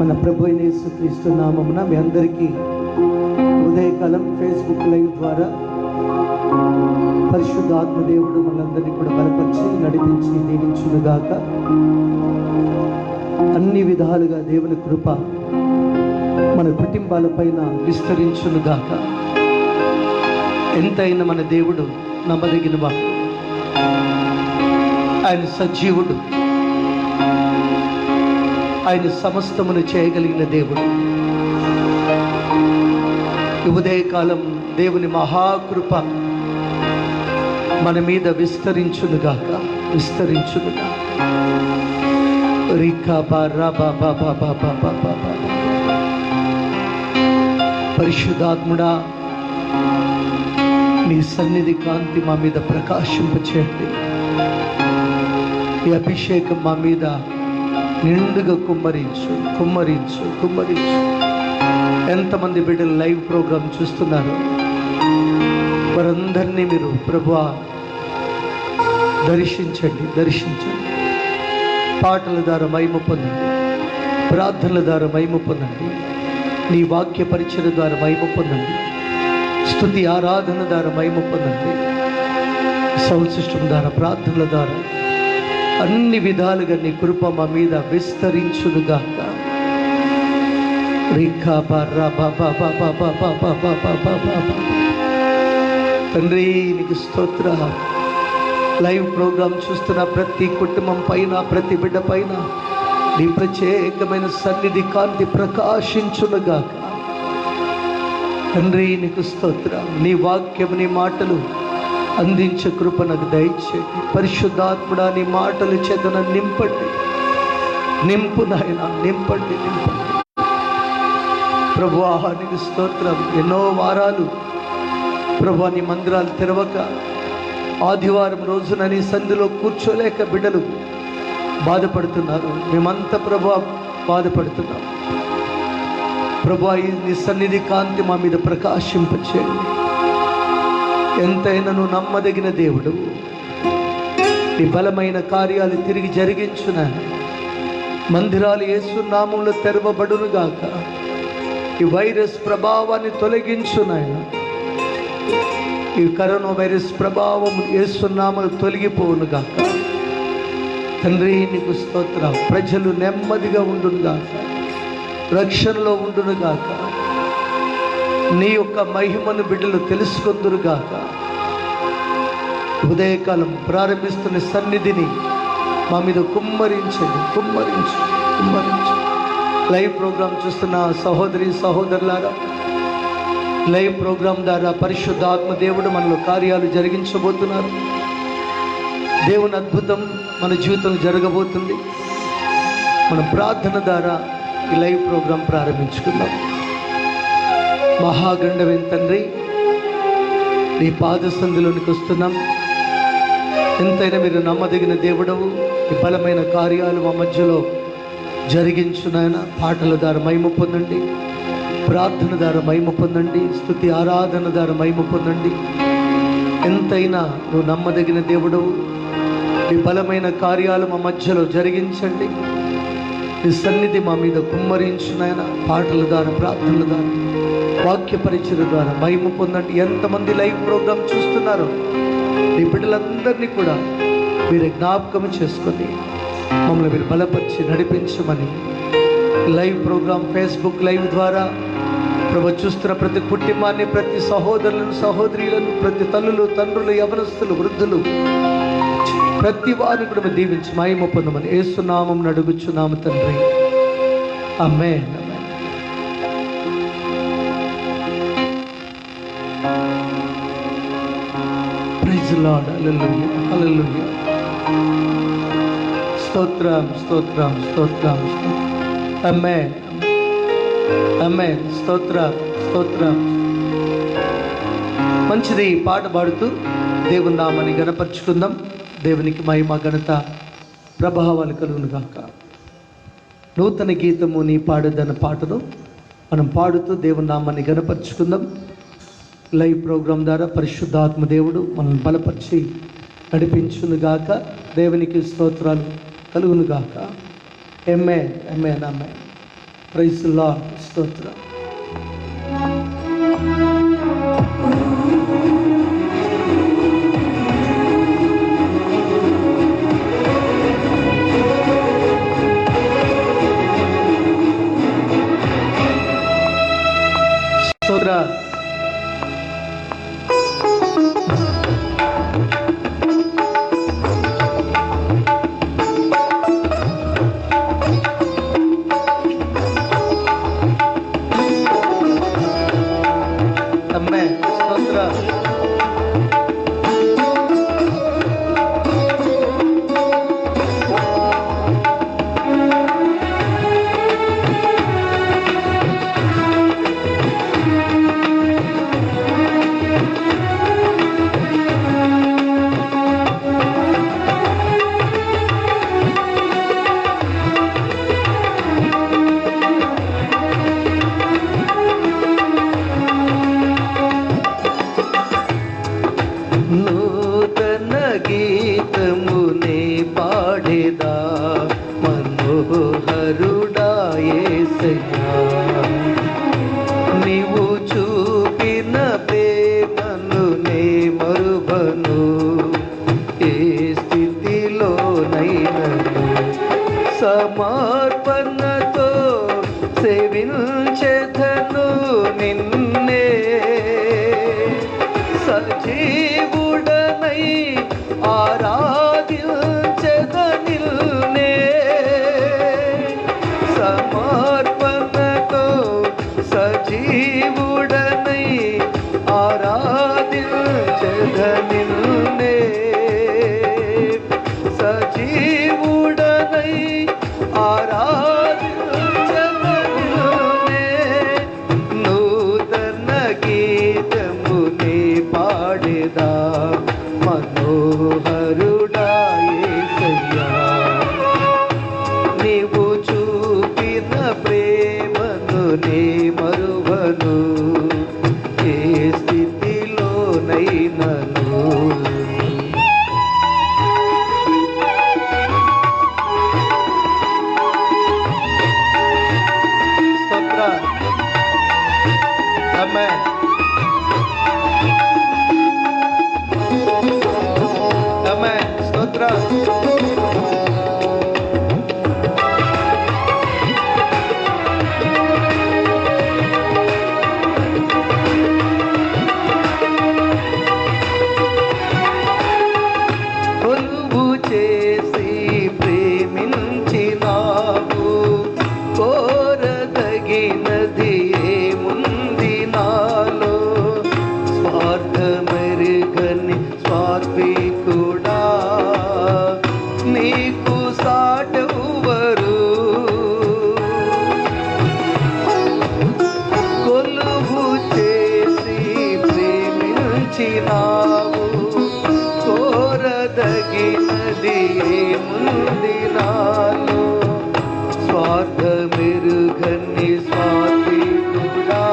మన ప్రభు అయిన యేసుక్రీస్తు నామమున మీ అందరికీ ఉదయకాలం ఫేస్బుక్ లైవ్ ద్వారా పరిశుద్ధాత్మ దేవుడు మనందరినీ కూడా బలపరిచి నడిపించి దీవించునుగాక. అన్ని విధాలుగా దేవుని కృప మన కుటుంబాలపైన విస్తరించునుగాక. ఎంతైనా మన దేవుడు నమ్మదగిన వాడు, ఆయన సజీవుడు, ఆయన సమస్తమును చేయగలిగిన దేవుడు. ఈ ఉదయకాలం దేవుని మహాకృప మన మీద విస్తరించునుగాక, విస్తరించునుగాక. పరిశుద్ధాత్ముడా, నీ సన్నిధి కాంతి మా మీద ప్రకాశింపచేయండి. ఈ అభిషేకం మా మీద నిండుగా కుమ్మరించు కుమ్మరించు కుమ్మరించు. ఎంతమంది బిడ్డలు లైవ్ ప్రోగ్రాం చూస్తున్నారు, వారందరినీ మీరు ప్రభువా దర్శించండి, దర్శించండి. పాటల ద్వారా మహిమ పొందండి, ప్రార్థనల ద్వారా మహిమ పొందండి, నీ వాక్య పరిచయ ద్వారా మహిమ పొందండి, స్తుతి ఆరాధన ద్వారా మహిమ పొందండి, సౌండ్ సిస్టమ్ ద్వారా, ప్రార్థనల ద్వారా అన్ని విధాలుగా నీ కృప మా మీద విస్తరించునుగాక. తండ్రి నీకు స్తోత్ర. లైవ్ ప్రోగ్రాం చూస్తున్న ప్రతి కుటుంబం పైన, ప్రతి బిడ్డ పైన నీ ప్రత్యేకమైన సన్నిధి కాంతి ప్రకాశించునుగాక. తండ్రి నీకు స్తోత్ర. నీ వాక్యం, నీ మాటలు అందించే కృప నాకు దయచేయండి. పరిశుద్ధాత్ముడా, నీ మాటలు చేత నన్ను నింపండి, నింపు నాయన, నింపండి, నింపండి. ప్రభువా నీకు స్తోత్రం. ఎన్నో వారాలు ప్రభువా నీ మందిరాలు తెరవక, ఆదివారం రోజున నీ సంధిలో కూర్చోలేక బిడ్డలు బాధపడుతున్నారు. మేమంతా ప్రభువా బాధపడుతున్నాం. ప్రభువా నీ సన్నిధి కాంతి మా మీద ప్రకాశింపచేయండి. ఎంతైనా నువ్వు నమ్మదగిన దేవుడు. నీ బలమైన కార్యాలు తిరిగి జరిగించున మందిరాలు యేసు నామములో తెరవబడునుగాక. ఈ వైరస్ ప్రభావాన్ని తొలగించునాయన. ఈ కరోనా వైరస్ ప్రభావం యేసు నామములో తొలగిపోవునుగాక. తండ్రి నీకు స్తోత్రం. ప్రజలు నెమ్మదిగా ఉండునుగాక, రక్షణలో ఉండునుగాక. నీ యొక్క మహిమను బిడ్డలు తెలుసుకొందురుగాక. ఉదయకాలం ప్రారంభిస్తున్న సన్నిధిని మా మీద కుమ్మరించండి, కుమ్మరించు, కుమ్మరించు. లైవ్ ప్రోగ్రాం చూస్తున్న సహోదరి సహోదరులారా, లైవ్ ప్రోగ్రాం ద్వారా పరిశుద్ధాత్మ దేవుడు మనలో కార్యాలు జరిగించబోతున్నారు. దేవుని అద్భుతం మన జీవితంలో జరగబోతుంది. మన ప్రార్థన ద్వారా ఈ లైవ్ ప్రోగ్రాం ప్రారంభించుకుందాం. మహాగండవేం తండ్రి, నీ పాదసంధిలోనికి వస్తున్నాం. ఎంతైనా మీరు నమ్మదగిన దేవుడవు. ఈ బలమైన కార్యాలు మా మధ్యలో జరిగించునాయన. పాటల ద్వారా మహిమ పొందండి, ప్రార్థన ద్వారా మహిమ పొందండి, స్తుతి ఆరాధన ద్వారా మహిమ పొందండి. ఎంతైనా నువ్వు నమ్మదగిన దేవుడవు. ఈ బలమైన కార్యాలు మా మధ్యలో జరిగించండి. ఈ సన్నిధి మా మీద కుమ్మరించునాయన. పాటల ద్వారా, ప్రార్థనల ద్వారా, వాక్య పరిచయ ద్వారా మహిమ పొందండి. ఎంతమంది లైవ్ ప్రోగ్రాం చూస్తున్నారో ఈ బిడ్డలందరినీ కూడా మీరు జ్ఞాపకం చేసుకొని మమ్మల్ని మీరు బలపరిచి నడిపించమని లైవ్ ప్రోగ్రాం ఫేస్బుక్ లైవ్ ద్వారా ప్రభు చూస్తున్న ప్రతి కుటుంబాన్ని, ప్రతి సహోదరులను, సహోదరులను, ప్రతి తల్లులు, తండ్రులు, యవనస్తులు, వృద్ధులు, ప్రతి వారిని కూడా దీవించి మహిమ పొందమని యేసు నామం అడుగుచున్నాము తండ్రి. Amen. Praise Lord. Hallelujah, hallelujah. స్తోత్రం, స్తోత్రం, స్తోత్రం. ఆమేన్, ఆమేన్. స్తోత్రం, స్తోత్రం. మంచిది. ఈ పాట పాడుతూ దేవుని నామాన్ని గణపరుచుకుందాం. దేవునికి మహిమ, ఘనత, ప్రభావాలు కలుగునుగాక. నూతన గీతము నీ పాడుదన్న పాటను మనం పాడుతూ దేవుని నామాన్ని గణపరుచుకుందాం. లైవ్ ప్రోగ్రాం ద్వారా పరిశుద్ధాత్మ దేవుడు మనల్ని బలపరిచి నడిపించునుగాక. దేవునికి స్తోత్రాలు కలుగునుగాక. Amen, amen, amen. Praise the Lord. స్తోత్రం. స్తోత్రం. నూతన గీతమునే పాడేదా మనోహరుడా యేసయ్యా, నీవు చూపిన ప్రేమను నే మరువను, ఏ స్థితిలోనైనను సమర్పణతో సేవించెదను నిన్నే, సజీవుడనై ఆరాధించెదనిల్నే, సమర్పణతో సజీవుడనై ఆరాధించెదనిల్నే, సజీవుడనై ఆరాధించెదనిల్నే, నూతన గీతమునే పాడేదా మనోహరుడా యేసయ్యా, నీవు చూపిన ప్రేమను నే మరువను, ఏ స్థితిలోనైనను. స్తోత్రం. ఆమేన్. ఆమేన్. స్తోత్రం. కొలువు చేసి ప్రేమించినావు, కోరదగినది ఏముంది నాలో, స్వార్థమెరుగని స్వార్పికుడా, నీకు సాటెవ్వరు, కొలువు చేసి ప్రేమించినావు, కోరదగినది ఏముంది నాలో, స్వార్థమెరుగని స్వార్పికుడా,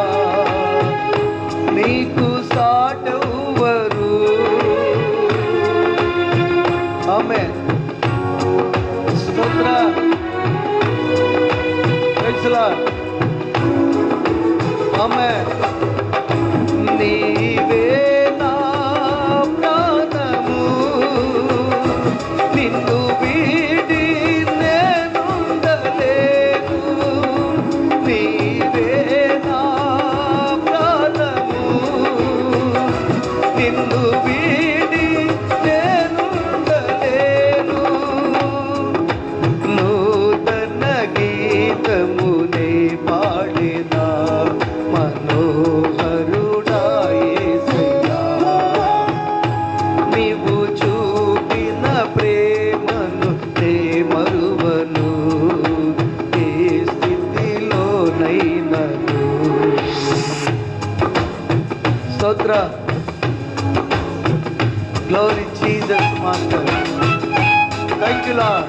నీకు సాటెవ్వరు. ఆమేన్. స్తోత్రం. Praise the Lord. ఆమేన్. నీవే నా ప్రాణము, నిన్ను వీడి నేనుండలేను, నీవే నా ప్రాణము, నిన్ను వీడి నేనుండలేను, నూతన గీతమునే పాడేదా మనోహరుడా యేసయ్యా, నీవు చూపిన ప్రేమను నే మరువను, ఏ స్థితిలోనైనను. స్తోత్రం. Glory Jesus Master. Thank you Lord.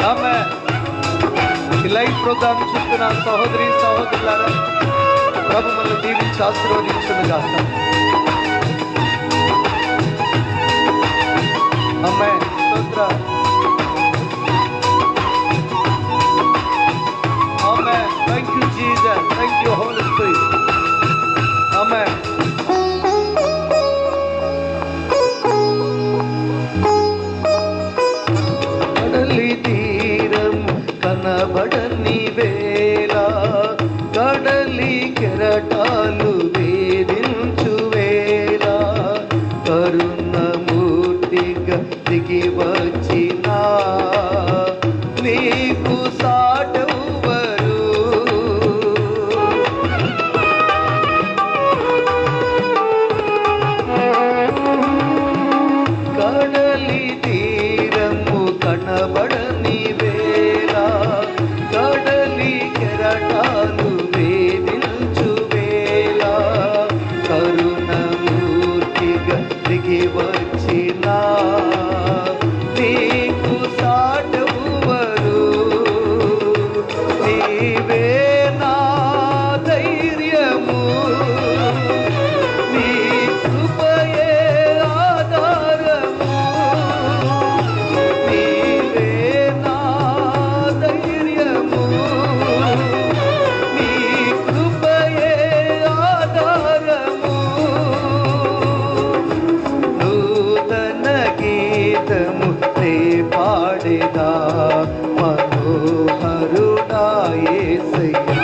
Amen. ఈ లైవ్ ప్రోగ్రామ్ చూస్తున్న సహోదరి సహోదరులారా, ప్రభు మనల్ని దీవించి ఆశీర్వదించునుగాక. ఆమేన్. స్తోత్రం. కెరటాలు వేధించు వేళ కరుణమూర్తిగా దిగి వచ్చిన నీకు సాటెవ్వరు. కడలి తీరము కనబడని వేళ కడలి కెరటాలు వేధించు వేళ కరుణమూర్తిగా దిగి వచ్చిన నీకు సాటెవ్వరు. నీవే నా ధైర్యము, నీ కృపయే ఆధారము. నీవే నా ధైర్యము, నీ కృపయే ఆధారము. నూతన గీతము నే పాడేదా మనోహరుడా యేసయ్యా.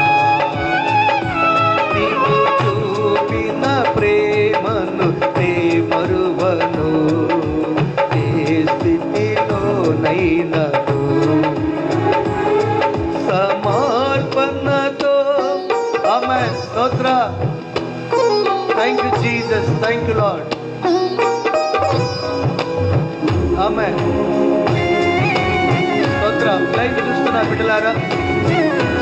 నీవు చూపిన ప్రేమను నే మరువను ఏ స్థితిలోనైనను. సమర్పణతో ఆమేన్. స్తోత్ర. Thank you Jesus, thank you Lord. ఆమేన్. స్తోత్ర. లైవ్ చూస్తున్న బిడ్డలారా,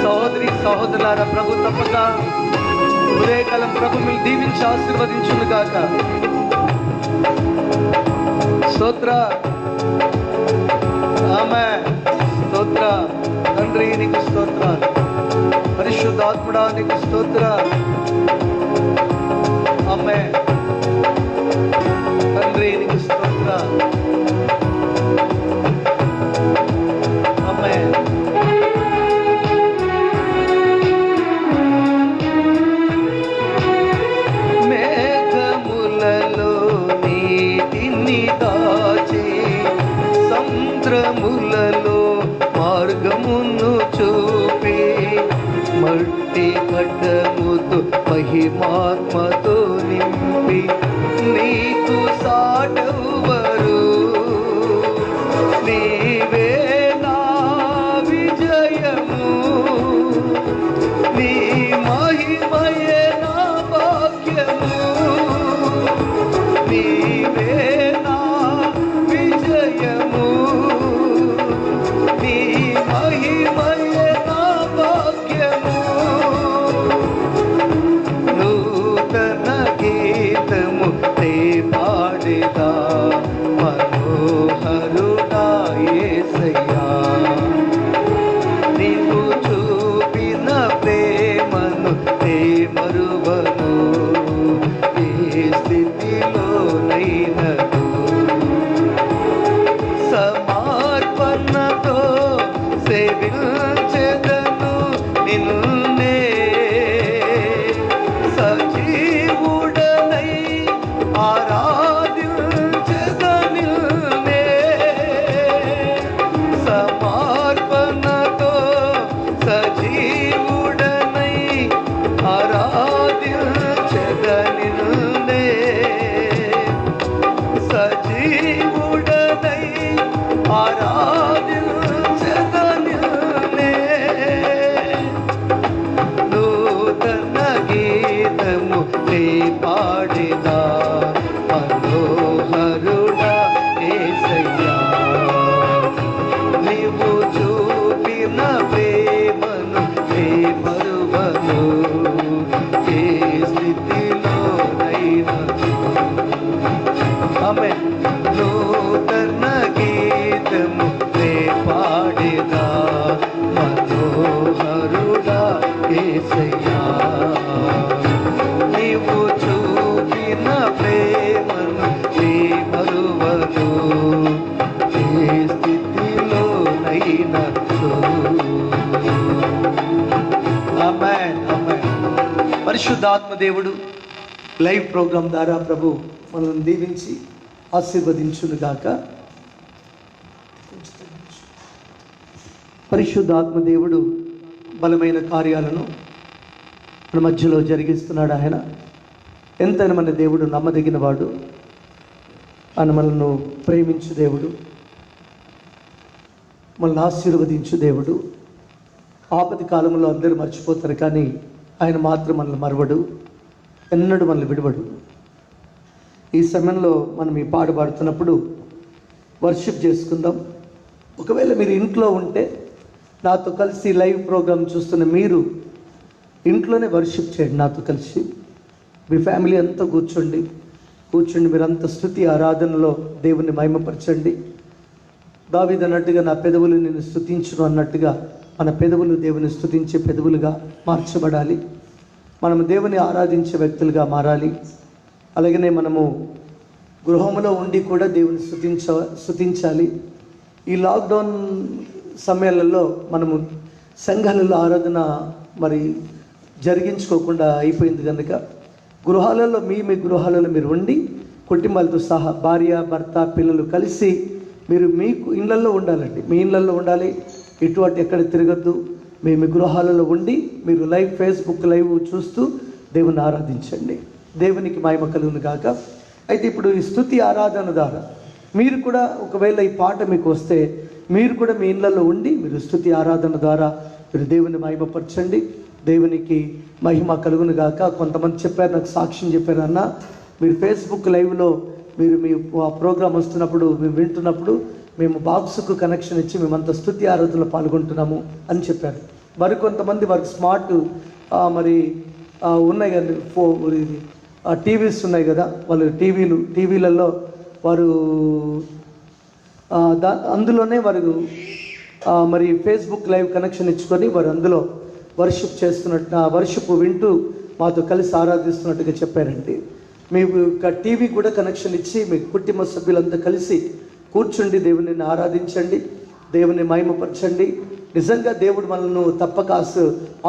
సహోదరి సహోదరులారా, ప్రభు తప్పక ఉదయకాలం ప్రభు మిమ్మల్ని దీవించి ఆశీర్వదించును గాక. స్తోత్ర. ఆమేన్. స్తోత్ర. తండ్రి నీకు స్తోత్రాలు, పరిశుద్ధాత్ముడా నీకు స్తోత్రాలు. ఆమేన్. తండ్రి నీకు స్తోత్రాలు. ఆమేన్. మేఘములలో నీటిని దాచి సముద్రములలో మార్గమును చూపి మట్టి కట్టముతో మహిమాత్మతో నింపి నీకు సాటెవ్వరు. నీవే నా విజయము, నీ మహిమయే నా భాగ్యము. నీవే నా విజయము, నీ మహిమయే నా భాగ్యము. నూతన గీతము నే పాడేదా మనోహరుడా యేసయ్యా. నీవు చూపిన ప్రేమను నే మరువను ఏ స్థితిలోనైనను. సమర్పణతో సేవించెదను నిన్నే సజీవుడనై ఆరాధించెదను నిన్నే. సమర్పణతో సజీవుడనై ఆరాధించెదను నిన్నే. సజీవుడనై ఆరాధించెదను నిన్నే. నూతన గీతము నే పాడేదా మనోహరుడా యేసయ్యా. నీవు చూపిన ప్రేమను నే మరువను ఏ స్థితిలోనైనను. ఆమేన్. నూతన గీతము నే పాడేదా మనోహరుడా యేసయ్యా. నీవు చూపిన ప్రేమను నే మరువను ఏ స్థితిలోనైనను. ఆమేన్. ఆమేన్. పరిశుద్ధాత్మ దేవుడు లైవ్ ప్రోగ్రాం ద్వారా ప్రభు మనల్ని దీవించి ఆశీర్వదించును గాక. పరిశుద్ధాత్మ దేవుడు బలమైన కార్యాలను మన మధ్యలో జరిగిస్తున్నాడు. ఆయన ఎంతైనా మన దేవుడు నమ్మదగిన వాడు, ఆయన మనల్ని ప్రేమించు దేవుడు, మనల్ని ఆశీర్వదించు దేవుడు. ఆపది కాలంలో అందరూ మర్చిపోతారు, కానీ ఆయన మాత్రం మనల్ని మరవడు, ఎన్నడూ మనల్ని విడవడు. ఈ సమయంలో మనం ఈ పాట పాడుతున్నప్పుడు వర్షిప్ చేసుకుందాం. ఒకవేళ మీరు ఇంట్లో ఉంటే నాతో కలిసి లైవ్ ప్రోగ్రామ్ చూస్తున్న మీరు ఇంట్లోనే వర్షిప్ చేయండి. నాతో కలిసి మీ ఫ్యామిలీ అంతా కూర్చోండి మీరంతా స్తుతి ఆరాధనలో దేవుని మహిమపరచండి. దావీదు అన్నట్టుగా నా పెదవులు నిన్ను స్తుతించును అన్నట్టుగా మన పెదవులు దేవుని స్తుతించే పెదవులుగా మార్చబడాలి. మనము దేవుని ఆరాధించే వ్యక్తులుగా మారాలి. అలాగనే మనము గృహంలో ఉండి కూడా దేవుని స్తుతించాలి. ఈ లాక్డౌన్ సమయాలలో మనము సంఘాలలో ఆరాధన మరి జరిగించుకోకుండా అయిపోయింది కనుక గృహాలలో మీ గృహాలలో మీరు ఉండి కుటుంబాలతో సహా భార్య భర్త పిల్లలు కలిసి మీరు మీకు ఇళ్ళల్లో ఉండాలండి. మీ ఇళ్ళల్లో ఉండాలి, ఇటువంటి ఎక్కడ తిరగద్దు. మీ గృహాలలో ఉండి మీరు ఫేస్బుక్ లైవ్ చూస్తూ దేవుని ఆరాధించండి. దేవునికి మహిమ కలుగును గాక. అయితే ఇప్పుడు ఈ స్తుతి ఆరాధన ద్వారా మీరు కూడా ఒకవేళ ఈ పాట మీకు వస్తే మీరు కూడా మీ ఇళ్ళల్లో ఉండి మీరు స్తుతి ఆరాధన ద్వారా మీరు దేవుని మహిమపరచండి. దేవునికి మహిమ కలుగును గాక. కొంతమంది చెప్పారు, నాకు సాక్ష్యం చెప్పారు, అన్న మీరు ఫేస్బుక్ లైవ్లో మీరు మీ ప్రోగ్రాం వస్తున్నప్పుడు మేము వింటున్నప్పుడు మేము బాక్స్కు కనెక్షన్ ఇచ్చి మేమంతా స్తుతి ఆరాధనలో పాల్గొంటున్నాము అని చెప్పారు. మరికొంతమంది వారికి స్మార్ట్ మరి ఉన్నాయి కదా, టీవీస్ ఉన్నాయి కదా, వాళ్ళు టీవీలలో వారు అందులోనే వారు మరి ఫేస్బుక్ లైవ్ కనెక్షన్ ఇచ్చుకొని వారు అందులో వర్షిప్ చేస్తున్నట్టు వర్షిప్ వింటూ మాతో కలిసి ఆరాధిస్తున్నట్టుగా చెప్పారండి. మీకు టీవీ కూడా కనెక్షన్ ఇచ్చి మీ కుటుంబ సభ్యులంతా కలిసి కూర్చుండి దేవుని ఆరాధించండి, దేవుని మహిమపరచండి. నిజంగా దేవుడు మనల్ని తప్పక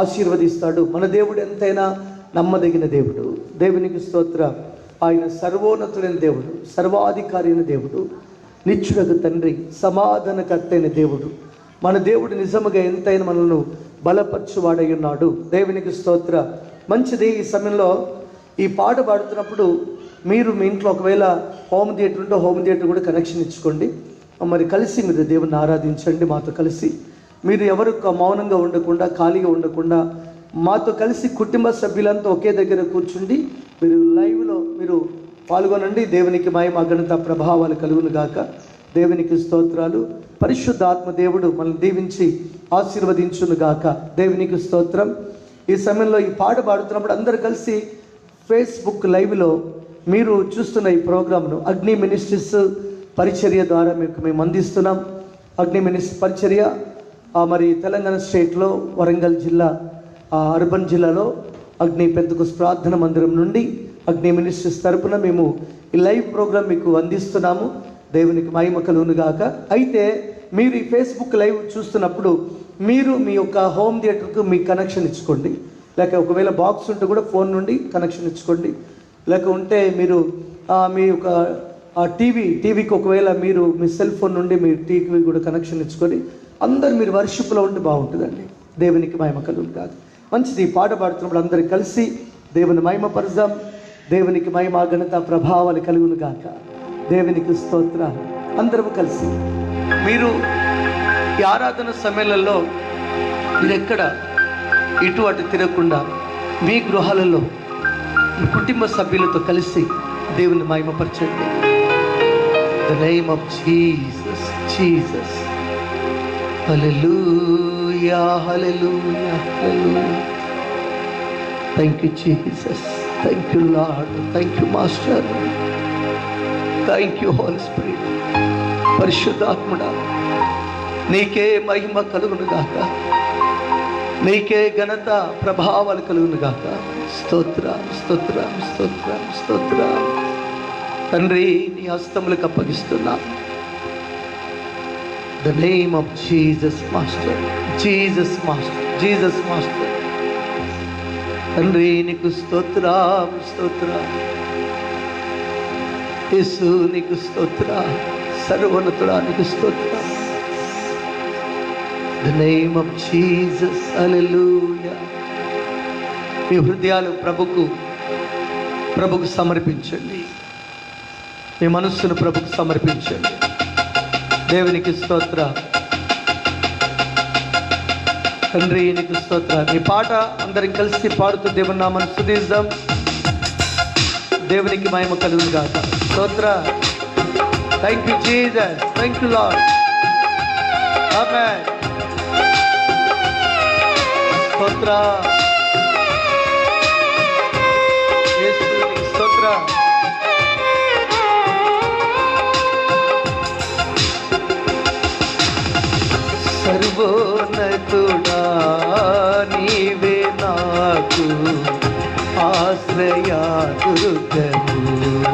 ఆశీర్వదిస్తాడు. మన దేవుడు ఎంతైనా నమ్మదగిన దేవుడు. దేవునికి స్తోత్ర. ఆయన సర్వోన్నతుడైన దేవుడు, సర్వాధికారి అయిన దేవుడు, నిత్యుడగు తండ్రి, సమాధానకర్త అయిన దేవుడు. మన దేవుడు నిజముగా ఎంతైనా మనల్ని బలపరచువాడై ఉన్నాడు. దేవునికి స్తోత్ర. మంచిది. ఈ సమయంలో ఈ పాట పాడుతున్నప్పుడు మీరు మీ ఇంట్లో ఒకవేళ హోమ్ థియేటర్ ఉంటే హోమ్ థియేటర్ కూడా కనెక్షన్ ఇచ్చుకోండి. మరి కలిసి మీరు దేవుని ఆరాధించండి. మాతో కలిసి మీరు ఎవరు మౌనంగా ఉండకుండా ఖాళీగా ఉండకుండా మాతో కలిసి కుటుంబ సభ్యులంతా ఒకే దగ్గర కూర్చుండి మీరు లైవ్లో మీరు పాల్గొనండి. దేవునికి మహిమ ఘనత ప్రభావాలు కలుగును గాక. దేవునికి స్తోత్రాలు. పరిశుద్ధాత్మ దేవుడు మనల్ని దీవించి ఆశీర్వదించును గాక. దేవునికి స్తోత్రం. ఈ సమయంలో ఈ పాట పాడుతున్నప్పుడు అందరూ కలిసి ఫేస్బుక్ లైవ్లో మీరు చూస్తున్న ఈ ప్రోగ్రామ్ను అగ్ని మినిస్ట్రీస్ పరిచర్య ద్వారా మీకు మేము అందిస్తున్నాం. అగ్ని మినిస్ట్రీ పరిచర్య మరి తెలంగాణ స్టేట్లో వరంగల్ జిల్లా అర్బన్ జిల్లాలో అగ్ని పెద్దకొస్ ప్రార్థన మందిరం నుండి అగ్ని మినిస్ట్రీస్ తరపున మేము ఈ లైవ్ ప్రోగ్రాం మీకు అందిస్తున్నాము. దేవునికి మహిమ కలుగును గాక. అయితే మీరు ఈ ఫేస్బుక్ లైవ్ చూస్తున్నప్పుడు మీరు మీ యొక్క హోమ్ థియేటర్కు మీ కనెక్షన్ ఇచ్చుకోండి. లేక ఒకవేళ బాక్స్ ఉంటే కూడా ఫోన్ నుండి కనెక్షన్ ఇచ్చుకోండి. లేక ఉంటే మీరు మీ యొక్క టీవీకి ఒకవేళ మీరు మీ సెల్ ఫోన్ నుండి మీ టీవీ కూడా కనెక్షన్ ఇచ్చుకొని అందరు మీరు వర్షిప్లో ఉంటే బాగుంటుందండి. దేవునికి మహిమ కలుగును గాక. మంచిది. ఈ పాట పాడుతున్నప్పుడు అందరు కలిసి దేవుని మహిమ పరదాం. దేవునికి మహిమ ఘనత ప్రభావాలు కలుగును గాక. దేవునికి స్తోత్ర. అందరము కలిసి మీరు ఈ ఆరాధన సమయాలలో మీరు ఎక్కడ ఇటు అటు తిరగకుండా మీ గృహాలలో మీ కుటుంబ సభ్యులతో కలిసి దేవుని మహిమపరచండి. The name of Jesus, Jesus. Hallelujah, hallelujah, hallelujah. Thank you Jesus. Thank you Lord. Thank you master. Thank you Holy Spirit. పరిశుద్ధాత్ముడా నీకే మహిమ కలుగును గాక. నీకే ఘనత ప్రభావాలు కలుగును గాక. స్తోత్రం, స్తోత్రం, స్తోత్రం, స్తోత్రం. తండ్రి నీ హస్తములకు అప్పగిస్తున్నా. The name of Jesus master, Jesus master, Jesus master. తండ్రి నీకు స్తోత్రం, స్తోత్రం. యేసు నీకు స్తోత్రం. సర్వోన్నతుడా నీకు స్తోత్రం. The name of Jesus, hallelujah. మీ హృదయాలు ప్రభుకు సమర్పించండి. మీ మనస్సును ప్రభుకు సమర్పించండి. దేవునికి స్తోత్ర. తండ్రి నీకు స్తోత్ర. ఈ పాట అందరం కలిసి పాడుతూ దేవుని నామమును స్తుతిద్దాం. దేవునికి మహిమ కలుగును గాక. స్తోత్ర. Thank you Jesus. Thank you Lord. ఆమేన్. స్తోత్ర. యేసునికి స్తోత్ర. సర్వోన్నతుడా నీవే నాకు ఆశ్రయ దుర్గము.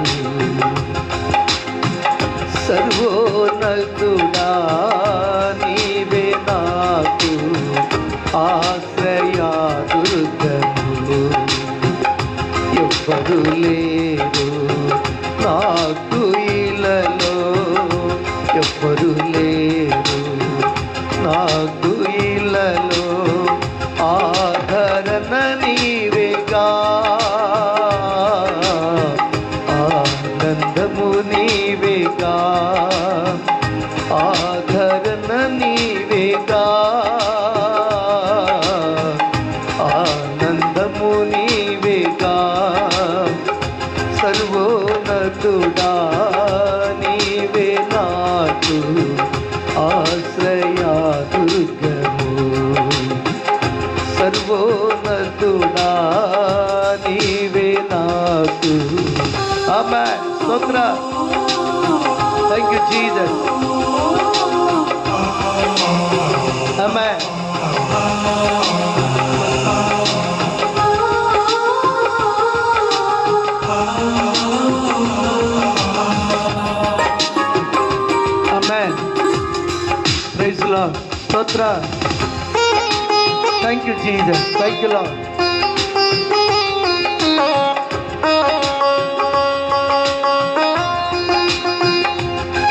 సర్వోన్నతుడా నీవే నాకు ఆశ్రయ దుర్గము. ఎవ్వరు లేరు నాకు ఇలలో, ఎవ్వరు లేరు నాకు ఇలలో, ఆదరణ నీవేగా, ఆనందము నీవేగా, ఆదరణ నీవేగా, ఆనందము నీవేగా. సర్వోన్నతుడా నీవే నాకు ఆశ్రయ దుర్గము. సర్వోన్నతుడా నీవే నాకు. ఆమేన్. స్తోత్ర. Thank you Jesus. Amen. Amen. Praise the Lord. స్తోత్ర. Thank you Jesus. Thank you Lord.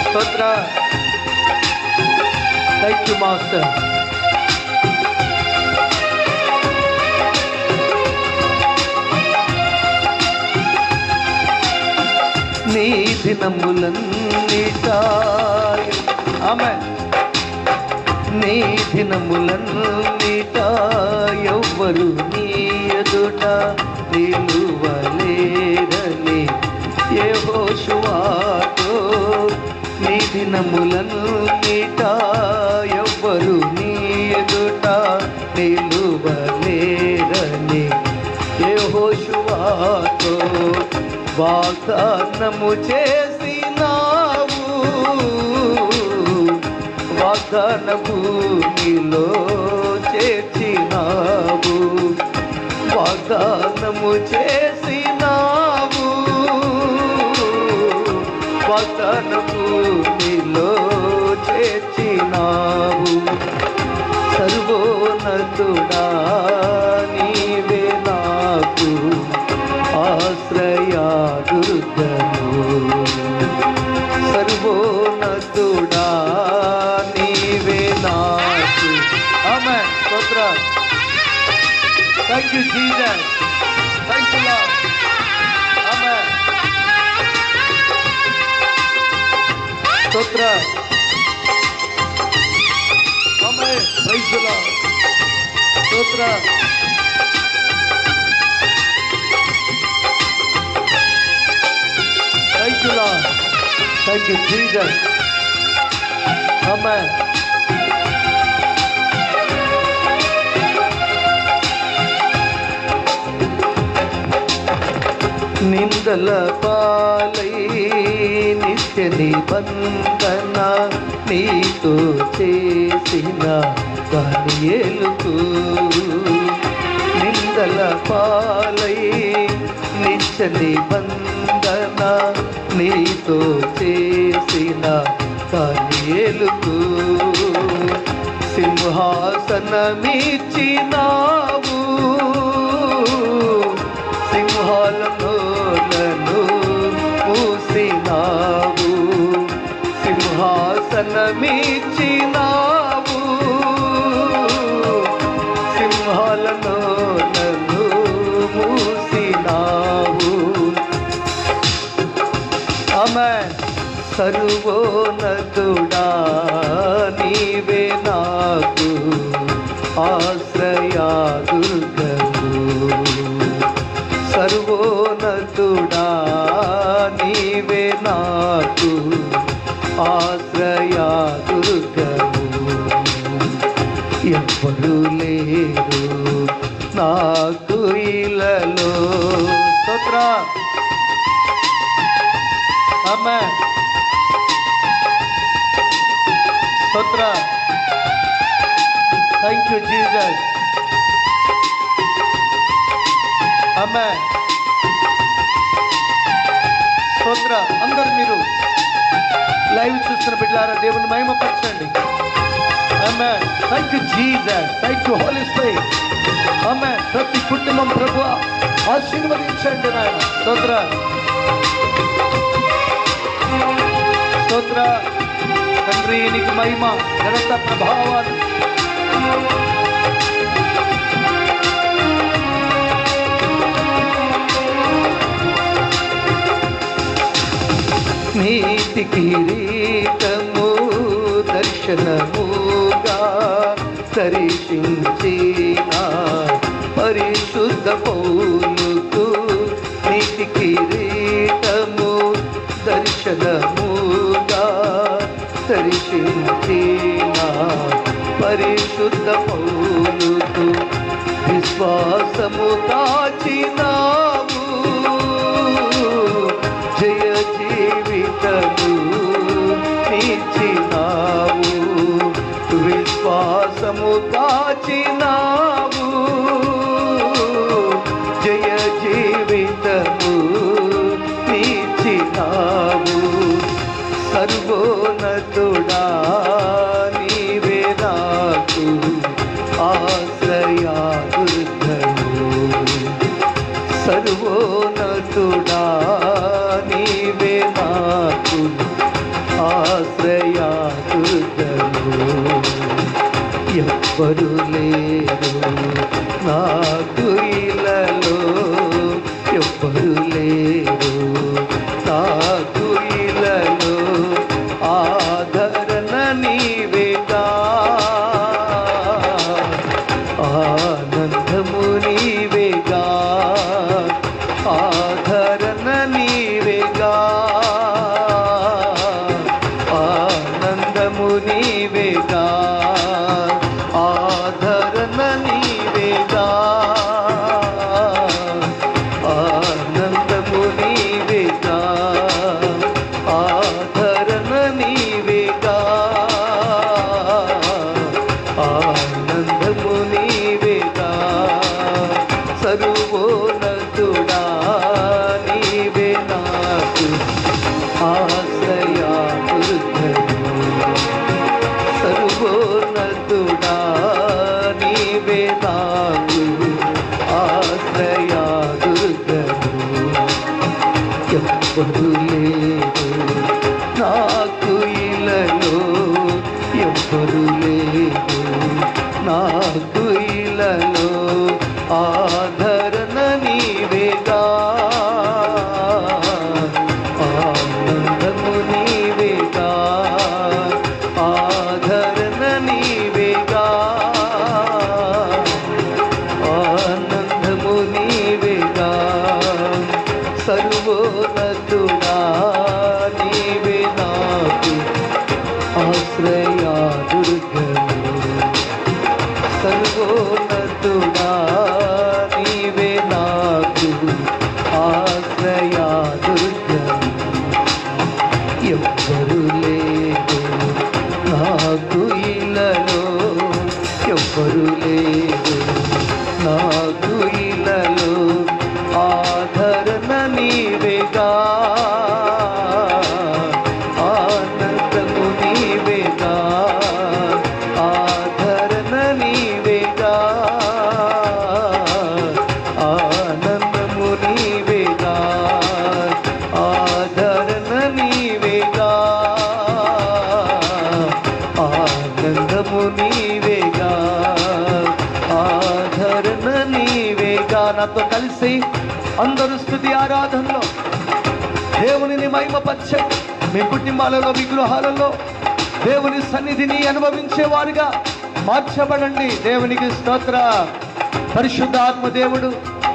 స్తోత్ర. Thank you master. నీ దినములన్నిటా. ఆమేన్. నీ దినములన్నిటా ఎవ్వరు నీ ఎదుట నిలువలేరని యెహోషువతో. నీ దినములన్నిటా ఎవ్వరు నీ ఎదుట నిలువలేరని యెహోషువతో వాగ్దానము చేసినావు. వాగ్దాన భూమిలో చేర్చినావు. వాగ్దానము చేసినావు. వాగ్దాన భూమిలో చేర్చినావు. సర్వోన్నతుడా నీవే నాకు ఆశ్రయ దుర్గము. సర్వోన్నతుడా నీవే నాకు. ఆమేన్. స్తోత్ర. Thank you Jesus. Thank you Lord. ఆమేన్. స్తోత్ర. ఆమేన్. Praise the Lord. స్తోత్ర. Thank you Lord. Thank you Jesus. ఆమేన్. నిందల పాలై నిత్య నిబంధన నీతో చేసిన దానియేలుకు. నిందల పాలై నిత్య నిబంధన నీతో చేసిన దానియేలుకు. సింహాసనమిచ్చినావు. సింహాల నోలను మూసినావు. సింహాసనమిచ్చినావు. సింహాల నోలను సర్వోన్నతుడా నీవే నాకు ఆశ్రయ దుర్గము. సర్వోన్నతుడా నీవే నాకు ఆశ్రయ దుర్గము. ఎవ్వరు లేరు నాకు ఇలలో. స్తోత్ర. ఆమేన్. స్తోత్ర. Thank you Jesus. ఆమేన్. స్తోత్ర. అందరు మీరు లైవ్ చూస్తున్న బిడ్డలారా దేవుని మహిమపరచండి. ఆమేన్. Thank you Jesus. Thank you Holy Spirit. ఆమేన్. ప్రతి కుటుంబం ప్రభువా ఆశీర్వదించండి నాయన. స్తోత్ర. స్తోత్ర. తండ్రి నీకు మహిమ ఘనత ప్రభావాలు. నీతి కిరీటము దర్శనముగా దర్శించిన పరిశుద్ధ పౌలుకు నీతి కిరీటము దర్శనముగా దర్శించిన పరిశుద్ధ పౌలుకు విశ్వాసము దాచినావు జయ జీవితము నీచినావు. విశ్వాసము దాచినావు జయ జీవితము నీచినావు. సర్వోన్నతుడా నీవే నాకు ఆశ్రయ దుర్గము. సర్వోన్నతుడా నీవే నాకు ఆశ్రయ దుర్గము. ఎవ్వరు లేరు నాకు ఇలలో. ఎవ్వరు లేరు నాకు ఇలలో. ఆదరణ నీవేగా ఆనందము నీవేగా. ఆదరణ నీవేగా ఆనందము నీవేగా. ఆదరణ నీవేగా ఆనందము నీవేగా. ఆదరణ నీవేగా ఆనందము నీవేగా. సర్వోన్నతుడా నీవే నాకు ఆశ్రయ దుర్గము. సర్వోన్నతుడా నీవే నాకు ఆశ్రయ దుర్గము. ఎవ్వరు లేరు నాకు ఇలలో. ఎవ్వరు లేరు నాకు ఇలలో. ఆదరణ నీవేగా ఆనందము నీవేగా. ఆదరణ నీవేగా ఆనందము నీవేగా. సర్వోన్నతుడా నీవే నాకు ఆశ్రయ దుర్గము. సర్వోన్నతుడా నీవే నాకు ఆశ్రయ దుర్గము. ఎవ్వరు లేరు నాకు ఇలలో. ఎవ్వరు లేరు నాకు ఇలలో. ఆదరణ నీవేగా ఆనందము నీవేగా. ఆదరణ నీవేగా ఆనందము నీవేగా. ఆదరణ నీవేగా ఆనందము నీవేగా. ఆదరణ నీవేగా. నాతో కలిసి అందరూ స్తుతి ఆరాధనలో దేవునిని మహిమపరచండి. మీ కుటుంబాలలో, మీ గృహాలలో దేవుని సన్నిధిని అనుభవించేవారుగా మార్చబడండి. దేవునికి స్తోత్ర. పరిశుద్ధాత్మ దేవుడు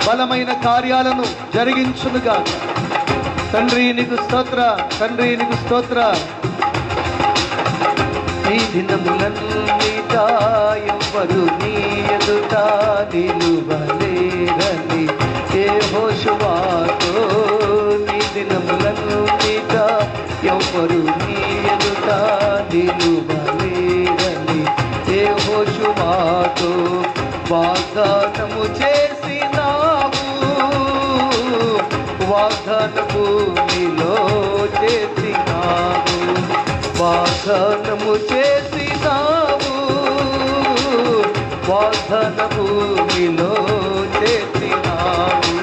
బలమైన కార్యాలను జరిగించునుగా. తండ్రి నీకు స్తోత్ర, తండ్రి నీకు స్తోత్ర. ఈ దినములన్నిట ఎవ్వరు నీ ఎదుట నిలువలేరని యెహోషువతో, నీ దినములన్నిట ఎవ్వరు నీ ఎదుట నిలువలేరని యెహోషువతో వాగ్దానము చేసినావు. వాగ్దాన భూమిలో చేసినావు, వాగ్దానము చేసినావు, వాగ్దాన భూమిలో చేసినావు,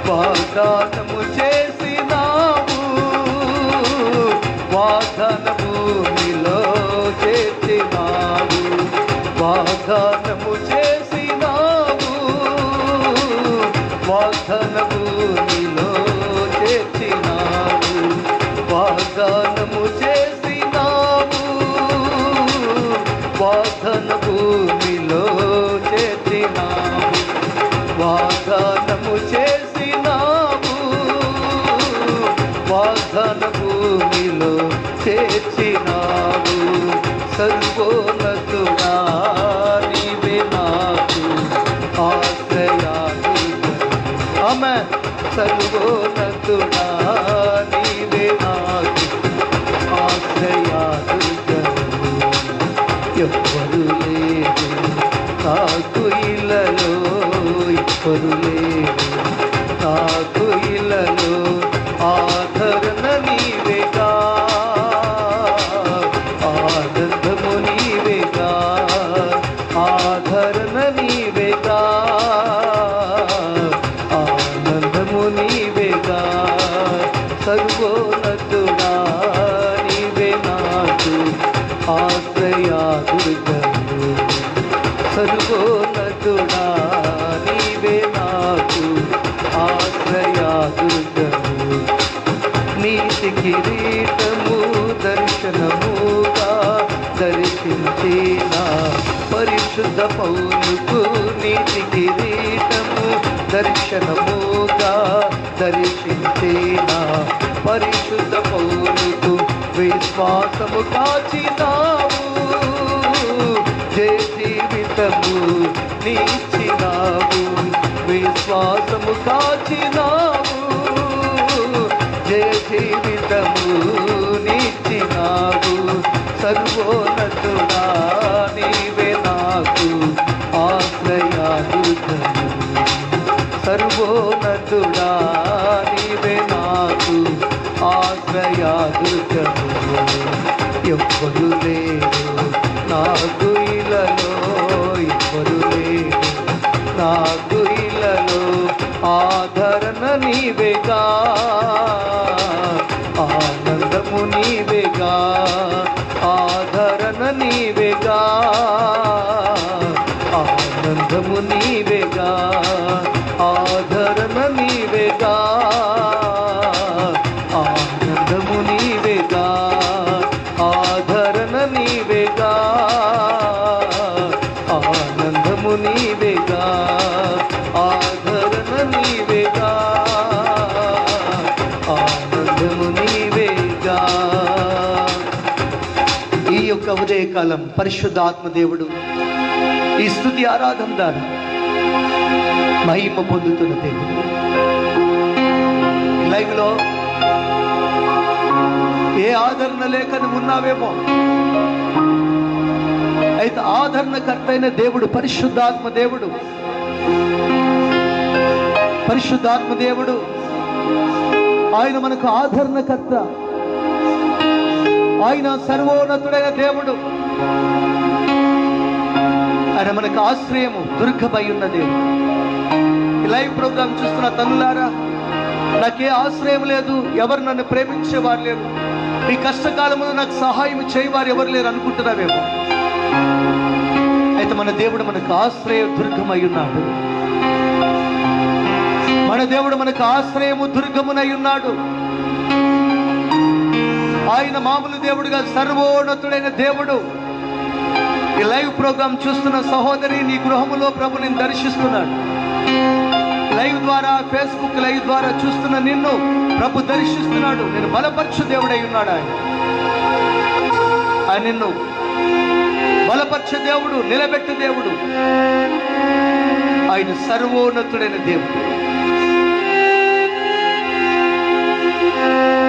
వాగ్దానము చేసినావు, వాగ్దాన భూమిలో చేసినావు, వాగ్దానము చేసినావు, వాగ్దాన భూమిలో చేసినావు, వాగ్దానము చేసినావు, వాగ్దాన భూమిలో చేసినావు, వాగ్దానము చేసినావు, వాగ్దాన భూమిలో చేసినావు. సర్వోన్నతుడా నీవే నాకు ఆశ్రయాదుర్గము. ఆమేన్. సర్వోన్నతుడా నీవే నాకు ఆశ్రయాదుర్గము. ఎవ్వరు లేరు నాకు ఇళ్ళలో, ఎవ్వరు లేరు నాకు ఇళ్ళలో, ఆదరణ నీవేగా, ఆనందము నీవేగా, ఆదరణ నీవేగా, ఆనందము నీవేగా. సర్వోన్నతుడా నీవే నాకు ఆశ్రయాదుర్గము. సర్వోన్నతుడా నీవే నాకు ఆశ్రయాదుర్గము. నీతి కిరీటము దర్శనముగా దర్శించిన పరిశుద్ధ పౌలుకు, నీతి కిరీటము దర్శనముగా దర్శించిన పరిశుద్ధ పౌలుకు విశ్వాసము కాచినావు, జయ జీవితము నీచినావు, విశ్వాసము కాచినావు, జయ జీవితము నీచినావు. సర్వోన్నతుడా నీవే నాకు ఆశ్రయాదుర్గము. సర్వోన్నతుడా నీవే నాకు ఆశ్రయాదుర్గము. ఎవ్వరు లేరు నాకు ఇళ్ళలో, ఎవ్వరు లేరు నాకు ఇళ్ళలో, ఆదరణ నీవేగా, ఆనందము నీవేగా, ఆదరణ నీవేగా, ఆనందము నీవేగా, ఆదరణ నీవేగా, ఆనందము నీవేగా, ఆదరణ నీవేగా, ఆనందము నీవేగా, ఆదరణ నీవేగా, ఆనందము నీవేగా. ఈ యొక్క ఉదయకాలం పరిశుద్ధాత్మ దేవుడు ఈ స్తుతి ఆరాధన ద్వారా మహిమ పొందుతున్న దేవుడు. లైవ్ లో ఏ ఆదరణ లేక నువ్వు ఉన్నావేమో, అయితే ఆదరణకర్త అయిన దేవుడు పరిశుద్ధాత్మ దేవుడు, పరిశుద్ధాత్మ దేవుడు ఆయన మనకు ఆదరణకర్త, ఆయన సర్వోన్నతుడైన దేవుడు, ఆయన మనకు ఆశ్రయము దుర్గమై ఉన్న దేవుడు. ఈ లైవ్ ప్రోగ్రామ్ చూస్తున్న తల్లులారా, నాకే ఆశ్రయం లేదు, ఎవరు నన్ను ప్రేమించేవారు లేరు, ఈ కష్టకాలంలో నాకు సహాయం చేయవారు ఎవరు లేరు అనుకుంటున్నావేమో, అయితే మన దేవుడు మనకు ఆశ్రయ దుర్గమై ఉన్నాడు. మన దేవుడు మనకు ఆశ్రయము దుర్గమునై ఉన్నాడు. ఆయన మామూలు దేవుడుగా సర్వోన్నతుడైన దేవుడు. ఈ లైవ్ ప్రోగ్రాం చూస్తున్న సహోదరి, నీ గృహములో ప్రభు నిన్ను దర్శిస్తున్నాడు. లైవ్ ద్వారా, ఫేస్బుక్ లైవ్ ద్వారా చూస్తున్న నిన్ను ప్రభు దర్శిస్తున్నాడు. నేను బలపరచు దేవుడై ఉన్నాడు. ఆయన నిన్ను బలపరచే దేవుడు, నిలబెట్టు దేవుడు. ఆయన సర్వోన్నతుడైన దేవుడు.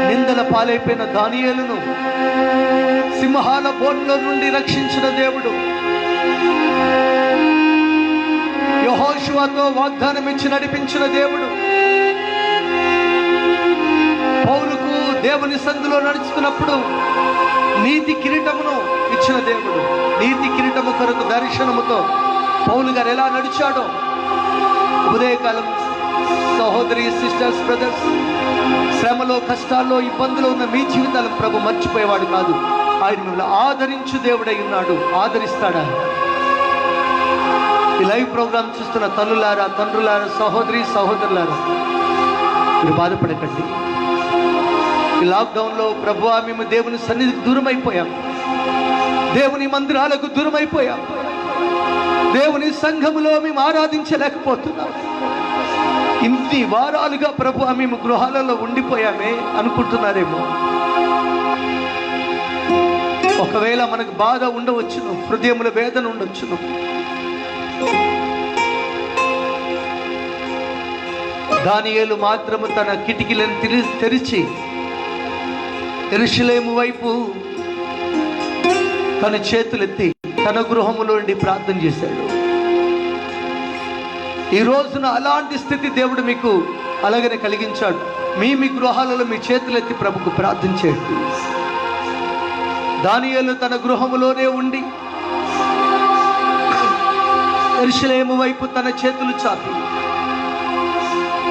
నిందల పాలైపోయిన దానియేలును సింహాల బోన్లో నుండి రక్షించిన దేవుడు. యెహోషువతో వాగ్దానం ఇచ్చి నడిపించిన దేవుడు. పౌలుకు దేవుని సందులో నడుచుకున్నప్పుడు నీతి కిరీటమును ఇచ్చిన దేవుడు. నీతి కిరీటము కొరకు దర్శనముతో పౌలు గారు ఎలా నడిచాడో, ఉదయకాలం సహోదరి, సిస్టర్స్, బ్రదర్స్, శ్రమలో, కష్టాల్లో, ఇబ్బందులు ఉన్న మీ జీవితాలను ప్రభు మర్చిపోయేవాడు కాదు. ఆయన మిమ్మల్ని ఆదరించు దేవుడై ఉన్నాడు. ఆదరిస్తాడా? ఈ లైవ్ ప్రోగ్రాం చూస్తున్న తల్లులారా, తండ్రులారా, సహోదరి, సహోదరులారా, మీరు బాధపడకండి. ఈ లాక్డౌన్లో ప్రభు మేము దేవుని సన్నిధికి దూరం అయిపోయాం. దేవుని మందిరాలకు దూరం అయిపోయాం. దేవుని సంఘములో మేము ఆరాధించలేకపోతున్నాం. ఇన్ని వారాలుగా ప్రభు మేము గృహాలలో ఉండిపోయామే అనుకుంటున్నారేమో. ఒకవేళ మనకు బాధ ఉండవచ్చును, హృదయముల వేదన ఉండొచ్చును. దానియేలు మాత్రము తన కిటికీలను తెరిచి యెరూషలేము వైపు తన చేతులెత్తి తన గృహములో నుండి ప్రార్థన చేశాడు. ఈ రోజున అలాంటి స్థితి దేవుడు మీకు అలాగనే కలిగించాడు. మీ గృహాలలో మీ చేతులెత్తి ప్రభుకు ప్రార్థించేయండి. దానియేలు తన గృహములోనే ఉండి యెరూషలేము వైపు తన చేతులు చాపి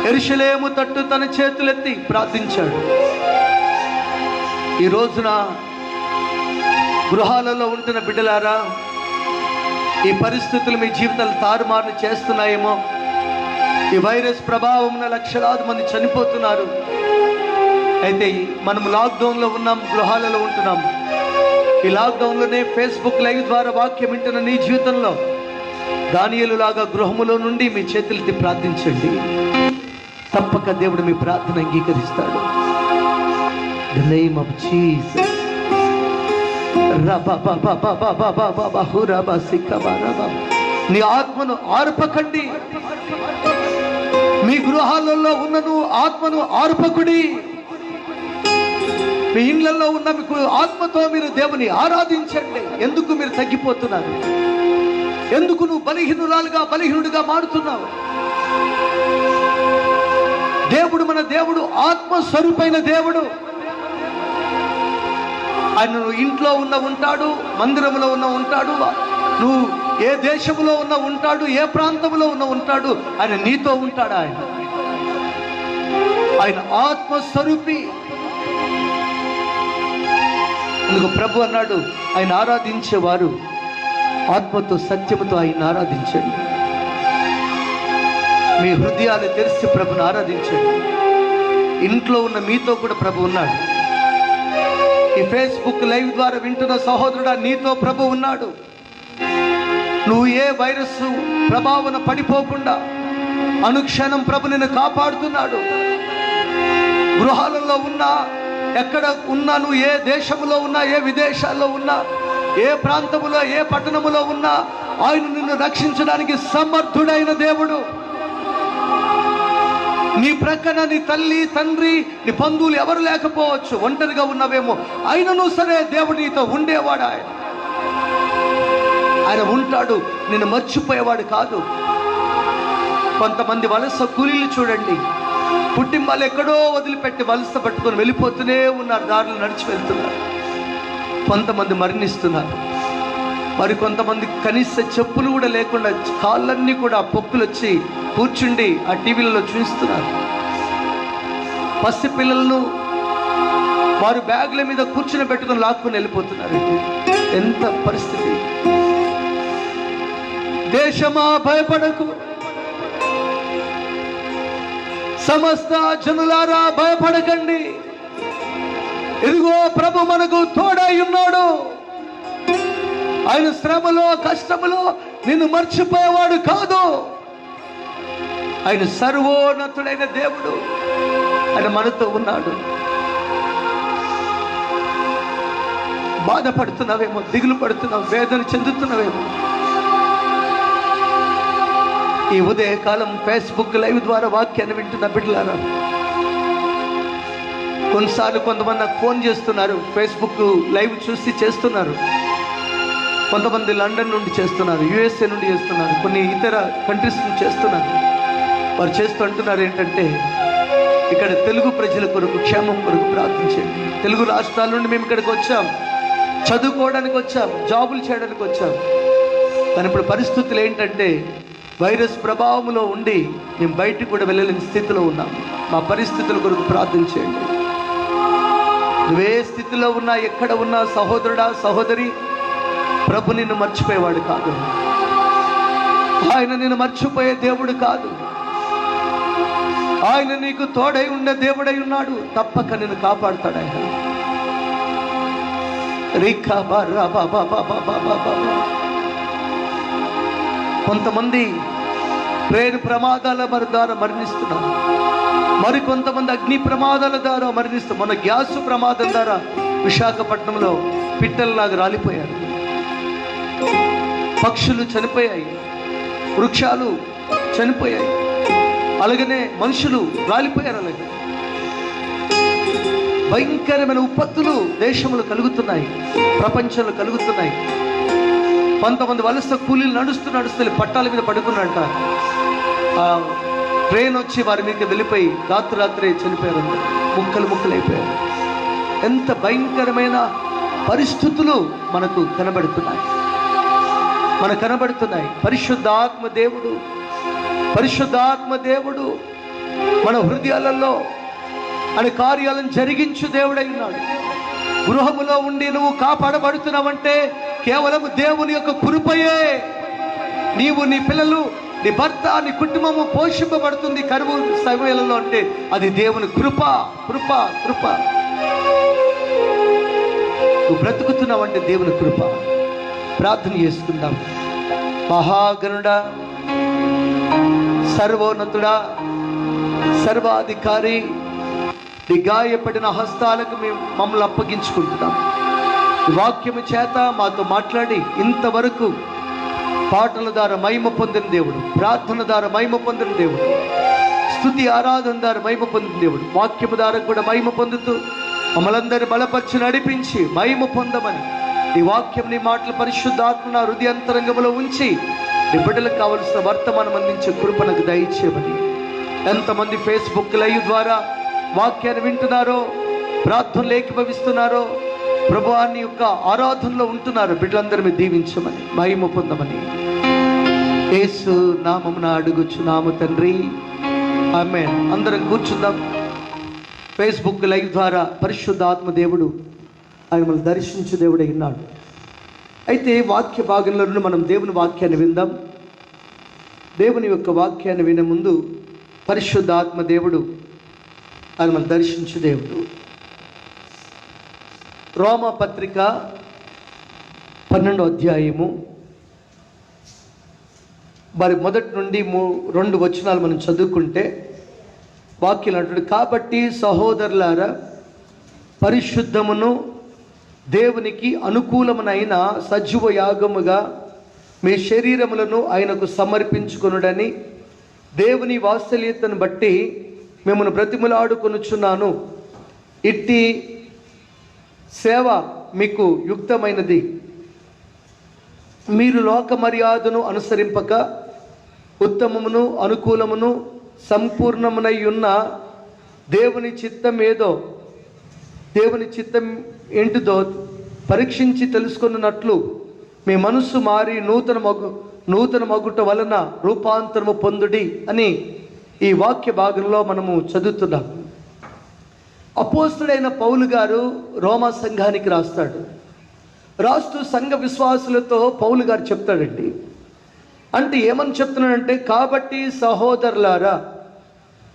యెరూషలేము తట్టు తన చేతులెత్తి ప్రార్థించాడు. ఈ రోజున గృహాలలో ఉంటున్న బిడ్డలారా, ఈ పరిస్థితులు మీ జీవితాలు తారుమారు చేస్తున్నాయేమో. ఈ వైరస్ ప్రభావం లక్షలాది మంది చనిపోతున్నారు. అయితే మనం లాక్డౌన్లో ఉన్నాం, గృహాలలో ఉంటున్నాం. ఈ లాక్డౌన్లోనే ఫేస్బుక్ లైవ్ ద్వారా వాక్యం వింటున్న నీ జీవితంలో దానియేలు లాగా గృహములో నుండి మీ చేతులెత్తి ప్రార్థించండి. తప్పక దేవుడు మీ ప్రార్థన అంగీకరిస్తాడు. The name of Jesus. నీ ఆత్మను ఆర్పకండి. మీ గృహాలలో ఉన్నను ఆత్మను ఆర్పకుడి. మీ ఇళ్లలో ఉన్న మీకు ఆత్మతో మీరు దేవుని ఆరాధించండి. ఎందుకు మీరు తగ్గిపోతున్నారు? ఎందుకు నువ్వు బలహీనుడిగా మారుతున్నావు? దేవుడు మన దేవుడు ఆత్మస్వరూపైన దేవుడు. ఆయన నువ్వు ఇంట్లో ఉంటాడు, మందిరంలో ఉంటాడు, నువ్వు ఏ దేశంలో ఉంటాడు, ఏ ప్రాంతంలో ఉంటాడు. ఆయన నీతో ఉంటాడు. ఆయన ఆత్మస్వరూపి. అందుకు ప్రభు అన్నాడు, ఆయన ఆరాధించేవారు ఆత్మతో సత్యముతో ఆయన ఆరాధించండి. మీ హృదయాలు తెరిచి ప్రభుని ఆరాధించండి. ఇంట్లో ఉన్న మీతో కూడా ప్రభు ఉన్నాడు. ఈ ఫేస్బుక్ లైవ్ ద్వారా వింటున్న సహోదరుడా, నీతో ప్రభు ఉన్నాడు. నువ్వు ఏ వైరస్ ప్రభావన పడిపోకుండా అనుక్షణం ప్రభు నిన్ను కాపాడుతున్నాడు. గృహాలలో ఉన్నా, ఎక్కడ ఉన్నా, నువ్వు ఏ దేశంలో ఉన్నా, ఏ విదేశాల్లో ఉన్నా, ఏ ప్రాంతములో, ఏ పట్టణములో ఉన్నా, ఆయన నిన్ను రక్షించడానికి సమర్థుడైన దేవుడు. నీ ప్రక్కన నీ తల్లి, తండ్రి, నీ బంధువులు ఎవరు లేకపోవచ్చు, ఒంటరిగా ఉన్నవేమో, అయినను సరే దేవుడు నీతో ఉండేవాడు. ఆయన ఉంటాడు, నిన్ను మర్చిపోయేవాడు కాదు. కొంతమంది వలస కూలీలు చూడండి, కుటుంబాలు ఎక్కడో వదిలిపెట్టి వలస పట్టుకొని వెళ్ళిపోతూనే ఉన్నారు, దారులు నడిచి వెళ్తున్నారు. కొంతమంది మరణిస్తున్నారు. మరి కొంతమంది కనీస చెప్పులు కూడా లేకుండా కాళ్ళన్నీ కూడా పొక్కులు వచ్చి కూర్చుండి ఆ టీవీలలో చూస్తున్నారు. పసి పిల్లలను వారు బ్యాగుల మీద కూర్చుని పెట్టుకొని లాక్కుని వెళ్ళిపోతున్నారు. ఎంత పరిస్థితి! దేశమా భయపడకు, సమస్త జనులారా భయపడకండి. ఇదిగో ప్రభు మనకు తోడై ఉన్నాడు. ఆయన శ్రమలో కష్టములో నిన్ను మర్చిపోయేవాడు కాదు. ఆయన సర్వోన్నతుడైన దేవుడు. ఆయన మనతో ఉన్నాడు. బాధపడుతున్నావేమో, దిగులు పడుతున్నావు, వేదన చెందుతున్నావేమో. ఈ ఉదయకాలం ఫేస్బుక్ లైవ్ ద్వారా వాక్యాన్ని వింటున్న బిడ్డలారా, కొన్నిసార్లు కొంతమంది నాకు ఫోన్ చేస్తున్నారు, ఫేస్బుక్ లైవ్ చూసి చేస్తున్నారు. కొంతమంది లండన్ నుండి చేస్తున్నారు, యుఎస్ఏ నుండి చేస్తున్నారు, కొన్ని ఇతర కంట్రీస్ నుండి చేస్తున్నారు. వారు చేస్తూ అంటున్నారు ఏంటంటే, ఇక్కడ తెలుగు ప్రజల కొరకు, క్షేమం కొరకు ప్రార్థించండి. తెలుగు రాష్ట్రాల నుండి మేము ఇక్కడికి వచ్చాం, చదువుకోవడానికి వచ్చాం, జాబులు చేయడానికి వచ్చాం. కానీ ఇప్పుడు పరిస్థితులు ఏంటంటే, వైరస్ ప్రభావంలో ఉండి మేము బయటికి కూడా వెళ్ళలేని స్థితిలో ఉన్నాం. మా పరిస్థితుల కొరకు ప్రార్థించండి. నువ్వే స్థితిలో ఉన్నా, ఎక్కడ ఉన్నా సహోదరుడా, సహోదరి, ప్రభు నిన్ను మర్చిపోయేవాడు కాదు. ఆయన నిన్ను మర్చిపోయే దేవుడు కాదు. ఆయన నీకు తోడై ఉండే దేవుడై ఉన్నాడు. తప్పక నిన్ను కాపాడుతాడు ఆయన. కొంతమంది ట్రైన్ ప్రమాదాల ద్వారా మరణిస్తున్నారు, మరికొంతమంది అగ్ని ప్రమాదాల ద్వారా మరణిస్తారు. మన గ్యాస్ ప్రమాదం ద్వారా విశాఖపట్నంలో పిట్టల్లాగా రాలిపోయారు. పక్షులు చనిపోయాయి, వృక్షాలు చనిపోయాయి, అలాగనే మనుషులు రాలిపోయారు. అలాగే భయంకరమైన విపత్తులు దేశంలో కలుగుతున్నాయి, ప్రపంచంలో కలుగుతున్నాయి. కొంతమంది వలస కూలీలు నడుస్తూ పట్టాల మీద పడుకున్నట్ట ఆ ట్రైన్ వచ్చి వారి మీద వెళ్ళిపోయి రాత్రే చనిపోయారు, ముక్కలు అయిపోయారు. ఎంత భయంకరమైన పరిస్థితులు మనకు కనబడుతున్నాయి. పరిశుద్ధాత్మ దేవుడు మన హృదయాలలో ఆయన కార్యాలను జరిగించు దేవుడై ఉన్నాడు. గృహములో ఉండి నువ్వు కాపాడబడుతున్నావంటే కేవలం దేవుని యొక్క కృపయే. నీవు, నీ పిల్లలు, నీ భర్త, నీ కుటుంబము పోషింపబడుతుంది కరువు సమయాలలో అంటే అది దేవుని కృప. నువ్వు బ్రతుకుతున్నావంటే దేవుని కృప. ప్రార్థన చేసుకుందాం. మహాగణుడా, సర్వోన్నతుడా, సర్వాధికారి, నీ గాయపడిన హస్తాలకు మేము మమ్మల్ని అప్పగించుకుంటున్నాం. వాక్యము చేత మాతో మాట్లాడి ఇంతవరకు పాటల ద్వారా మహిమ పొందిన దేవుడు, ప్రార్థన ద్వారా మహిమ పొందిన దేవుడు, స్తుతి ఆరాధన ద్వారా మహిమ పొందిన దేవుడు, వాక్యము ద్వారా కూడా మహిమ పొందుతూ మమ్మల్ందరినీ బలపరిచి నడిపించి మహిమ పొందమని నీ వాక్యం, నీ మాటలు పరిశుద్ధాత్మ నా హృదయాంతరంగంలో ఉంచి నీ బిడ్డలకు కావలసిన వర్తమానం అందించే కృపణకు దయచేయమని. ఎంతమంది ఫేస్బుక్ లైవ్ ద్వారా వాక్యాన్ని వింటున్నారో, ప్రార్థనలు ఏకీభవిస్తున్నారో, ప్రభువాని యొక్క ఆరాధనలో ఉంటున్నారు, బిడ్డలందరినీ దీవించమని, మహిమ పొందమని యేసు నామమున అడుగుచున్నాము తండ్రి, ఆమేన్. అందరం కూర్చుందాం. ఫేస్బుక్ లైవ్ ద్వారా పరిశుద్ధాత్మ దేవుడు ఆయన మనం దర్శించు దేవుడై ఉన్నాడు. అయితే వాక్య భాగంలో నుండి మనం దేవుని వాక్యాన్ని విందాం. దేవుని యొక్క వాక్యాన్ని వినే ముందు పరిశుద్ధాత్మ దేవుడు ఆయన మనం దర్శించు దేవుడు. రోమా పత్రిక 12వ అధ్యాయము మరి మొదటి నుండి 2 వచనాలు మనం చదువుకుంటే వాక్యం అంటాడు, కాబట్టి సహోదరులారా, పరిశుద్ధమును దేవునికి అనుకూలమునైన సజీవ యాగముగా మీ శరీరములను ఆయనకు సమర్పించుకొనుడని దేవుని వాత్సల్యతను బట్టి మిమ్మల్ని బ్రతిములాడుకొనుచున్నాను. ఇట్టి సేవ మీకు యుక్తమైనది. మీరు లోక మర్యాదను అనుసరింపక ఉత్తమమును అనుకూలమును సంపూర్ణమునై ఉన్న దేవుని చిత్తం ఏంటిదో పరీక్షించి తెలుసుకున్నట్లు మీ మనస్సు మారి నూతన మగుట వలన రూపాంతరము పొందుడి అని ఈ వాక్య భాగంలో మనము చదువుతున్నాం. అపోస్తుడైన పౌలు గారు రోమా సంఘానికి రాస్తూ సంఘ విశ్వాసులతో పౌలు గారు చెప్తాడండి. అంటే ఏమని చెప్తున్నాడంటే, కాబట్టి సహోదరులారా,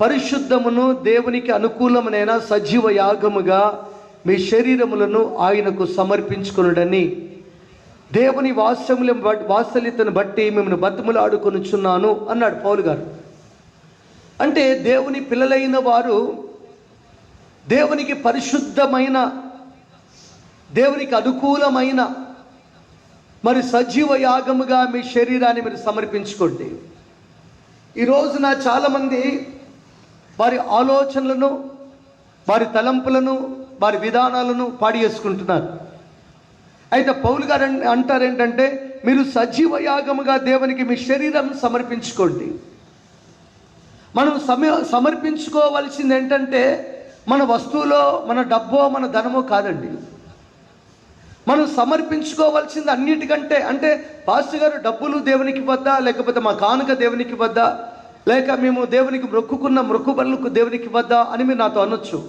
పరిశుద్ధమును దేవునికి అనుకూలమునైన సజీవ యాగముగా మీ శరీరములను ఆయనకు సమర్పించుకొనుడని దేవుని వాత్సల్యతను బట్టి మిమ్మల్ని బతిమలాడుకొనుచున్నాను అన్నాడు పౌలు గారు. అంటే దేవుని పిల్లలైన వారు దేవునికి పరిశుద్ధమైన, దేవునికి అనుకూలమైన మరి సజీవ యాగముగా మీ శరీరాన్ని మీరు సమర్పించుకోండి. ఈ రోజున చాలామంది వారి ఆలోచనలను, వారి తలంపులను, వారి విధానాలను పాడి చేసుకుంటున్నారు. అయితే పౌలు గారు అంటారు ఏంటంటే, మీరు సజీవ యాగముగా దేవునికి మీ శరీరం సమర్పించుకోండి. మనం సమర్పించుకోవలసింది ఏంటంటే మన వస్తువులో, మన డబ్బో, మన ధనమో కాదండి. మనం సమర్పించుకోవాల్సింది అన్నిటికంటే, అంటే పాస్టర్ గారు డబ్బులు దేవునికి ఇవ్వద్దా, లేకపోతే మా కానుక దేవునికి ఇవ్వద్దా, లేక మేము దేవునికి మొక్కుకున్న మొక్కుబడులకు దేవునికి ఇవ్వద్దా అని మీరు నాతో అనొచ్చు.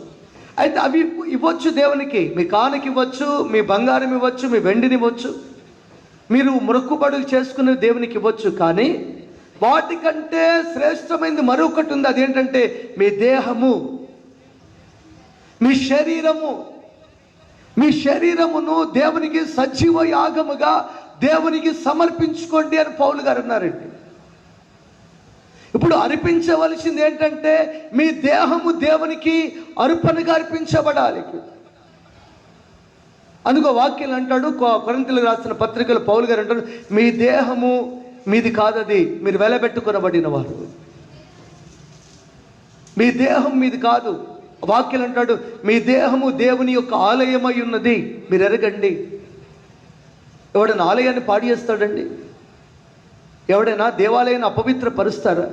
అయితే అవి ఇవ్వచ్చు దేవునికి. మీ కానుక ఇవ్వచ్చు, మీ బంగారం ఇవ్వచ్చు, మీ వెండిని ఇవ్వచ్చు, మీరు మొక్కుబడులు చేసుకునే దేవునికి ఇవ్వచ్చు. కానీ వాటికంటే శ్రేష్టమైనది మరొకటి ఉంది. అదేంటంటే మీ దేహము, మీ శరీరము. మీ శరీరమును దేవునికి సజీవ యాగముగా దేవునికి సమర్పించుకోండి అని పౌలు గారు అన్నారండి. ఇప్పుడు అర్పించవలసింది ఏంటంటే మీ దేహము దేవునికి అర్పణగా అర్పించబడాలి. అందుకో వాక్యం అంటాడు, కొరింథీయులకు రాసిన పత్రికలో పౌలు గారు అంటాడు, మీ దేహము మీది కాదది, మీరు వెలబెట్టుకొనబడిన వారు. మీ దేహం మీది కాదు. వాక్యం అంటాడు, మీ దేహము దేవుని యొక్క ఆలయమై ఉన్నది, మీరు ఎరగండి. ఎవడైనా ఆలయాన్ని పాడు చేస్తాడండి? ఎవడైనా దేవాలయాన్ని అపవిత్రపరుస్తారా?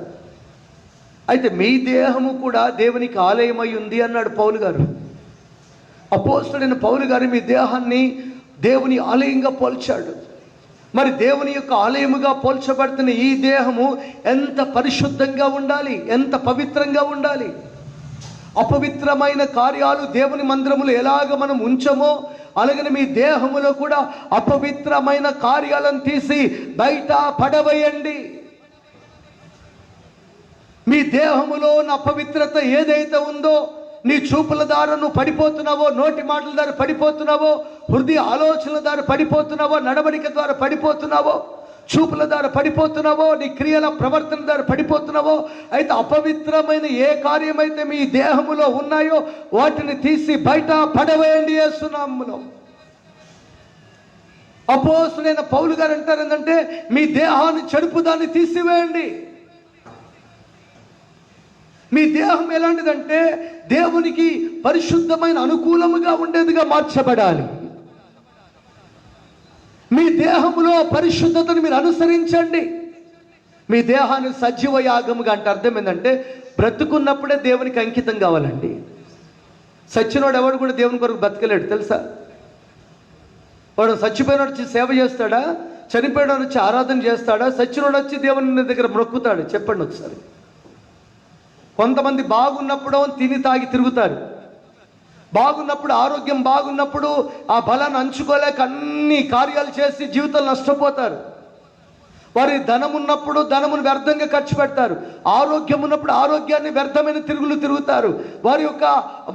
అయితే మీ దేహము కూడా దేవునికి ఆలయమై ఉంది అన్నాడు పౌలు గారు. అపోస్తలుడైన పౌలు గారు మీ దేహాన్ని దేవుని ఆలయంగా పోల్చాడు. మరి దేవుని యొక్క ఆలయముగా పోల్చబడుతున్న ఈ దేహము ఎంత పరిశుద్ధంగా ఉండాలి, ఎంత పవిత్రంగా ఉండాలి. అపవిత్రమైన కార్యాలు దేవుని మందిరములో ఎలాగ మనం ఉంచమో అలాగని మీ దేహములో కూడా అపవిత్రమైన కార్యాలను తీసి బయట పడవేయండి. మీ దేహములో ఉన్న అపవిత్రత ఏదైతే ఉందో, నీ చూపుల ద్వారా నువ్వు పడిపోతున్నావో, నోటి మాటల ద్వారా పడిపోతున్నావో, హృదయ ఆలోచనల ద్వారా పడిపోతున్నావో, నడవడిక ద్వారా పడిపోతున్నావో, చూపుల ద్వారా పడిపోతున్నావో, నీ క్రియల ప్రవర్తన ద్వారా పడిపోతున్నావో, అయితే అపవిత్రమైన ఏ కార్యమైతే మీ దేహములో ఉన్నాయో వాటిని తీసి బయట పడవేయండి యేసు నామములో. అపోస్తలుడైన పౌలు గారు అంటారు ఏంటంటే, మీ దేహాన్ని చెడుపు దాన్ని తీసివేయండి. మీ దేహం ఎలాంటిదంటే దేవునికి పరిశుద్ధమైన అనుకూలముగా ఉండేదిగా మార్చబడాలి. మీ దేహములో పరిశుద్ధతను మీరు అనుసరించండి. మీ దేహాన్ని సజీవ యాగముగా అంటే అర్థం ఏంటంటే బ్రతుకున్నప్పుడే దేవునికి అంకితం కావాలండి. సచ్చినోడు ఎవడు కూడా దేవుని కొరకు బతకలేడు తెలుసా. వాడు చచ్చిపోయినోడు వచ్చి సేవ చేస్తాడా, చనిపోయినోడు వచ్చి ఆరాధన చేస్తాడా, సచ్చినోడు వచ్చి దేవుని దగ్గర మొక్కుతాడు? చెప్పండి ఒకసారి. కొంతమంది బాగున్నప్పుడు తిని తాగి తిరుగుతారు, బాగున్నప్పుడు ఆరోగ్యం బాగున్నప్పుడు ఆ బలాన్ని అంచుకోలేక అన్ని కార్యాలు చేసి జీవితాలు నష్టపోతారు. వారి ధనం ఉన్నప్పుడు ధనమును వ్యర్థంగా ఖర్చు పెడతారు, ఆరోగ్యం ఉన్నప్పుడు ఆరోగ్యాన్ని వ్యర్థమైన తిరుగులు తిరుగుతారు. వారి యొక్క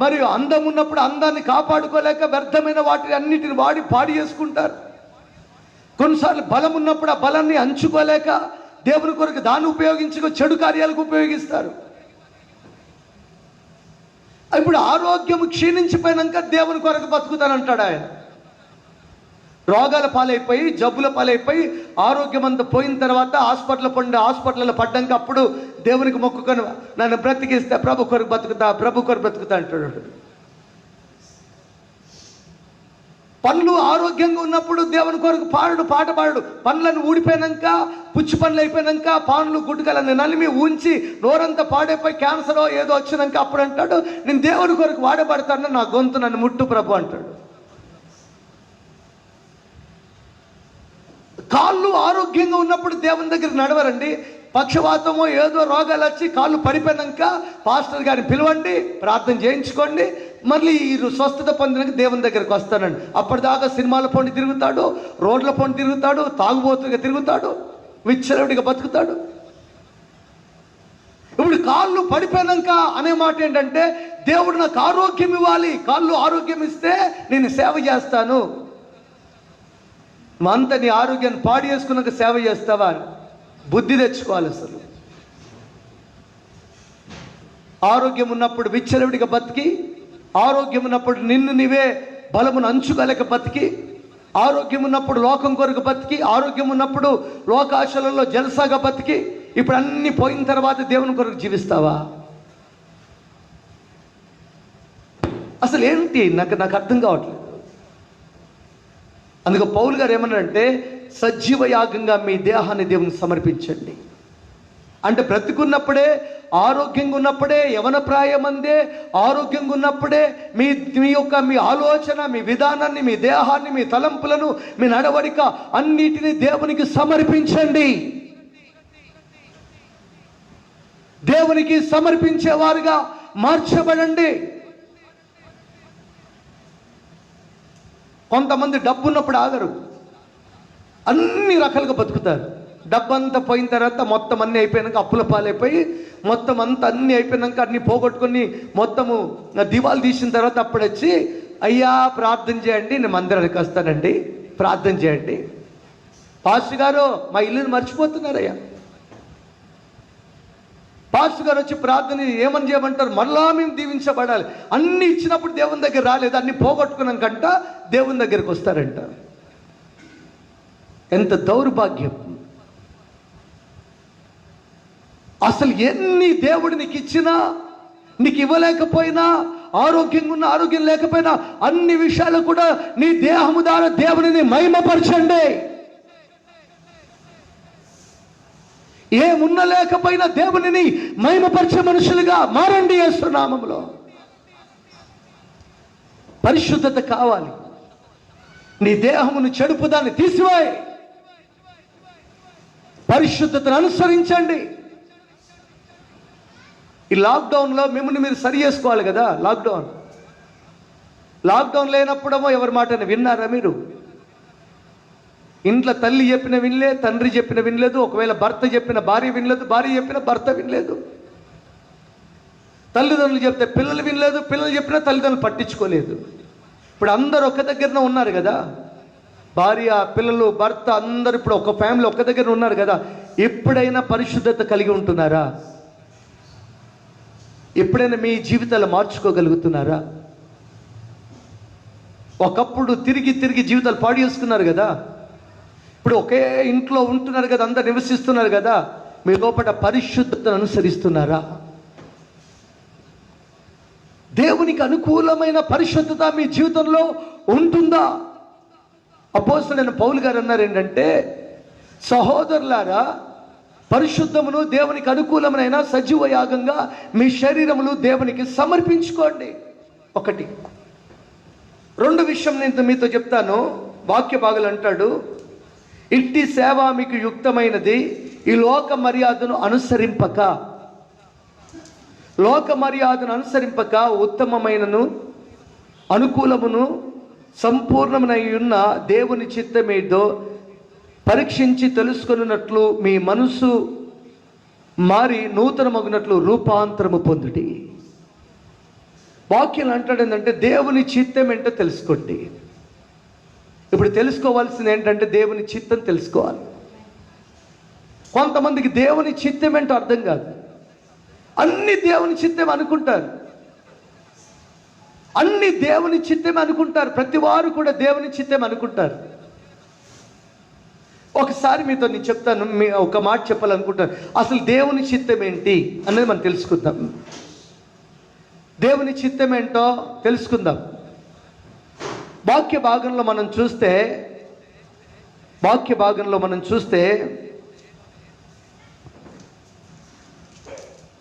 మరియు అందం ఉన్నప్పుడు అందాన్ని కాపాడుకోలేక వ్యర్థమైన వాటిని అన్నిటిని వాడి పాడి చేసుకుంటారు. కొన్నిసార్లు బలం ఉన్నప్పుడు ఆ బలాన్ని అంచుకోలేక దేవుని కొరకు దాన్ని ఉపయోగించుకో చెడు కార్యాలకు ఉపయోగిస్తారు. ఇప్పుడు ఆరోగ్యం క్షీణించిపోయినాక దేవుని కొరకు బతుకుతానంటాడు ఆయన. రోగాల పాలైపోయి, జబ్బుల పాలైపోయి, ఆరోగ్యం అంతా పోయిన తర్వాత హాస్పిటల్లో పడ్డాక అప్పుడు దేవునికి మొక్కుకొని నన్ను బ్రతికిస్తే ప్రభు కొరకు బతుకుతా అంటాడు. పండ్లు ఆరోగ్యంగా ఉన్నప్పుడు దేవుని కొరకు పాట పాడు. పండ్లను ఊడిపోయినాక, పుచ్చి పండ్లు అయిపోయినాక, పాన్లు గుడ్డుకలని నలిమి ఉంచి నోరంతా పాడైపోయి క్యాన్సరో ఏదో వచ్చినాక అప్పుడు అంటాడు, నేను దేవుని కొరకు వాడబడతాను, నా గొంతు నన్ను ముట్టు ప్రభు అంటాడు. కాళ్ళు ఆరోగ్యంగా ఉన్నప్పుడు దేవుని దగ్గర నడవరండి. పక్షవాతమో ఏదో రోగాలు వచ్చి కాళ్ళు పడిపోయినాక పాస్టర్ గారిని పిలవండి, ప్రార్థన చేయించుకోండి, మళ్ళీ ఈ స్వస్థత పొందినాక దేవుని దగ్గరికి వస్తానండి. అప్పటిదాకా సినిమాల పొండి తిరుగుతాడు, రోడ్ల పొండి తిరుగుతాడు, తాగుబోతుగా తిరుగుతాడు, విచ్చలవిడిగా బతుకుతాడు. ఇప్పుడు ఇప్పుడు కాళ్ళు పడిపోయినాక అనే మాట ఏంటంటే, దేవుడు నాకు ఆరోగ్యం ఇవ్వాలి, కాళ్ళు ఆరోగ్యం ఇస్తే నేను సేవ చేస్తాను. అంత నీ ఆరోగ్యాన్ని పాడు చేసుకున్నాక సేవ చేస్తావా? బుద్ధి తెచ్చుకోవాలి. అసలు ఆరోగ్యం ఉన్నప్పుడు విచ్చలవిడిగా బతికి, ఆరోగ్యం ఉన్నప్పుడు నిన్ను నీవే బలమును అంచుకోలేక బతికి, ఆరోగ్యం ఉన్నప్పుడు లోకం కొరకు బతికి, ఆరోగ్యం ఉన్నప్పుడు లోకాశలలో జల్సాగా బతికి, ఇప్పుడు అన్ని పోయిన తర్వాత దేవుని కొరకు జీవిస్తావా? అసలు ఏంటి నాకు అర్థం కావట్లేదు. అందుకు పౌలు గారు ఏమన్నారంటే, సజీవ యాగంగా మీ దేహాన్ని దేవునికి సమర్పించండి. అంటే బ్రతికున్నప్పుడే, ఆరోగ్యంగా ఉన్నప్పుడే, యవన ప్రాయమందే ఆరోగ్యంగా ఉన్నప్పుడే మీ ఆలోచన, మీ విధానాన్ని, మీ దేహాన్ని, మీ తలంపులను, మీ నడవడిక అన్నిటినీ దేవునికి సమర్పించండి. దేవునికి సమర్పించేవారుగా మార్చబడండి. కొంతమంది డబ్బు ఉన్నప్పుడు ఆగరు, అన్ని రకాలుగా బతుకుతారు. డబ్బంతా పోయిన తర్వాత మొత్తం అన్నీ అయిపోయాక అప్పుల పాలైపోయి, మొత్తం అంతా అన్నీ అయిపోయినాక అన్నీ పోగొట్టుకొని మొత్తము దివాలు తీసిన తర్వాత అప్పుడు వచ్చి, అయ్యా ప్రార్థన చేయండి, నేను మందిరానికి వస్తానండి, ప్రార్థన చేయండి. పాస్టర్ గారు మా ఇల్లుని మర్చిపోతున్నారయ్యా. పాస్టర్ గారు వచ్చి ప్రార్థన ఏమని చేయమంటారు? మరలా మేము దీవించబడాలి. అన్ని ఇచ్చినప్పుడు దేవుని దగ్గర రాలేదు, అన్ని పోగొట్టుకున్నాకంట దేవుని దగ్గరికి వస్తారంట. ఎంత దౌర్భాగ్యం! అసలు ఎన్ని దేవుడు నీకు ఇచ్చినా, నీకు ఇవ్వలేకపోయినా, ఆరోగ్యంగా ఉన్న ఆరోగ్యం లేకపోయినా, అన్ని విషయాలు కూడా నీ దేహము ద్వారా దేవుడిని మహిమపరచండి. ఏమున్న లేకపోయినా దేవునిని మహిమపరిచే మనుషులుగా మారండి. యేసు నామములో పరిశుద్ధత కావాలి. నీ దేహమును చెడుపు దాన్ని తీసివేయి, పరిశుద్ధతను అనుసరించండి. ఈ లాక్డౌన్లో మిమ్మల్ని మీరు సరి చేసుకోవాలి కదా. లాక్డౌన్ లేనప్పుడేమో ఎవరి మాటని విన్నారా మీరు? ఇంట్లో తల్లి చెప్పిన వినలేదు, తండ్రి చెప్పిన వినలేదు, ఒకవేళ భర్త చెప్పిన భార్య వినలేదు, భార్య చెప్పిన భర్త వినలేదు. తల్లిదండ్రులు చెప్తే పిల్లలు వినలేదు, పిల్లలు చెప్పినా తల్లిదండ్రులు పట్టించుకోలేదు. ఇప్పుడు అందరు ఒక్క దగ్గరనే ఉన్నారు కదా, భార్య, పిల్లలు, భర్త అందరు ఇప్పుడు ఒక ఫ్యామిలీ ఒక్క దగ్గర ఉన్నారు కదా. ఎప్పుడైనా పరిశుద్ధత కలిగి ఉంటున్నారా? ఎప్పుడైనా మీ జీవితాలు మార్చుకోగలుగుతున్నారా? ఒకప్పుడు తిరిగి జీవితాలు పాడు చేసుకున్నారు కదా. ఇప్పుడు ఒకే ఇంట్లో ఉంటున్నారు కదా, అందరు నివసిస్తున్నారు కదా. మీ లోపల పరిశుద్ధతను అనుసరిస్తున్నారా? దేవునికి అనుకూలమైన పరిశుద్ధత మీ జీవితంలో ఉంటుందా? అపోస్తలుడైన పౌలు గారు అన్నారు ఏంటంటే, సహోదరులారా, పరిశుద్ధమును దేవునికి అనుకూలమైన సజీవ యాగంగా మీ శరీరములు దేవునికి సమర్పించుకోండి. ఒకటి. రెండు విషయం నేను మీతో చెప్తాను. వాక్య భాగాలు అంటాడు, ఇట్టి సేవ మీకు యుక్తమైనది, ఈ లోక మర్యాదను అనుసరింపక ఉత్తమమైనను అనుకూలమును సంపూర్ణమునై ఉన్న దేవుని చిత్తమేదో పరీక్షించి తెలుసుకొనున్నట్లు మీ మనసు మారి నూతనమగునట్లు రూపాంతరము పొందుడి. వాక్యం అంటాడు ఏంటంటే, దేవుని చిత్తం ఏంటో తెలుసుకోండి. ఇప్పుడు తెలుసుకోవాల్సింది ఏంటంటే, దేవుని చిత్తం తెలుసుకోవాలి. కొంతమందికి దేవుని చిత్తం ఏంటో అర్థం కాదు. అన్ని దేవుని చిత్తం అనుకుంటారు, అన్ని దేవుని చిత్తం అనుకుంటారు. ప్రతి వారు కూడా దేవుని చిత్తం అనుకుంటారు. ఒకసారి మీతో నేను చెప్తాను, ఒక మాట చెప్పాలనుకుంటాను. అసలు దేవుని చిత్తం ఏంటి అనేది మనం తెలుసుకుందాం. దేవుని చిత్తం ఏంటో తెలుసుకుందాం. వాక్య భాగంలో మనం చూస్తే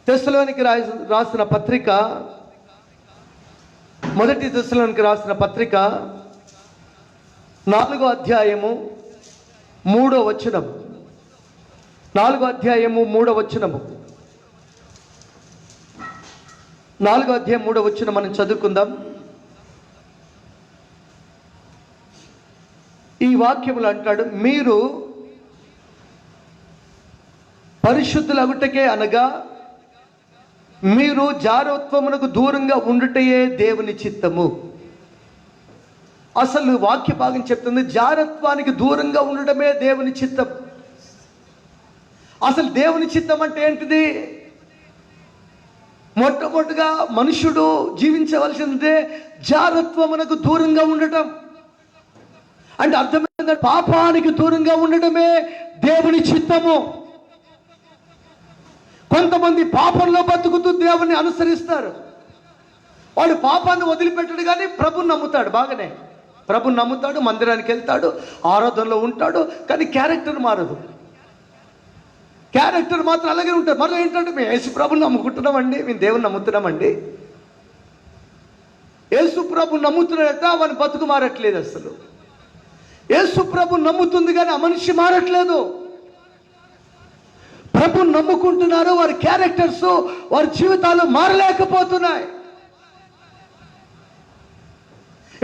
తెస్సలోనికి రాసిన పత్రిక, మొదటి తెస్సలోనికి రాసిన పత్రిక 4వ అధ్యాయము 3వ వచనం. 4వ అధ్యాయము 3వ వచనము. 4వ అధ్యాయం 3వ వచనం మనం చదువుకుందాం. ఈ వాక్యములు అంటాడు, మీరు పరిశుద్ధులగుటకే అనగా మీరు జారత్వమునకు దూరంగా ఉండుటయే దేవుని చిత్తము. అసలు వాక్య భాగం చెప్తుంది జారత్వానికి దూరంగా ఉండడమే దేవుని చిత్తం. అసలు దేవుని చిత్తం అంటే ఏంటిది? మొట్టమొదటిగా మనుషుడు జీవించవలసిందే జారత్వమునకు దూరంగా ఉండటం. అంటే అర్థమైంది, పాపానికి దూరంగా ఉండడమే దేవుని చిత్తము. కొంతమంది పాపంలో బతుకుతూ దేవుని అనుసరిస్తారు. వాడు పాపాన్ని వదిలిపెట్టాడు కానీ ప్రభుని నమ్ముతాడు. బాగానే ప్రభుని నమ్ముతాడు, మందిరానికి వెళ్తాడు, ఆరాధనలో ఉంటాడు, కానీ క్యారెక్టర్ మారదు. క్యారెక్టర్ మాత్రం అలాగే ఉంటాడు. మరలా ఏంటంటే మేము యేసు ప్రభుని నమ్ముకుంటున్నామండి, మేము దేవుని నమ్ముతున్నామండి. యేసు ప్రభుని నమ్ముతున్నాడట, వాని బతుకు మారట్లేదు. అసలు యేసు ప్రభుని నమ్ముతుంది కానీ ఆ మనిషి మారట్లేదు. ప్రభుని నమ్ముకుంటున్నారు, వారి క్యారెక్టర్స్, వారి జీవితాలు మారలేకపోతున్నాయి.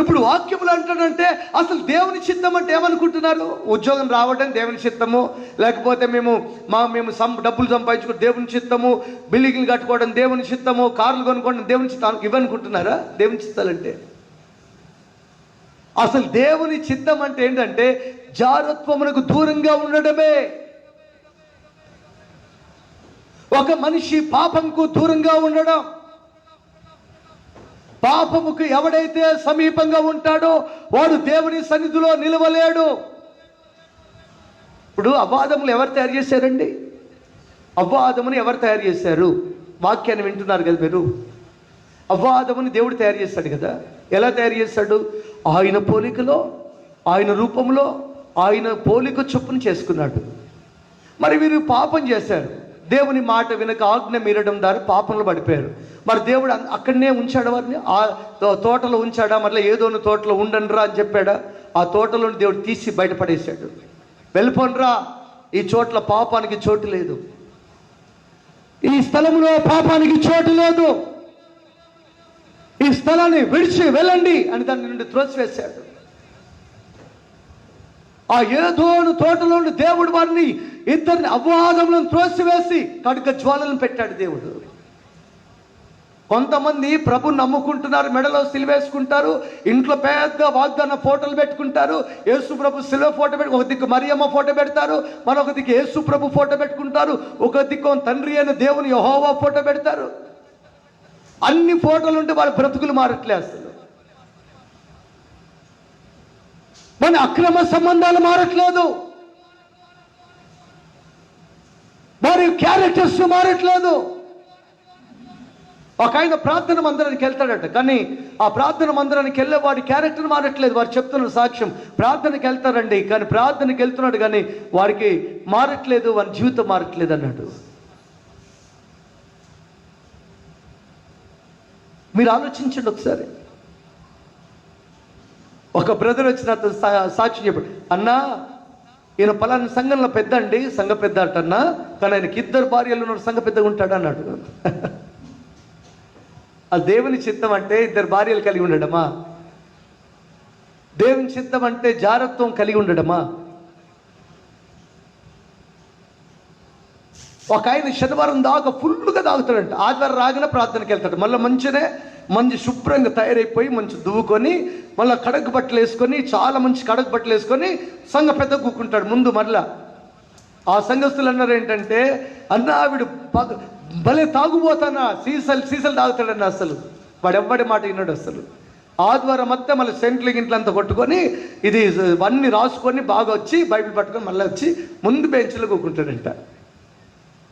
ఇప్పుడు వాక్యములు అంటాడంటే అసలు దేవుని చిత్తం అంటే ఏమనుకుంటున్నారు? ఉద్యోగం రావడం దేవుని చిత్తము, లేకపోతే మేము డబ్బులు సంపాదించుకోవడం దేవుని చిత్తము, బిల్డింగ్లు కట్టుకోవడం దేవుని చిత్తము, కార్లు కొనుక్కోవడం దేవుని చిత్తం, ఇవనుకుంటున్నారా దేవుని చిత్తాలంటే? అసలు దేవుని చిత్తం అంటే ఏంటంటే జారత్వమునకు దూరంగా ఉండడమే. ఒక మనిషి పాపంకు దూరంగా ఉండడం. పాపముకు ఎవడైతే సమీపంగా ఉంటాడో వాడు దేవుని సన్నిధిలో నిలవలేడు. ఇప్పుడు అవ్వాదములు ఎవరు తయారు చేశారండి? అవ్వాదముని ఎవరు తయారు చేశారు? వాక్యాన్ని వింటున్నారు కదా మీరు. అవ్వాదముని దేవుడు తయారు చేశాడు కదా. ఎలా తయారు చేశాడు? ఆయన పోలికలో, ఆయన రూపంలో, ఆయన పోలిక చొప్పున చేసుకున్నాడు. మరి వీరు పాపం చేశారు. దేవుని మాట వినక ఆజ్ఞ మీరడం ద్వారా పాపంలో పడిపోయారు. మరి దేవుడు అక్కడనే ఉంచాడు వారిని? ఆ తోటలో ఉంచాడా? మరలా ఏదోని తోటలో ఉండండిరా అని చెప్పాడా? ఆ తోటలోని దేవుడు తీసి బయటపడేశాడు. వెళ్ళిపోండ్రా, ఈ చోట్ల పాపానికి చోటు లేదు, ఈ స్థలంలో పాపానికి చోటు లేదు, ఈ స్థలాన్ని విడిచి వెళ్ళండి అని దాని నుండి త్రోసివేశాడు. ఆ ఏదోను తోటలోని దేవుడు వారిని ఇద్దరిని అవ్వాదములను త్రోసివేసి ఖడ్గ జ్వాలను పెట్టాడు దేవుడు. కొంతమంది ప్రభు నమ్ముకుంటున్నారు, మెడలో సిలువేసుకుంటారు, ఇంట్లో పెద్ద వాగ్దాన ఫోటోలు పెట్టుకుంటారు. యేసు ప్రభు సిలువ ఫోటో పెట్టి ఒక దిక్కు మరియమ్మ ఫోటో పెడతారు, మరొక దిక్కు యేసు ప్రభు ఫోటో పెట్టుకుంటారు, ఒక దిక్కు తండ్రి అయిన దేవుని యెహోవా ఫోటో పెడతారు. అన్ని ఫోటోలు ఉంటే వాళ్ళ బ్రతుకులు మారట్లే. అసలు మన అక్రమ సంబంధాలు మారట్లేదు, వారి క్యారెక్టర్స్ మారట్లేదు. ఒక ఆయన ప్రార్థన మందిరానికి వెళ్తాడట, కానీ ఆ ప్రార్థన మందిరానికి వెళ్ళే వాడి క్యారెక్టర్ మారట్లేదు. వారు చెప్తున్న సాక్ష్యం, ప్రార్థనకి వెళ్తారండి కానీ ప్రార్థనకి వెళ్తున్నాడు కానీ వారికి మారట్లేదు, వారి జీవితం మారట్లేదు అన్నాడు. మీరు ఆలోచించండి ఒకసారి. ఒక బ్రదర్ వచ్చిన సాక్షి చెప్పాడు, అన్నా ఈయన పలానా సంఘంలో పెద్ద అండి, సంఘ పెద్ద అంటన్నా, కానీ ఆయనకి 2 భార్యలు ఉన్నారు, సంఘ పెద్దగా ఉంటాడు అన్నాడు. ఆ దేవుని చిత్తం అంటే 2 భార్యలు కలిగి ఉండడమా? దేవుని చిత్తం అంటే జారత్వం కలిగి ఉండడమా? ఒక ఆయన శనివారం దాకా ఫుల్గా తాగుతాడంట, ఆదివారం రాగానే ప్రార్థనకి వెళ్తాడు, మళ్ళీ మంచి శుభ్రంగా తయారైపోయి మంచి దువ్వుకొని మళ్ళీ కడగ బట్టలు వేసుకొని, చాలా మంచి కడగ బట్టలు వేసుకొని సంఘ పెద్ద కూకుంటాడు ముందు. మరలా ఆ సంఘస్థులు అన్నారు ఏంటంటే, అన్నా వీడు భలే తాగుపోతానా, సీసలు తాగుతాడన్న. అసలు వాడు ఎవ్వడి మాట విన్నాడు. అసలు ఆదివారం అంతా మళ్ళీ సెంట్లు గింట్లంతా కొట్టుకొని ఇది అన్నీ రాసుకొని బాగా వచ్చి బైబిల్ పట్టుకొని మళ్ళీ వచ్చి ముందు బెంచ్లో కూకుంటాడంట.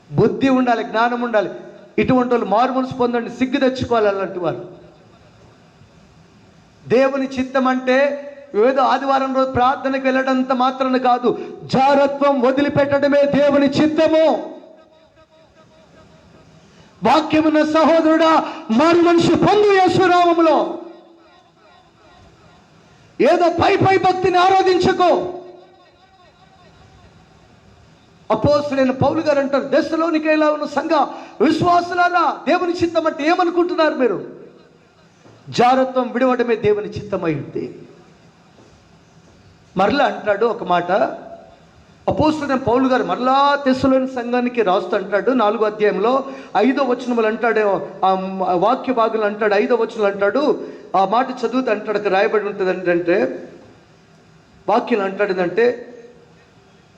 బుద్ధి ఉండాలి, జ్ఞానం ఉండాలి. ఇటువంటి వాళ్ళు మారు మనసు పొందండి, సిగ్గు తెచ్చుకోవాలి అలాంటి వారు. దేవుని చిత్తం అంటే ఏదో ఆదివారం రోజు ప్రార్థనకు వెళ్ళడంత మాత్రాన కాదు, జారత్వం వదిలిపెట్టడమే దేవుని చిత్తము. వాక్యమున్న సహోదరుడా, మారు మనిషి పొందు యేసునామములో. ఏదో పై భక్తిని ఆరాధించుకో. అపోస్తలుడైన పౌలు గారు అంటారు, దెస్సలోనికైలో ఉన్న సంఘ విశ్వాసులారా, దేవుని చిత్తం అంటే ఏమనుకుంటున్నారు మీరు? జారత్వం విడవడమే దేవుని చిత్తమైంది. మరలా అంటాడు ఒక మాట, అపోస్తలుడైన పౌలు గారు మరలా తెస్సలోని సంఘానికి రాస్తూ అంటాడు 4వ అధ్యాయంలో 5వ వచనములు అంటాడు, ఆ వాక్య భాగులు అంటాడు, 5వ వచనం అంటాడు, ఆ మాట చదువుతూ అంటాడు, అక్కడ రాయబడి ఉంటుంది ఏంటంటే, వాక్యం అంటాడు,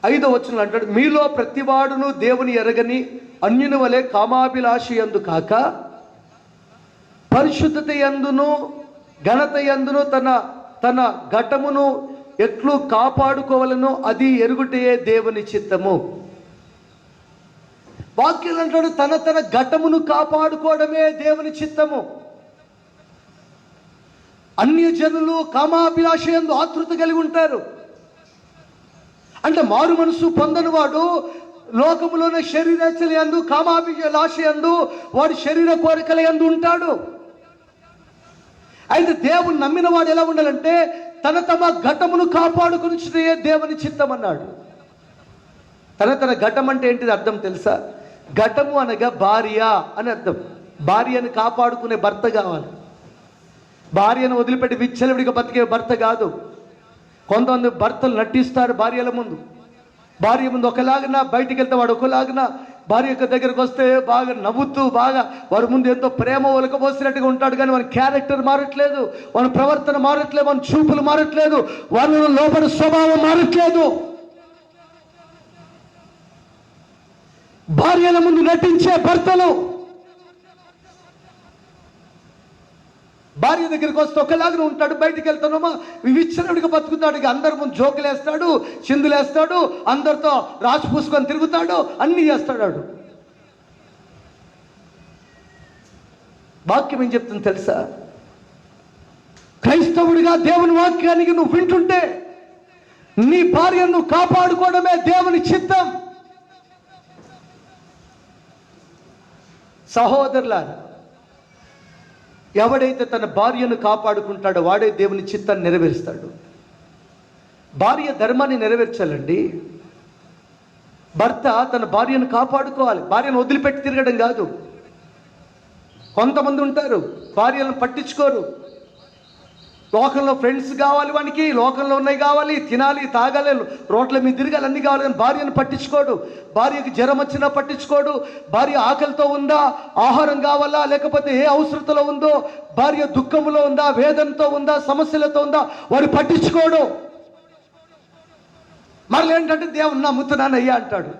5వ వచనం అంటాడు, మీలో ప్రతివాడును దేవుని ఎరగని అన్యుని వలె కామాభిలాషి యందు కాక పరిశుద్ధత యందును ఘనత యందును తన ఘటమును ఎట్లు కాపాడుకోవాలనో అది ఎరుగుటయే దేవుని చిత్తము. వాక్యం అంటాడు, తన ఘటమును కాపాడుకోవడమే దేవుని చిత్తము. అన్యజనులు కామాభిలాష యందు ఆతృత కలిగి ఉంటారు. అంటే మారు మనసు పొందని వాడు లోకములోనే శరీరేచ్ఛల యందు కామాభిలాష యందు వాడు శరీర కోరికల యందు ఉంటాడు. అయితే దేవుని నమ్మిన వాడు ఎలా ఉండాలంటే తమ ఘటమును కాపాడుకునిచుటే దేవుని చిత్తం అన్నాడు. తన ఘటం అంటే ఏంటిది అర్థం తెలుసా? ఘటము అనగా భార్య అని అర్థం. భార్యను కాపాడుకునే భర్త కావాలి. భార్యను వదిలిపెట్టి విచ్చలవిడిగా బతికే భర్త కాదు. కొంతమంది భర్తలు నటిస్తారు భార్యల ముందు. భార్య ముందు ఒకలాగినా, బయటికి వెళ్తే వాడు ఒకలాగినా, భార్య యొక్క దగ్గరకు వస్తే బాగా నవ్వుతూ బాగా వారి ముందు ఎంతో ప్రేమ ఒలకబోసినట్టుగా ఉంటాడు. కానీ వాని క్యారెక్టర్ మారట్లేదు, వాని ప్రవర్తన మారట్లేదు, వాని చూపులు మారట్లేదు, వాళ్ళ లోపల స్వభావం మారట్లేదు. భార్యల ముందు నటించే భర్తలు భార్య దగ్గరికి వస్తే ఒకలాగా ఉంటాడు, బయటికి వెళ్తానమ్మా విచ్చలవిడిగా బతుకుతాడు. ఇక అందరి ముందు జోకులేస్తాడు, చిందులేస్తాడు, అందరితో రాసి పూసుకొని తిరుగుతాడు, అన్నీ చేస్తాడు. వాక్యం ఏం చెప్తుంది తెలుసా? క్రైస్తవుడిగా దేవుని వాక్యానికి నువ్వు వింటుంటే నీ భార్యను కాపాడుకోవడమే దేవుని చిత్తం. సహోదరులారా, ఎవడైతే తన భార్యను కాపాడుకుంటాడో వాడే దేవుని చిత్తాన్ని నెరవేరుస్తాడు. భార్య ధర్మాన్ని నెరవేర్చాలండి. భర్త తన భార్యను కాపాడుకోవాలి, భార్యను వదిలిపెట్టి తిరగడం కాదు. కొంతమంది ఉంటారు భార్యలను పట్టించుకోరు. లోకంలో ఫ్రెండ్స్ కావాలి, వానికి లోకంలో ఉన్నాయి కావాలి, తినాలి, తాగాలి, రోడ్ల మీద తిరగాలి, అన్నీ కావాలి, కానీ భార్యను పట్టించుకోడు. భార్యకి జ్వరం వచ్చినా పట్టించుకోడు. భార్య ఆకలితో ఉందా, ఆహారం కావాలా, లేకపోతే ఏ అవసరతలో ఉందో, భార్య దుఃఖంలో ఉందా, వేదనతో ఉందా, సమస్యలతో ఉందా, వాడు పట్టించుకోడు. మరలు ఏంటంటే దేవుని నమ్ముతున్నానయ్యా అంటాడు.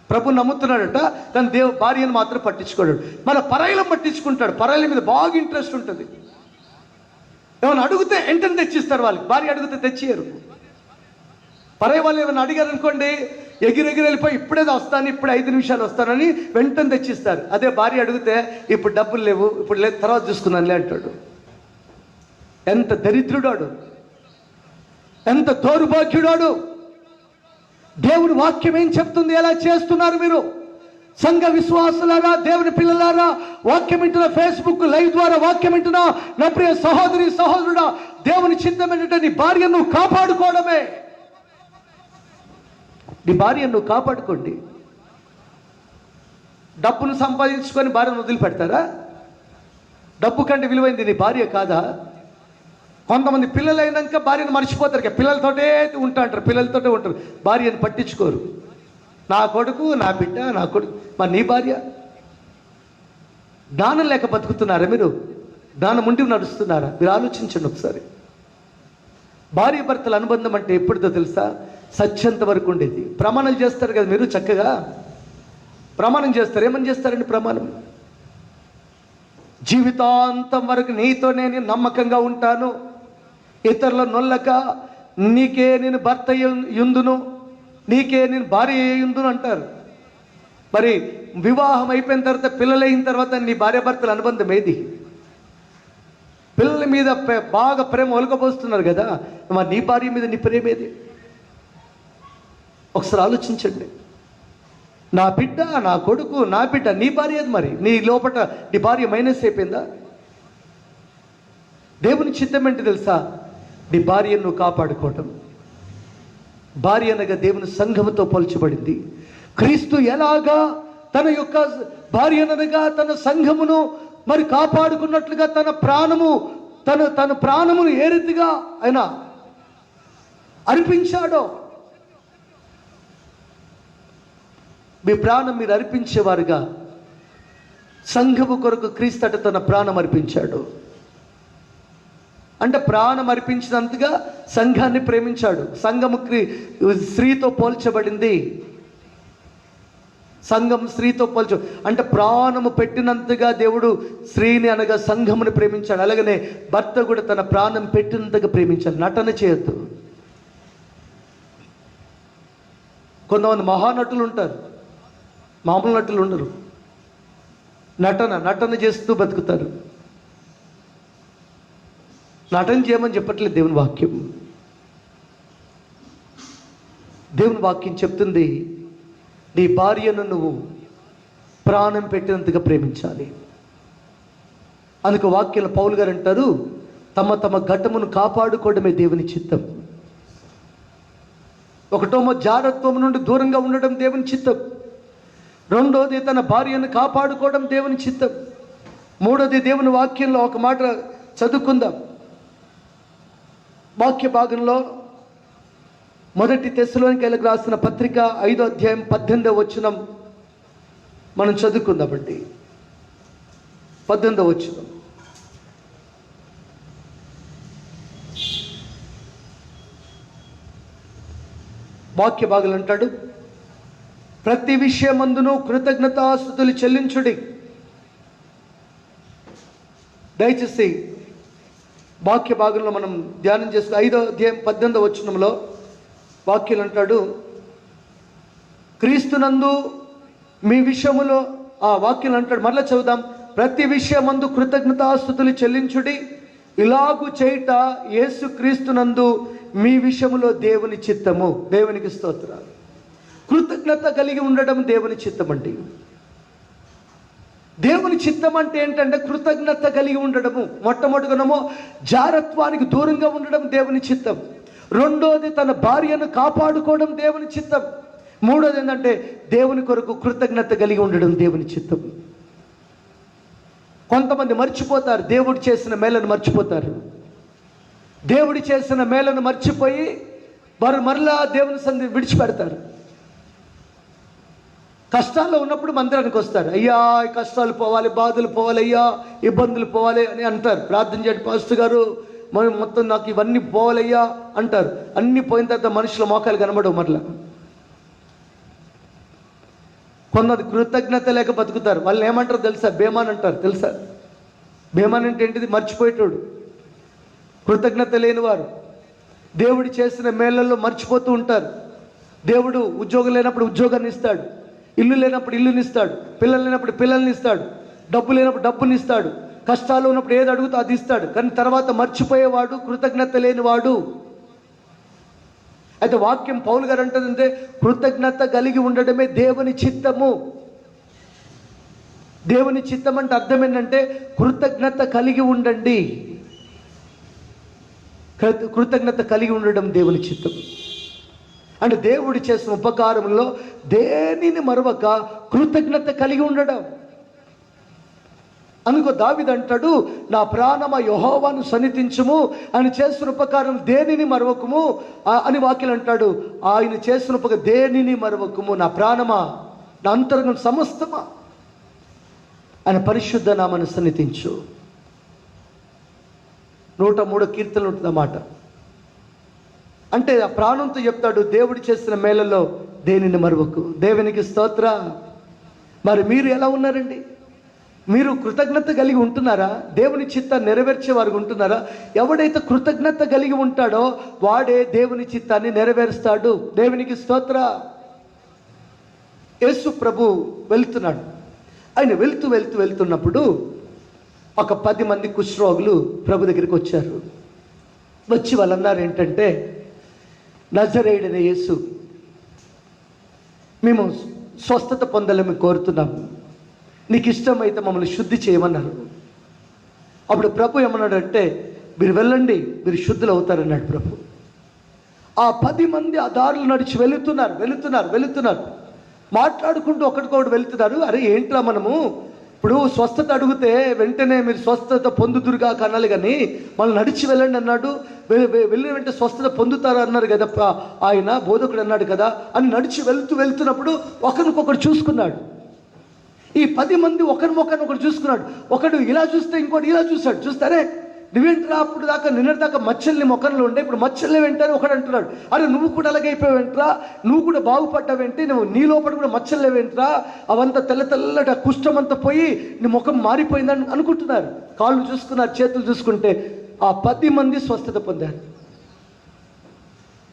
ప్రభు నమ్ముతున్నాడట, కానీ భార్యను మాత్రం పట్టించుకోడు. మన పరాయిలను పట్టించుకుంటాడు. పరాయిల మీద బాగా ఇంట్రెస్ట్ ఉంటుంది. ఏమైనా అడిగితే వెంటనే తెచ్చిస్తారు వాళ్ళకి. భార్య అడిగితే తెచ్చియరు. పరాయి వాళ్ళు ఏమైనా అడిగారు అనుకోండి, ఎగిరెగిరి వెళ్ళిపోయి ఇప్పుడే వస్తాను, ఇప్పుడు 5 నిమిషాలు వస్తానని వెంటనే తెచ్చిస్తారు. అదే భార్య అడిగితే ఇప్పుడు డబ్బులు లేవు, ఇప్పుడు లేదు, తర్వాత చూసుకున్నానులే అంటాడు. ఎంత దరిద్రుడాడు, ఎంత దౌర్భాగ్యుడాడు. దేవుని వాక్యం ఏం చెప్తుంది? ఎలా చేస్తున్నారు మీరు? సంఘ విశ్వాసులారా, దేవుని పిల్లలారా, వాక్యం వింటున్న, ఫేస్బుక్ లైవ్ ద్వారా వాక్యం వింటున్నా నా ప్రియ సహోదరి సహోదరుడా, దేవుని చిత్తం ఏంటంటే నీ భార్యను కాపాడుకోవడమే. నీ భార్యను కాపాడుకోండి. డబ్బును సంపాదించుకొని భార్యను వదిలిపెడతారా? డబ్బు కంటే విలువైంది నీ భార్య కాదా? కొంతమంది పిల్లలు అయినాక భార్యను మర్చిపోతారు, పిల్లలతోటే ఉంటారు, పిల్లలతోటే ఉంటారు, భార్యను పట్టించుకోరు. నా కొడుకు, నా బిడ్డ, నా కొడుకు. మరి నీ భార్య? జ్ఞానం లేక బతుకుతున్నారా మీరు? జ్ఞానం ఉండి నడుస్తున్నారా? మీరు ఆలోచించండి ఒకసారి. భార్య భర్తల అనుబంధం అంటే ఎప్పుడుదో తెలుసా? సత్యంత వరకు ఉండేది. ప్రమాణాలు చేస్తారు కదా మీరు, చక్కగా ప్రమాణం చేస్తారు. ఏమని చేస్తారండి ప్రమాణం? జీవితాంతం వరకు నీతో నేను నమ్మకంగా ఉంటాను, ఇతరుల నొల్లక నీకే నేను భర్త యుందును, నీకే నేను భార్య యుందును అంటారు. మరి వివాహం అయిపోయిన తర్వాత, పిల్లలైన తర్వాత నీ భార్య భర్తల అనుబంధం ఏది? పిల్లల మీద బాగా ప్రేమ ఒలకబోస్తున్నారు కదా, మరి నీ భార్య మీద నీ ప్రేమ ఏది? ఒకసారి ఆలోచించండి. నా బిడ్డ, నా కొడుకు, నా బిడ్డ, నీ భార్య ఏది? మరి నీ లోపల నీ భార్య మైనస్ అయిపోయిందా? దేవుని చిత్తం ఏంటి తెలుసా? నీ భార్యను నువ్వు కాపాడుకోవటం. భార్య అనగా దేవుని సంఘముతో పోల్చబడింది. క్రీస్తు ఎలాగా తన యొక్క భార్యనగా తన సంఘమును మరి కాపాడుకున్నట్లుగా తన ప్రాణమును ఏ రీతిగా ఆయన అర్పించాడో, మీ ప్రాణం మీరు అర్పించేవారుగా సంఘము కొరకు క్రీస్తు తన ప్రాణం అర్పించాడు. అంటే ప్రాణం అర్పించినంతగా సంఘాన్ని ప్రేమించాడు. సంఘము స్త్రీతో పోల్చబడింది. సంఘం స్త్రీతో అంటే ప్రాణము పెట్టినంతగా దేవుడు స్త్రీని అనగా సంఘముని ప్రేమించాడు. అలాగనే భర్త కూడా తన ప్రాణం పెట్టినంతగా ప్రేమించాడు. నటన చేయొద్దు. కొంతమంది మహానటులు ఉంటారు, మామూలు నటులు ఉండరు. నటన చేస్తూ బతుకుతారు. నటన చేయమని చెప్పట్లేదు దేవుని వాక్యం. దేవుని వాక్యం చెప్తుంది, నీ భార్యను నువ్వు ప్రాణం పెట్టినంతగా ప్రేమించాలి. అందుకు వాక్యాల పౌలు గారు అంటారు, తమ తమ ఘటమును కాపాడుకోవడమే దేవుని చిత్తం. ఒకటోమో జారత్వం నుండి దూరంగా ఉండడం దేవుని చిత్తం. రెండోది తన భార్యను కాపాడుకోవడం దేవుని చిత్తం. మూడోది దేవుని వాక్యంలో ఒక మాట చదువుకుందాం. వాక్య భాగంలో 1 తెస్సలోనికైలకు రాసిన పత్రిక 5వ అధ్యాయం 18వ వచనం మనం చదువుకుందామండి. 18వ వచనం. వాక్య భాగంలో అంటాడు, ప్రతి విషయమందును కృతజ్ఞతాస్తుతులు చెల్లించుడి. దయచేసి వాక్య భాగంలో మనం ధ్యానం చేస్తూ 5వ అధ్యాయం 18వ వచనంలో వాక్యం అంటాడు, క్రీస్తునందు మీ విషయములో, ఆ వాక్యం అంటాడు, మరలా చదువుదాం. ప్రతి విషయమందు కృతజ్ఞతాస్తుతులు చెల్లించుడి, ఇలాగు చేయుట యేసు క్రీస్తునందు మీ విషయములో దేవుని చిత్తము. దేవునికి స్తోత్రాలు. కృతజ్ఞత కలిగి ఉండడం దేవుని చిత్తం అండి. దేవుని చిత్తం అంటే ఏంటంటే కృతజ్ఞత కలిగి ఉండడము. మొట్టమొదటిగానేమో జారత్వానికి దూరంగా ఉండడం దేవుని చిత్తం. రెండోది తన భార్యను కాపాడుకోవడం దేవుని చిత్తం. మూడోది ఏంటంటే దేవుని కొరకు కృతజ్ఞత కలిగి ఉండడం దేవుని చిత్తం. కొంతమంది మర్చిపోతారు, దేవుడు చేసిన మేలను మర్చిపోతారు. దేవుడు చేసిన మేలను మర్చిపోయి వారు మరలా దేవుని సన్నిధిని విడిచిపెడతారు. కష్టాల్లో ఉన్నప్పుడు మందిరానికి వస్తారు. అయ్యా కష్టాలు పోవాలి, బాధలు పోవాలి, అయ్యా ఇబ్బందులు పోవాలి అని అంటారు. ప్రార్థన చేయండి పాస్టర్ గారు, మొత్తం నాకు ఇవన్నీ పోవాలయ్యా అంటారు. అన్నీ పోయిన తర్వాత మనుషుల మోకాలు కనబడవు. మరలా కొందరు కృతజ్ఞత లేక బతుకుతారు. వాళ్ళు ఏమంటారు తెలుసా? బేమాన్ అంటారు. తెలుసా బేమాన్ అంటే ఏంటిది? మర్చిపోయేటోడు, కృతజ్ఞత లేనివారు. దేవుడు చేసిన మేళ్ళల్లో మర్చిపోతూ ఉంటారు. దేవుడు ఉద్యోగం లేనప్పుడు ఉద్యోగాన్ని ఇస్తాడు, ఇల్లు లేనప్పుడు ఇల్లుని ఇస్తాడు, పిల్లలు లేనప్పుడు పిల్లల్ని ఇస్తాడు, డబ్బు లేనప్పుడు డబ్బుని ఇస్తాడు, కష్టాలు ఉన్నప్పుడు ఏది అడుగుతో అది ఇస్తాడు. కానీ తర్వాత మర్చిపోయేవాడు కృతజ్ఞత లేనివాడు. అయితే వాక్యం పౌలు గారు అంటుందంటే కృతజ్ఞత కలిగి ఉండడమే దేవుని చిత్తము. దేవుని చిత్తం అంటే అర్థం ఏంటంటే కృతజ్ఞత కలిగి ఉండండి. కృతజ్ఞత కలిగి ఉండడం దేవుని చిత్తం. అంటే దేవుడు చేసిన ఉపకారంలో దేనిని మరవక కృతజ్ఞత కలిగి ఉండడం. అందుకో దావీదు అంటాడు, నా ప్రాణమ యెహోవాను సన్నిధించుము, ఆయన చేసిన ఉపకారం దేనిని మరవకుము అని వాక్యం అంటాడు. ఆయన చేసిన ఉపకారం దేనిని మరవకుము, నా ప్రాణమా, నా అంతరంగం సమస్తమా ఆయన పరిశుద్ధ నామను సన్నిధించు. 103 కీర్తనలు ఉంటుందన్నమాట. అంటే ఆ ప్రాణంతో చెప్తాడు, దేవుడు చేసిన మేలలో దేనిని మరవకు. దేవునికి స్తోత్ర. మరి మీరు ఎలా ఉన్నారండి? మీరు కృతజ్ఞత కలిగి ఉంటున్నారా? దేవుని చిత్తాన్ని నెరవేర్చే వారు ఉంటున్నారా? ఎవడైతే కృతజ్ఞత కలిగి ఉంటాడో వాడే దేవుని చిత్తాన్ని నెరవేరుస్తాడు. దేవునికి స్తోత్ర. యేసు ప్రభు వెళ్తున్నాడు. ఆయన వెళ్తున్నప్పుడు ఒక 10 మంది కుష్ఠరోగులు ప్రభు దగ్గరికి వచ్చారు. వచ్చి వాళ్ళు అన్నారు ఏంటంటే, నజరేయుడైన యేసు, మేము స్వస్థత పొందాలని కోరుతున్నాము, నీకు ఇష్టమైతే మమ్మల్ని శుద్ధి చేయమన్నారు. అప్పుడు ప్రభు ఏమన్నాడంటే, మీరు వెళ్ళండి, మీరు శుద్ధులు అవుతారన్నాడు ప్రభు. ఆ 10 మంది ఆ దారులు నడిచి వెళుతున్నారు. మాట్లాడుకుంటూ ఒకటికొకటి వెళుతున్నారు. అరే ఏంట్రా మనము ఇప్పుడు స్వస్థత అడిగితే వెంటనే మీరు స్వస్థత పొందుదురుగా కనాలి, కానీ మళ్ళీ నడిచి వెళ్ళండి అన్నాడు. వెళ్ళిన వెంటనే స్వస్థత పొందుతారు అన్నారు కదా ఆయన బోధకుడు అన్నాడు కదా అని. నడిచి వెళ్తున్నప్పుడు ఒకరికొకరు చూసుకున్నాడు. ఈ 10 మంది ఒకరినొకరు చూసుకున్నాడు. ఒకడు ఇలా చూస్తే ఇంకోటి ఇలా చూశాడు. చూస్తారే నువ్వేంట్రా అప్పుడు దాకా నిన్నటి దాకా మచ్చల్ని మొక్కల్లో ఉండే ఇప్పుడు మచ్చల్ని వెంటనే ఒకడు అంటున్నాడు, అరే నువ్వు కూడా అలాగే అయిపోయావేంట్రా, నువ్వు కూడా బాగుపడ్డావేంటి, నువ్వు నీ లోపల కూడా మచ్చలేవేంట్రా, అవంతా తెల్లటి కుష్ఠం అంతా పోయి నీ ముఖం మారిపోయిందని అనుకుంటున్నారు. కాళ్ళు చూసుకున్నారు, చేతులు చూసుకుంటే ఆ 10 మంది స్వస్థత పొందారు.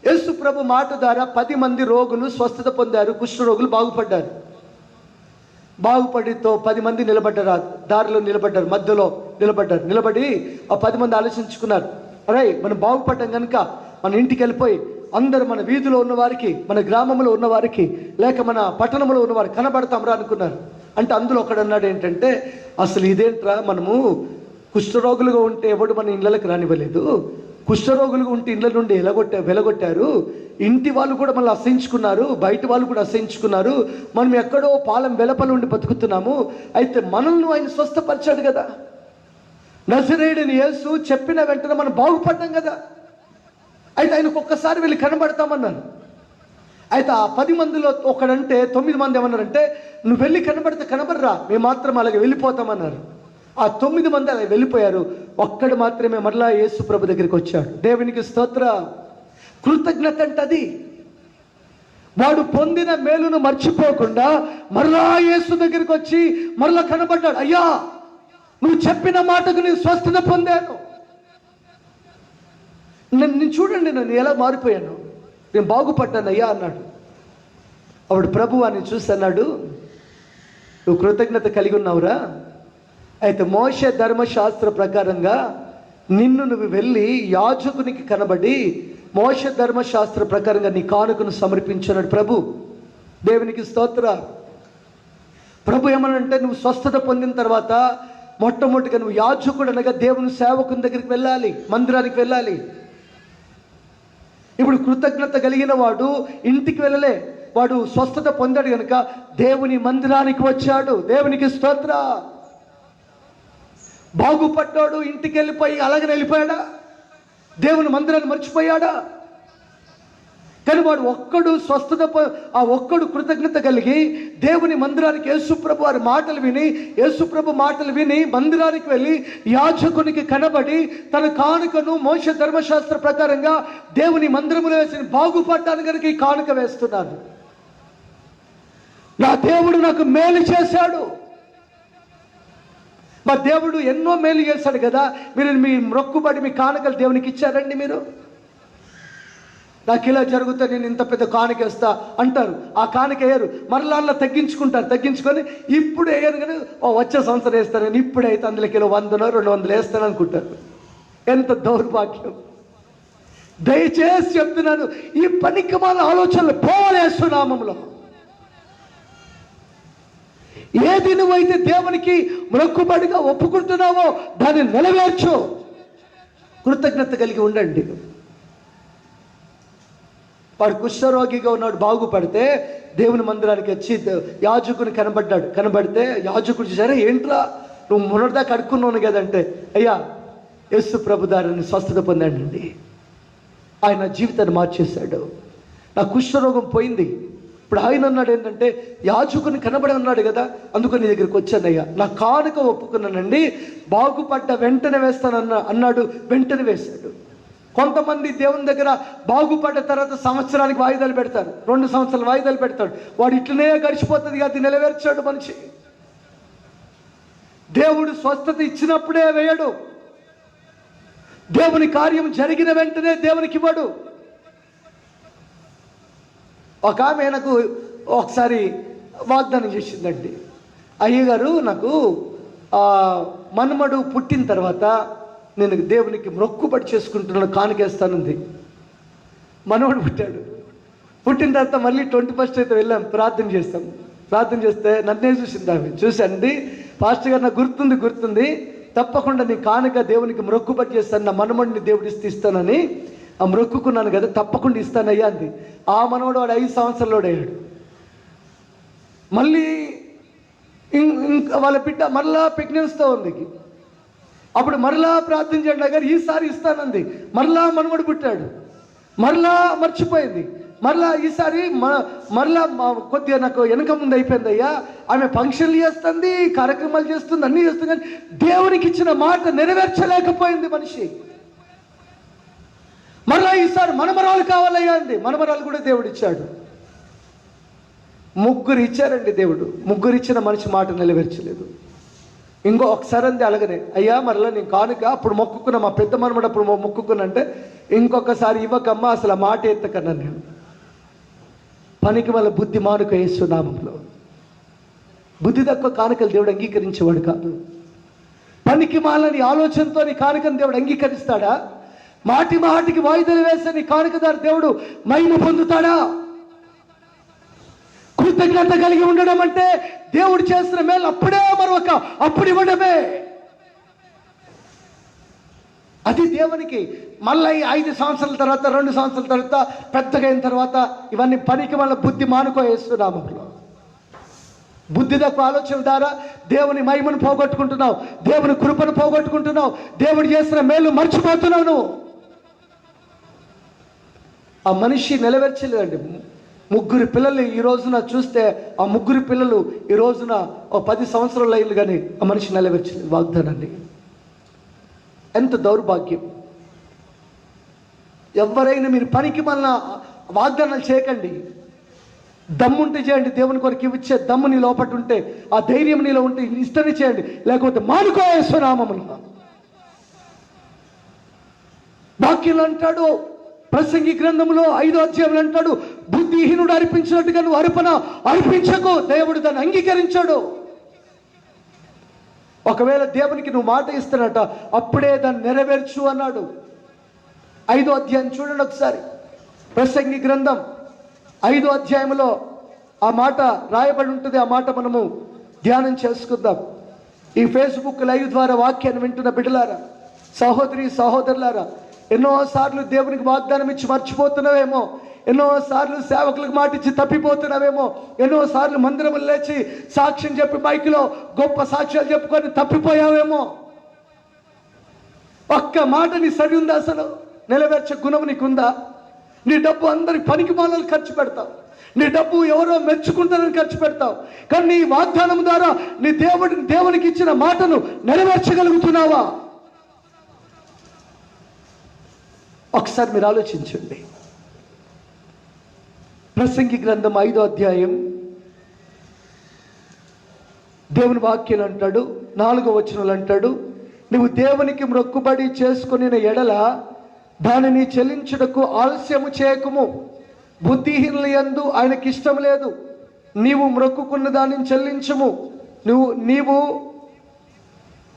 యేసు ప్రభు మాట ద్వారా 10 మంది రోగులు స్వస్థత పొందారు, కుష్ఠరోగులు బాగుపడ్డారు. బాగుపడితో 10 మంది నిలబడ్డారు, దారిలో నిలబడ్డారు, మధ్యలో నిలబడి ఆ 10 మంది ఆలోచించుకున్నారు, అరే మనం బాగుపడ్డాం కనుక మన ఇంటికి వెళ్ళిపోయి అందరు మన వీధిలో ఉన్నవారికి, మన గ్రామంలో ఉన్నవారికి, లేక మన పట్టణంలో ఉన్నవారికి కనబడతాంరా అనుకున్నారు. అంటే అందులో ఒకడు అన్నాడు ఏంటంటే, అసలు ఇదేంట్రా, మనము కుష్ఠరోగులుగా ఉంటే ఎవడు మన ఇళ్ళకి రానివ్వలేదు, కుష్ఠరోగులుగా ఉంటే ఇళ్ళ నుండి వెలగొట్టారు, ఇంటి వాళ్ళు కూడా మళ్ళీ అసహించుకున్నారు, బయట వాళ్ళు కూడా అసహించుకున్నారు, మనం ఎక్కడో పాలెం వెలపల ఉండి బతుకుతున్నాము, అయితే మనల్ని ఆయన స్వస్థపరిచాడు కదా, నజరేయుడైన యేసు చెప్పిన వెంటనే మనం బాగుపడ్డాం కదా, అయితే ఆయనకు ఒక్కసారి వెళ్ళి కనబడతామన్నారు. అయితే ఆ 10 మందిలో ఒకడంటే 9 మంది ఏమన్నారంటే, నువ్వు వెళ్ళి కనబడితే కనబడరా, మేము మాత్రం అలాగే వెళ్ళిపోతామన్నారు. ఆ 9 మంది అలా వెళ్ళిపోయారు. ఒక్కడు మాత్రమే మరలా యేసు ప్రభు దగ్గరికి వచ్చాడు. దేవునికి స్తోత్ర. కృతజ్ఞత అంటది. వాడు పొందిన మేలును మర్చిపోకుండా మరలా యేసు దగ్గరికి వచ్చి మరలా కనబడ్డాడు. అయ్యా నువ్వు చెప్పిన మాటకు నేను స్వస్థత పొందాను, నేను చూడండి నేను ఎలా మారిపోయాను, నేను బాగుపడ్డాను అయ్యా అన్నాడు. అప్పుడు ప్రభు అని చూసి అన్నాడు, నువ్వు కృతజ్ఞత కలిగి ఉన్నావురా, అయితే మోషే ధర్మశాస్త్ర ప్రకారంగా నువ్వు వెళ్ళి యాజకునికి కనబడి మోషే ధర్మశాస్త్ర ప్రకారంగా నీ కానుకను సమర్పించున్నాడు ప్రభు. దేవునికి స్తోత్ర. ప్రభు ఏమనంటే, నువ్వు స్వస్థత పొందిన తర్వాత మొట్టమొదటిగా నువ్వు యాజకుడు అనగా దేవుని సేవకుని దగ్గరికి వెళ్ళాలి, మందిరానికి వెళ్ళాలి. ఇప్పుడు కృతజ్ఞత కలిగిన వాడు ఇంటికి వెళ్ళలే, వాడు స్వస్థత పొందాడు కనుక దేవుని మందిరానికి వచ్చాడు. దేవునికి స్తోత్ర. బాగుపడ్డాడు, ఇంటికి వెళ్ళిపోయి అలాగే వెళ్ళిపోయాడా, దేవుని మందిరాన్ని మర్చిపోయాడా? కానీ వాడు ఒక్కడు ఆ ఒక్కడు కృతజ్ఞత కలిగి దేవుని మందిరానికి యేసుప్రభు వారి మాటలు విని, యేసుప్రభు మాటలు విని మందిరానికి వెళ్ళి యాజకునికి కనబడి తన కానుకను మోషే ధర్మశాస్త్ర ప్రకారంగా దేవుని మందిరములో వేసి బాగుపడ్డాను కనుక ఈ కానుక వేస్తున్నాను, నా దేవుడు నాకు మేలు చేశాడు. మా దేవుడు ఎన్నో మేలు చేశాడు కదా, మీరు మీ మొక్కుబడి మీ కానుకలు దేవునికి ఇచ్చారండి? మీరు నాకు ఇలా జరుగుతా నేను ఇంత పెద్ద కానుక వేస్తా అంటారు, ఆ కానుక వేయరు, మరలా తగ్గించుకొని ఇప్పుడు వేయరు కానీ వచ్చే సంవత్సరం వేస్తాను నేను, ఇప్పుడైతే అందులోకి 100-200 వేస్తాను అనుకుంటారు. ఎంత దౌర్భాగ్యం! దయచేసి చెప్తున్నాను, ఈ పనికిమాల ఆలోచనలు పోవలేసు నామంలో. ఏది నువ్వైతే దేవునికి మొక్కుబడిగా ఒప్పుకుంటున్నావో దాన్ని నెరవేర్చు. కృతజ్ఞత కలిగి ఉండండి. వాడు కుష్ఠరోగిగా ఉన్నాడు, బాగుపడితే దేవుని మందిరానికి వచ్చి యాజకుని కనబడితే యాజకుడు చూసారా, ఏంట్రా నువ్వు మొన్నటిదాకా అడుక్కున్నాను కదంటే, అయ్యా యేసు ప్రభు దారిని స్వస్థత పొందాడండి, ఆయన జీవితాన్ని మార్చేశాడు, నా కుష్ఠరోగం పోయింది. ఇప్పుడు ఆయన అన్నాడు ఏంటంటే, యాజకుని కనబడి అన్నాడు కదా, అందుకని నీ దగ్గరికి వచ్చానయ్యా, నా కానుక ఒప్పుకున్నానండి, బాగుపడ్డ వెంటనే అన్నాడు, వెంటనే వేశాడు. కొంతమంది దేవుని దగ్గర బాగుపడ్డ తర్వాత సంవత్సరానికి వాయిదాలు పెడతారు, 2 సంవత్సరాలు వాయిదాలు పెడతాడు, వాడు ఇట్లనే గడిచిపోతుంది, అది నెరవేర్చాడు మనిషి. దేవుడు స్వస్థత ఇచ్చినప్పుడే వేయడు, దేవుని కార్యం జరిగిన వెంటనే దేవునికి ఇవ్వడు. ఒక ఆమె నాకు ఒకసారి వాగ్దానం చేసిందండి, అయ్యగారు నాకు మనుమడు పుట్టిన తర్వాత నేను దేవునికి మొక్కుబడి చేసుకుంటున్నాను, కానుకేస్తానుంది. మనవడు పుట్టిన తర్వాత మళ్ళీ 21st అయితే వెళ్ళాం, ప్రార్థన చేస్తే నన్నే చూసింది ఆమె. చూసండి పాస్టర్ గారు, నాకు గుర్తుంది, తప్పకుండా నీ కానుక దేవునికి మొక్కుబడి చేస్తాను, నా మనమడిని దేవుడు ఇస్తానని ఆ మొక్కుకున్నాను కదా, తప్పకుండా ఇస్తానయ్యా అంది. ఆ మనవడు వాడు 5 సంవత్సరాలు అయ్యాడు. మళ్ళీ ఇంకా వాళ్ళ బిడ్డ మరలా ప్రెగ్నెన్సీతో ఉంది. అప్పుడు మరలా ప్రార్థన చేయండి గారు, ఈసారి ఇస్తానంది. మరలా మనవడు పుట్టాడు, మరలా మర్చిపోయింది. మరలా ఈసారి మరలా కొద్దిగా నాకు వెనక ముందు అయిపోయింది అయ్యా. ఆమె ఫంక్షన్లు చేస్తుంది, కార్యక్రమాలు చేస్తుంది, అన్నీ చేస్తుంది, కానీ దేవునికి ఇచ్చిన మాట నెరవేర్చలేకపోయింది మనిషి. మరలా ఈసారి మనమరాలు కావాలయ్యా అంది. మనమరాలు కూడా దేవుడు ఇచ్చాడు. 3 ఇచ్చారండి దేవుడు. 3 ఇచ్చిన మనిషి మాట నెరవేర్చలేదు. ఇంకో ఒకసారి అంది అలాగనే, అయ్యా మరలా నేను కానుక అప్పుడు మొక్కుకున్నా, మా పెద్ద మనమడు అప్పుడు మొక్కుకున్నా అంటే, ఇంకొకసారి ఇవ్వకమ్మా, అసలు ఆ మాట ఎత్తకన్నా నేను. పనికి వాళ్ళ బుద్ధి మానుక యేసు నామంలో. బుద్ధి తక్కువ కానుకలు దేవుడు అంగీకరించేవాడు కాదు. పనికి మాలని ఆలోచనతో నీ కానుకను దేవుడు అంగీకరిస్తాడా? మాటి మాటికి వాయిదాలు వేసే నీ కానుకదారు దేవుడు మహిమ పొందుతాడా? కృతజ్ఞత కలిగి ఉండడం అంటే దేవుడు చేసిన మేలు అప్పుడే మరొక అప్పుడు ఇవ్వడమే. అది దేవునికి. మళ్ళీ 5 సంవత్సరాల తర్వాత, 2 సంవత్సరాల తర్వాత, పెద్దగా అయిన తర్వాత ఇవన్నీ పనికి మళ్ళీ బుద్ధి మానుకో యేసునామములో. బుద్ధి తక్కువ ఆలోచన ద్వారా దేవుని మహిమను పోగొట్టుకుంటున్నావు, దేవుని కృపను పోగొట్టుకుంటున్నావు, దేవుడు చేసిన మేలు మర్చిపోతున్నావు నువ్వు. ఆ మనిషి నెరవేర్చలేదండి. 3 పిల్లలు ఈ రోజున చూస్తే, ఆ 3 పిల్లలు ఈ రోజున 10 సంవత్సరాలు అయింది, కానీ ఆ మనిషి నెరవేర్చలేదు వాగ్దానాన్ని. ఎంత దౌర్భాగ్యం! ఎవరైనా మీరు పనికి మళ్ళా వాగ్దానాలు చేయకండి. దమ్ముంటే చేయండి. దేవుని కొరకు ఇచ్చే దమ్ము నీ లోపల ఉంటే, ఆ ధైర్యం నీలో ఉంటే ఇష్టమే చేయండి, లేకపోతే మానుకో యేసునామములో. వాక్యం అంటాడు, ప్రసంగి గ్రంథంలో 5వ అధ్యాయంలో అంటాడు, బుద్ధిహీనుడు అర్పించినట్టుగా నువ్వు అర్పించకు. దేవుడు దాన్ని అంగీకరించాడు. ఒకవేళ దేవునికి నువ్వు మాట ఇస్తున్నట, అప్పుడే దాన్ని నెరవేర్చు అన్నాడు. 5వ అధ్యాయం చూడండి ఒకసారి. ప్రసంగి గ్రంథం 5వ అధ్యాయంలో ఆ మాట రాయబడి ఉంటుంది. ఆ మాట మనము ధ్యానం చేసుకుందాం. ఈ ఫేస్బుక్ లైవ్ ద్వారా వాక్యాన్ని వింటున్న బిడ్డలారా, సహోదరి సహోదరులారా, ఎన్నోసార్లు దేవునికి వాగ్దానం ఇచ్చి మర్చిపోతున్నావేమో, ఎన్నోసార్లు సేవకులకు మాట ఇచ్చి తప్పిపోతున్నావేమో, ఎన్నోసార్లు మందిరములు లేచి సాక్ష్యం చెప్పి మైకులో గొప్ప సాక్ష్యాలు చెప్పుకొని తప్పిపోయావేమో. ఒక్క మాట నీ సరి ఉందా? అసలు నెరవేర్చే గుణం నీకుందా? నీ డబ్బు అందరి పనికి మాలను ఖర్చు పెడతావు, నీ డబ్బు ఎవరో మెచ్చుకుంటారని ఖర్చు పెడతావు, కానీ నీ వాగ్దానం ద్వారా నీ దేవునికి ఇచ్చిన మాటను నెరవేర్చగలుగుతున్నావా? ఒకసారి మీరు ఆలోచించండి. ప్రసంగి గ్రంథం 5వ అధ్యాయం దేవుని వాక్యం అంటాడు, 4వ వచనంలో అంటాడు, నువ్వు దేవునికి మొక్కుబడి చేసుకుని ఎడల దానిని చెల్లించుటకు ఆలస్యము చేయకుము. బుద్ధిహీనుల యందు ఆయనకి ఇష్టం లేదు. నీవు మొక్కుకున్న దానిని చెల్లించుము. నీవు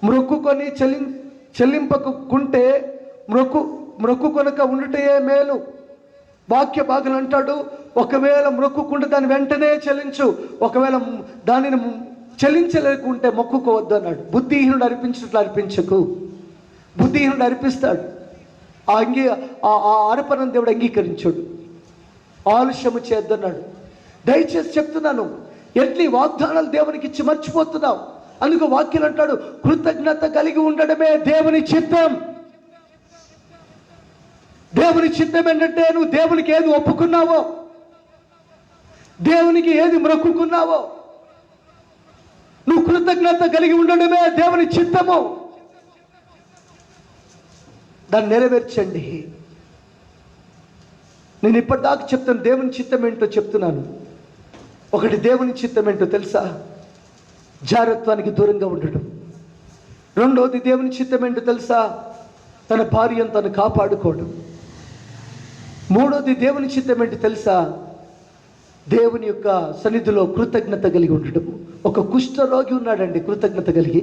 మొక్కుకొని చెల్లింపకుంటే మొక్కుకొనక ఉండుటయే మేలు. వాక్య భాగం అంటాడు, ఒకవేళ మొక్కుకుంటే దాన్ని వెంటనే చెల్లించు, ఒకవేళ దానిని చెల్లించలేకుంటే మొక్కుకోవద్దు అన్నాడు. బుద్ధిహీనుడు అర్పించినట్లు అర్పించకు. బుద్ధిహీనుడు అర్పిస్తాడు, ఆ అర్పణను దేవుడు అంగీకరించాడు. ఆలస్యము చేద్దన్నాడు. దయచేసి చెప్తున్నాను, ఎట్లీ వాగ్దానాలు దేవునికి ఇచ్చి మర్చిపోతున్నావు. అందుకు వాక్యం అంటాడు, కృతజ్ఞత కలిగి ఉండడమే దేవుని చిత్తం. దేవుని చిత్తం ఏంటంటే, నువ్వు దేవునికి ఏది ఒప్పుకున్నావో, దేవునికి ఏది మొక్కుకున్నావో, నువ్వు కృతజ్ఞత కలిగి ఉండడమే దేవుని చిత్తము. దాన్ని నెరవేర్చండి. నేను ఇప్పటిదాకా చెప్తాను, దేవుని చిత్తం ఏంటో చెప్తున్నాను. ఒకటి, దేవుని చిత్తం ఏంటో తెలుసా? జారత్వానికి దూరంగా ఉండడం. రెండోది, దేవుని చిత్తం ఏంటో తెలుసా? తన భార్యను తను కాపాడుకోవడం. మూడోది, దేవుని చిత్తం ఏంటి తెలుసా? దేవుని యొక్క సన్నిధిలో కృతజ్ఞత కలిగి ఉండడం. ఒక కుష్ఠరోగి ఉన్నాడండి, కృతజ్ఞత కలిగి.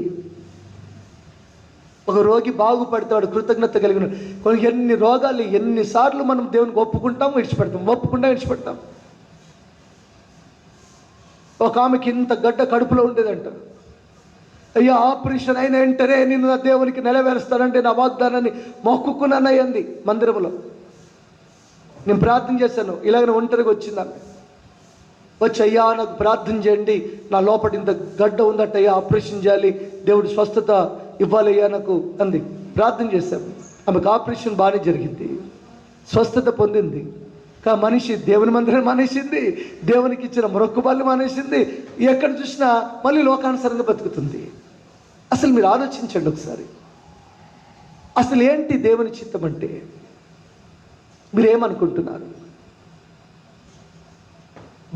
ఒక రోగి బాగుపడతాడు కృతజ్ఞత కలిగిన. ఎన్ని రోగాలు, ఎన్నిసార్లు మనం దేవునికి ఒప్పుకుంటాం, విడిచిపెడతాం, ఒప్పుకుంటాం, విడిచిపెడతాం. ఒక ఆమెకి ఇంత గడ్డ కడుపులో ఉండేదంట. అయ్యా, ఆపరేషన్ అయిన వెంటనే నేను నా దేవునికి నెరవేరుస్తానంటే నా వాగ్దానాన్ని మొక్కుకున్నానయ్యింది. మందిరంలో నేను ప్రార్థన చేశాను, ఇలాగ ఒంటరిగా వచ్చిందామె. వచ్చి అయ్యా నాకు ప్రార్థన చేయండి, నా లోపల ఇంత గడ్డ ఉందట అయ్యా, ఆపరేషన్ చేయాలి, దేవుడు స్వస్థత ఇవ్వాలయ్యా నాకు అంది. ప్రార్థన చేశాము, ఆమెకు ఆపరేషన్ బాగానే జరిగింది, స్వస్థత పొందింది. కా మనిషి దేవుని మందిరం మానేసింది, దేవునికి ఇచ్చిన మొక్కుబళ్ళు మానేసింది, ఎక్కడ చూసినా మళ్ళీ లోకానుసారంగా బతుకుతుంది. అసలు మీరు ఆలోచించండి ఒకసారి, అసలు ఏంటి దేవుని చిత్తం అంటే? మీరేమనుకుంటున్నారు?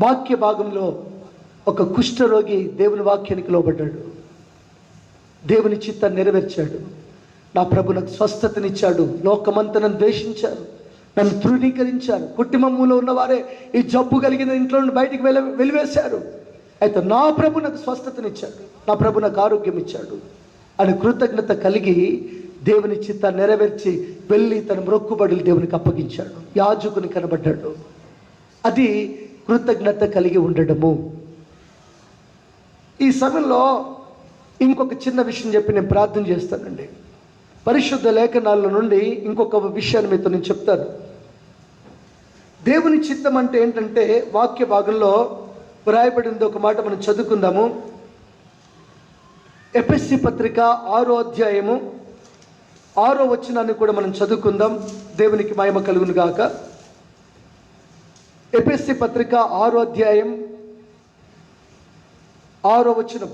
వాక్య భాగంలో ఒక కుష్ఠరోగి దేవుని వాక్యానికి లోబడ్డాడు, దేవుని చిత్తాన్ని నెరవేర్చాడు. నా ప్రభు నాకు స్వస్థతనిచ్చాడు, లోకమంతా నన్ను ద్వేషించారు, నన్ను తృణీకరించారు, కుటుంబంలో ఉన్నవారే ఈ జబ్బు కలిగిన ఇంట్లో నుండి బయటికి వెలివేశారు, అయితే నా ప్రభు నాకు స్వస్థతనిచ్చాడు, నా ప్రభు నాకు ఆరోగ్యం ఇచ్చాడు అని కృతజ్ఞత కలిగి దేవుని చిత్తాన్ని నెరవేర్చి వెళ్ళి తన మొక్కుబడులు దేవునికి అప్పగించాడు, యాజకుని కనబడ్డాడు. అది కృతజ్ఞత కలిగి ఉండడము. ఈ సమయంలో ఇంకొక చిన్న విషయం చెప్పి నేను ప్రార్థన చేస్తానండి. పరిశుద్ధ లేఖనాల నుండి ఇంకొక విషయాన్ని మీతో నేను చెప్తాను. దేవుని చిత్తం అంటే ఏంటంటే వాక్య భాగంలో వ్రాయబడింది ఒక మాట మనం చదువుకుందాము. ఎఫెసీ పత్రిక 6వ అధ్యాయము 6వ వచనాన్ని కూడా మనం చదువుకుందాం. దేవునికి మహిమ కలుగును గాక. ఎఫెసీ పత్రిక 6వ అధ్యాయం 6వ వచనం.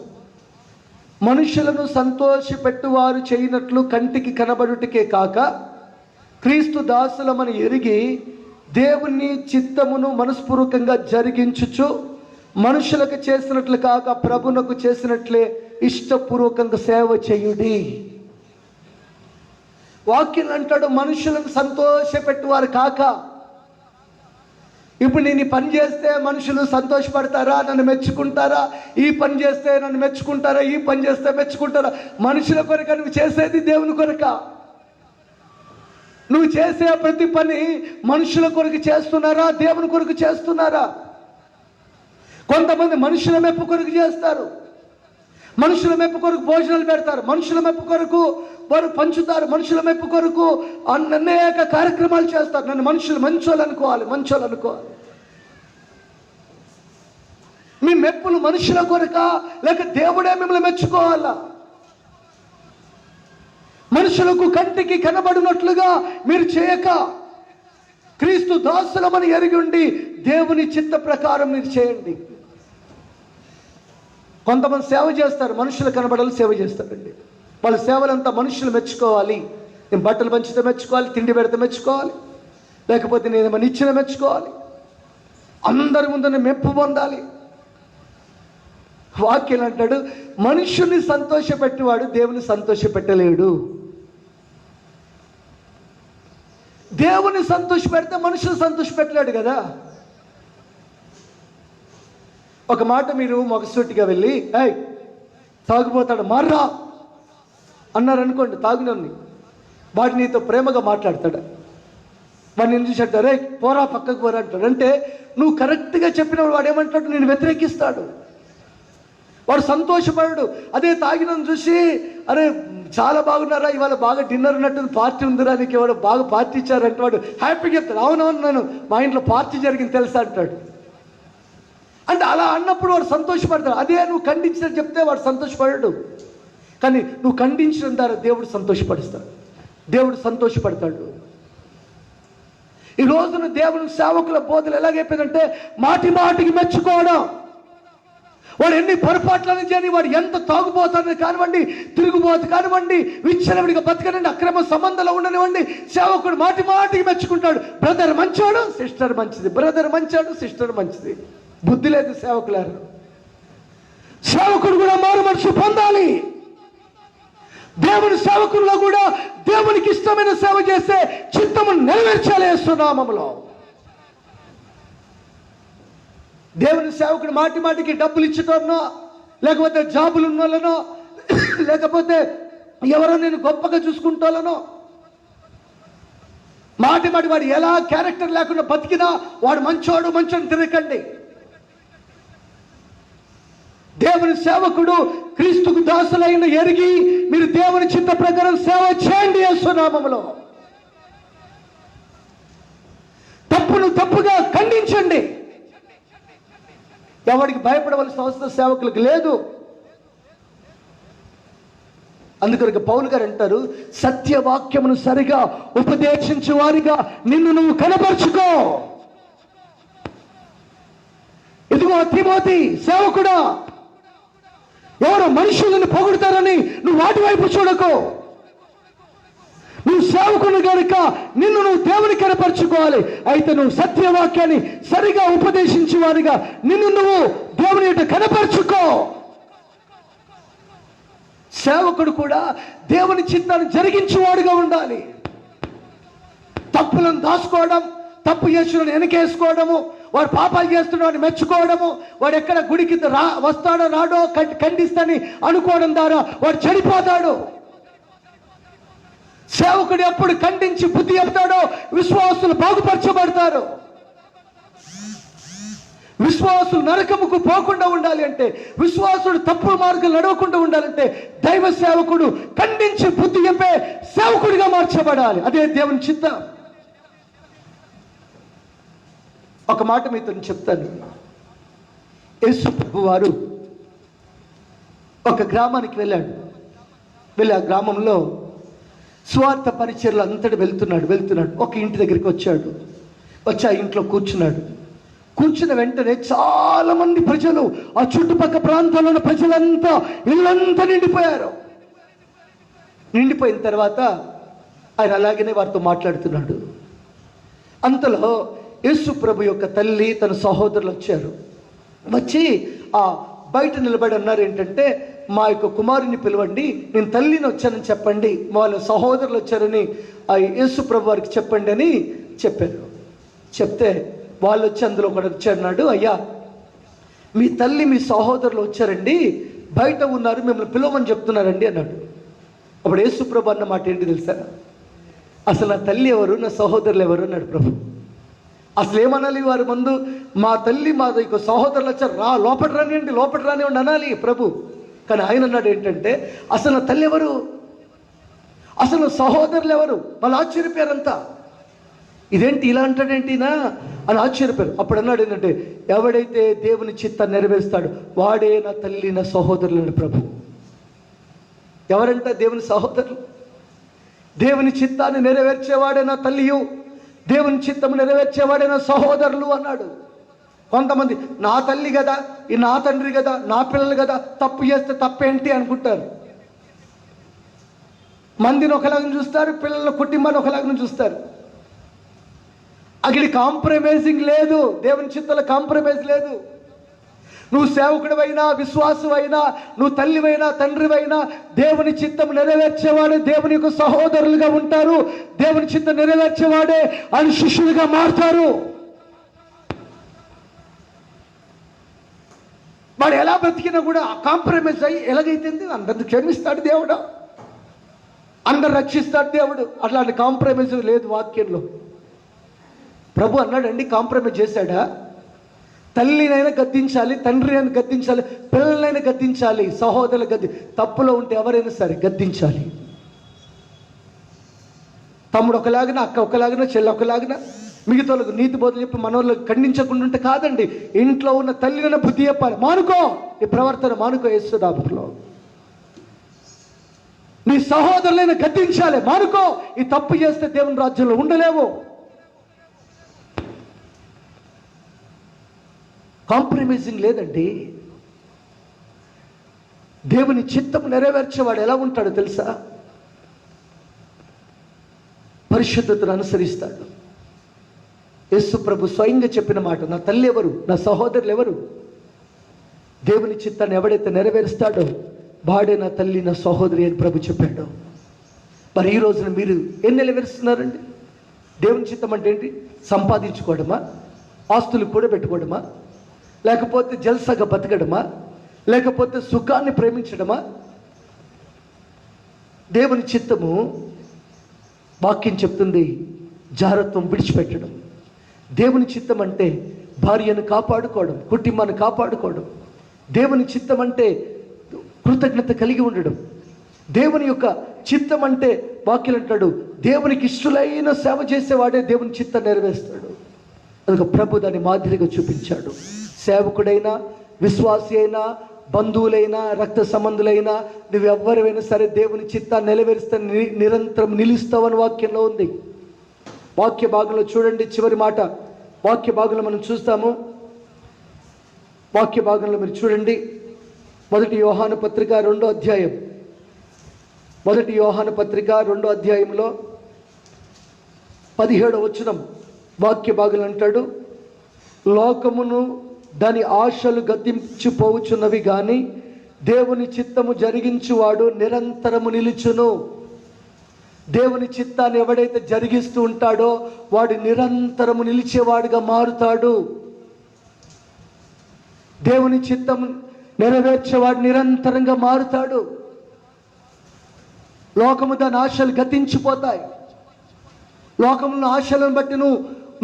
మనుషులను సంతోషపెట్టువారు చేయనట్లు కంటికి కనబడుటకే కాక క్రీస్తు దాసులమని ఎరిగి దేవుని చిత్తమును మనస్పూర్వకంగా జరిగించుచు మనుషులకు చేసినట్లు కాక ప్రభునకు చేసినట్లే ఇష్టపూర్వకంగా సేవ చేయుడి. వాక్యం అంటాడు, మనుషులను సంతోషపెట్టువారు కాక. ఇప్పుడు నేను ఈ పని చేస్తే మనుషులు సంతోషపడతారా, నన్ను మెచ్చుకుంటారా? ఈ పని చేస్తే నన్ను మెచ్చుకుంటారా, ఈ పని చేస్తే మెచ్చుకుంటారా? మనుషుల కొరక నువ్వు చేసేది దేవుని కొరక? నువ్వు చేసే ప్రతి పని మనుషుల కొరకు చేస్తున్నారా, దేవుని కొరకు చేస్తున్నారా? కొంతమంది మనుషుల మెప్పు కొరకు చేస్తారు, మనుషుల మెప్పు కొరకు భోజనాలు పెడతారు, మనుషుల మెప్పు కొరకు వారు పంచుతారు, మనుషుల మెప్పు కొరకు అనేక కార్యక్రమాలు చేస్తారు. నన్ను మనుషులు మంచోళ్ళు అనుకోవాలి. మీ మెప్పులు మనుషుల కొరక లేక దేవుడే మిమ్మల్ని మెచ్చుకోవాలా? మనుషులకు కంటికి కనబడినట్లుగా మీరు చేయక క్రీస్తు దాసులమని ఎరిగి ఉండి దేవుని చిత్త ప్రకారం మీరు చేయండి. కొంతమంది సేవ చేస్తారు, మనుషులు కనబడాలి సేవ చేస్తారండి. వాళ్ళ సేవలంతా మనుషులు మెచ్చుకోవాలి. నేను బట్టలు పంచితే మెచ్చుకోవాలి, తిండి పెడితే మెచ్చుకోవాలి, లేకపోతే నేను ఏమైనా ఇచ్చిన మెచ్చుకోవాలి, అందరి ముందు నేను మెప్పు పొందాలి. వాక్యం అంటాడు, మనుషుల్ని సంతోషపెట్టేవాడు దేవుని సంతోషపెట్టలేడు. దేవుని సంతోష పెడితే మనుషులు సంతోషపెట్టలేడు కదా. ఒక మాట మీరు మొగసూటిగా వెళ్ళి తాగుపోతాడు మార్రా అన్నారు అనుకోండి, తాగునోని వాడు నీతో ప్రేమగా మాట్లాడతాడు, వాడిని ఏం చూసి అంటారు, పోరా పక్కకు పోరా అంటాడు. అంటే నువ్వు కరెక్ట్గా చెప్పినప్పుడు వాడు ఏమంటాడు, నేను వ్యతిరేకిస్తాడు, వాడు సంతోషపడు. అదే తాగినని చూసి అరే చాలా బాగున్నారా, ఇవాళ బాగా డిన్నర్ ఉన్నట్టు పార్టీ ఉందిరా, నీకు ఎవరు బాగా పార్టీ ఇచ్చారంటే వాడు హ్యాపీగా చెప్తాడు, అవునవును మా ఇంట్లో పార్టీ జరిగింది తెలుసా అంటాడు. అంటే అలా అన్నప్పుడు వాడు సంతోషపడతాడు. అదే నువ్వు ఖండించినట్టు చెప్తే వాడు సంతోషపడడు, కానీ నువ్వు ఖండించడం ద్వారా దేవుడు సంతోషపడతాడు. ఈ రోజున దేవుని సేవకుల బోధలు ఎలాగైపోయిందంటే మాటికి మెచ్చుకోవడం. వాడు ఎన్ని పొరపాట్లను చేయని, వాడు ఎంత తాగుబోతాడని కానివ్వండి, తిరుగుబోతు కానివ్వండి, విచ్చలవిడిగా బతకనండి, అక్రమ సంబంధాలు ఉండనివ్వండి, సేవకుడు మాటికి మెచ్చుకుంటాడు. బ్రదర్ మంచోడు, సిస్టర్ మంచిది, బ్రదర్ మంచాడు, సిస్టర్ మంచిది. బుద్ధి లేదు సేవకులారు. సేవకుడు కూడా మారు మనసు పొందాలి. దేవుని సేవకుల్లో కూడా దేవునికి ఇష్టమైన సేవ చేసే చిత్తము నెరవేర్చాలి యేసునామములో. దేవుని సేవకుడు మాటికి డబ్బులు ఇచ్చటోనో, లేకపోతే జాబులు ఉన్నోళ్ళనో, లేకపోతే ఎవరో నేను గొప్పగా చూసుకుంటానో, మాటి వాడు ఎలా క్యారెక్టర్ లేకుండా బతికినా వాడు మంచోడు తిరగకండి. దేవుని సేవకుడు క్రీస్తుకు దాసులైన ఎరిగి మీరు దేవుని చిత్త ప్రకారం సేవ చేయండి యేసునామములో. తప్పును తప్పుగా ఖండించండి. ఎవరికి భయపడవలసిన అవసరం సేవకులకు లేదు. అందుకని పౌలు గారు అంటారు, సత్యవాక్యమును సరిగా ఉపదేశించే వారిగా నిన్ను నువ్వు కనపరుచుకో. ఇదిగో తిమోతి సేవకుడా, ఎవరో మనుషులను పొగుడతారని నువ్వు వాటి వైపు చూడకు. నువ్వు సేవకుని కనుక నిన్ను నువ్వు దేవుని కనపరుచుకోవాలి. అయితే నువ్వు సత్యవాక్యాన్ని సరిగా ఉపదేశించే వారిగా నిన్ను నువ్వు దేవుని యొక్క కనపరుచుకో. సేవకుడు కూడా దేవుని చిత్తాన్ని జరిగించేవాడుగా ఉండాలి. తప్పులను దాచుకోవడం, తప్పు చేసిన వెనకేసుకోవడము, వాడు పాపాలు చేస్తున్నాడు మెచ్చుకోవడము, వాడు ఎక్కడ గుడికి వస్తాడో రాడో ఖండిస్తాని అనుకోవడం ద్వారా వాడు చెడిపోతాడు. సేవకుడు ఎప్పుడు ఖండించి బుద్ధి చెప్తాడో విశ్వాసులు బాగుపరచబడతారు. విశ్వాసులు నరకముకు పోకుండా ఉండాలి అంటే, విశ్వాసుడు తప్పుడు మార్గం నడవకుండా ఉండాలంటే దైవ సేవకుడు ఖండించి బుద్ధి చెప్పే సేవకుడిగా మార్చబడాలి. అదే దేవుని చిత్తం. ఒక మాట మీతో చెప్తాను. యేసు ప్రభు వారు ఒక గ్రామానికి వెళ్ళాడు. వెళ్ళి ఆ గ్రామంలో స్వార్థ పరిచర్లు అంతటి వెళ్తున్నాడు. ఒక ఇంటి దగ్గరికి వచ్చాడు. వచ్చి ఆ ఇంట్లో కూర్చున్న వెంటనే చాలా మంది ప్రజలు, ఆ చుట్టుపక్కల ప్రాంతాల్లో ఉన్న ప్రజలంతా ఇల్లంతా నిండిపోయారు. నిండిపోయిన తర్వాత ఆయన అలాగనే వారితో మాట్లాడుతున్నాడు. అంతలో యేసు ప్రభు యొక్క తల్లి తన సహోదరులు వచ్చారు. వచ్చి ఆ బయట నిలబడి అన్నారు ఏంటంటే, మా యొక్క కుమారుని పిలవండి, నేను తల్లిని వచ్చానని చెప్పండి, వాళ్ళ సహోదరులు వచ్చారని ఆ యేసు ప్రభు వారికి చెప్పండి అని చెప్పారు. చెప్తే వాళ్ళు వచ్చి అందులో ఒకటి వచ్చాడు, అయ్యా మీ తల్లి మీ సహోదరులు వచ్చారండి, బయట ఉన్నారు, మిమ్మల్ని పిలవమని చెప్తున్నారండి అన్నాడు. అప్పుడు యేసు ప్రభు అన్న మాట ఏంటి తెలుసా? అసలు నా తల్లి ఎవరు, నా సహోదరులు ఎవరు అన్నాడు ప్రభు. అసలు ఏమనాలి వారి ముందు? మా తల్లి మా సహోదరులు వచ్చారు, లోపల రానివ్వండి అనాలి ప్రభు. కానీ ఆయన అన్నాడు ఏంటంటే, అసలు నా తల్లి ఎవరు, అసలు సహోదరులు ఎవరు? వాళ్ళు ఆశ్చర్యపోయారంతా. ఇదేంటి ఇలా అంటాడేంటినా అని ఆశ్చర్యపోయారు. అప్పుడు అన్నాడు ఏంటంటే, ఎవడైతే దేవుని చిత్తాన్ని నెరవేరుస్తాడు వాడే నా తల్లి నా సహోదరులు ప్రభు. ఎవరంట దేవుని సహోదరులు? దేవుని చిత్తాన్ని నెరవేర్చేవాడే నా తల్లియు, దేవుని చిత్తము నెరవేర్చేవాడే నా సహోదరులు అన్నాడు. కొంతమంది నా తల్లి కదా, ఈ నా తండ్రి కదా, నా పిల్లలు కదా, తప్పు చేస్తే తప్పేంటి అనుకుంటారు. మందిని ఒకలాగా చూస్తారు, పిల్లల కుటుంబాన్ని ఒకలాగా చూస్తారు. అక్కడి కాంప్రమైజింగ్ లేదు, దేవుని చిత్తంలో కాంప్రమైజ్ లేదు. నువ్వు సేవకుడివైనా విశ్వాసమైనా, నువ్వు తల్లివైనా తండ్రివైనా, దేవుని చిత్తం నెరవేర్చేవాడే దేవుని యొక్క సహోదరులుగా ఉంటారు. దేవుని చిత్తం నెరవేర్చేవాడే ఆయన శిష్యులుగా మారుతారు. వాడు ఎలా బ్రతికినా కూడా కాంప్రమైజ్ అయ్యి ఎలాగైతే అందరిని క్షమిస్తాడు దేవుడు, అందరు రక్షిస్తాడు దేవుడు. అట్లాంటి కాంప్రమైజ్ లేదు వాక్యంలో. ప్రభు అన్నాడండి, కాంప్రమైజ్ చేశాడా? తల్లినైనా గద్దించాలి, తండ్రి అయినా గద్దించాలి, పిల్లలైనా గద్దించాలి, సహోదరులు తప్పులో ఉంటే ఎవరైనా సరే గద్దించాలి. తమ్ముడు ఒకలాగిన, అక్క ఒకలాగిన, చెల్లి ఒకలాగిన, మిగతా నీతి బోధలు చెప్పి మనోళ్ళకి ఖండించకుండా ఉంటే కాదండి. ఇంట్లో ఉన్న తల్లినైనా బుద్ధి చెప్పాలి. మానుకో ఈ ప్రవర్తన, మానుకో యేసుదాపులో. నీ సహోదరులైనా గద్దించాలి, మానుకో. ఈ తప్పు చేస్తే దేవుని రాజ్యంలో ఉండలేవు. కాంప్రమైజింగ్ లేదండి. దేవుని చిత్తం నెరవేర్చేవాడు ఎలా ఉంటాడో తెలుసా? పరిశుద్ధతను అనుసరిస్తాడు. యేసు ప్రభు స్వయంగా చెప్పిన మాట, నా తల్లి ఎవరు, నా సహోదరులు ఎవరు? దేవుని చిత్తాన్ని ఎవడైతే నెరవేరుస్తాడో వాడే నా తల్లి నా సహోదరి అని ప్రభు చెప్పాడు. మరి ఈ రోజున మీరు ఏం నెరవేరుస్తున్నారండి? దేవుని చిత్తం అంటే ఏంటి? సంపాదించుకోవడమా, ఆస్తులు కూడా పెట్టుకోవడమా, లేకపోతే జల్సగా బతకడమా, లేకపోతే సుఖాన్ని ప్రేమించడమా? దేవుని చిత్తము వాక్యం చెప్తుంది జారత్వం విడిచిపెట్టడం. దేవుని చిత్తం అంటే భార్యను కాపాడుకోవడం, కుటుంబాన్ని కాపాడుకోవడం. దేవుని చిత్తం అంటే కృతజ్ఞత కలిగి ఉండడం. దేవుని యొక్క చిత్తం అంటే వాక్యం అంటాడు, దేవునికి ఇష్టలైన సేవ చేసేవాడే దేవుని చిత్తం నెరవేరుస్తాడు. అందుకు ప్రభు దాన్ని మాదిరిగా చూపించాడు. సేవకుడైనా, విశ్వాసి అయినా, బంధువులైనా, రక్త సంబంధులైనా, నువ్వెవ్వరైనా సరే దేవుని చిత్తాన్ని నెరవేరుస్తే నిరంతరం నిలుస్తావని వాక్యంలో ఉంది. వాక్య భాగంలో చూడండి, చివరి మాట వాక్య భాగంలో మనం చూస్తాము. వాక్య భాగంలో మీరు చూడండి, 1 యోహాను పత్రిక 2వ అధ్యాయం. 1 యోహాను పత్రిక 2వ అధ్యాయంలో 17వ వచనం వాక్య భాగంలో అంటాడు, లోకమును దాని ఆశలు గతించిపోవచ్చున్నవి కానీ దేవుని చిత్తము జరిగించువాడు నిరంతరము నిలుచును. దేవుని చిత్తాన్ని ఎవడైతే జరిగిస్తూ ఉంటాడో వాడు నిరంతరము నిలిచేవాడుగా మారుతాడు. దేవుని చిత్తం నెరవేర్చేవాడు నిరంతరంగా మారుతాడు. లోకము దాని ఆశలు గతించిపోతాయి. లోకముల ఆశలను బట్టి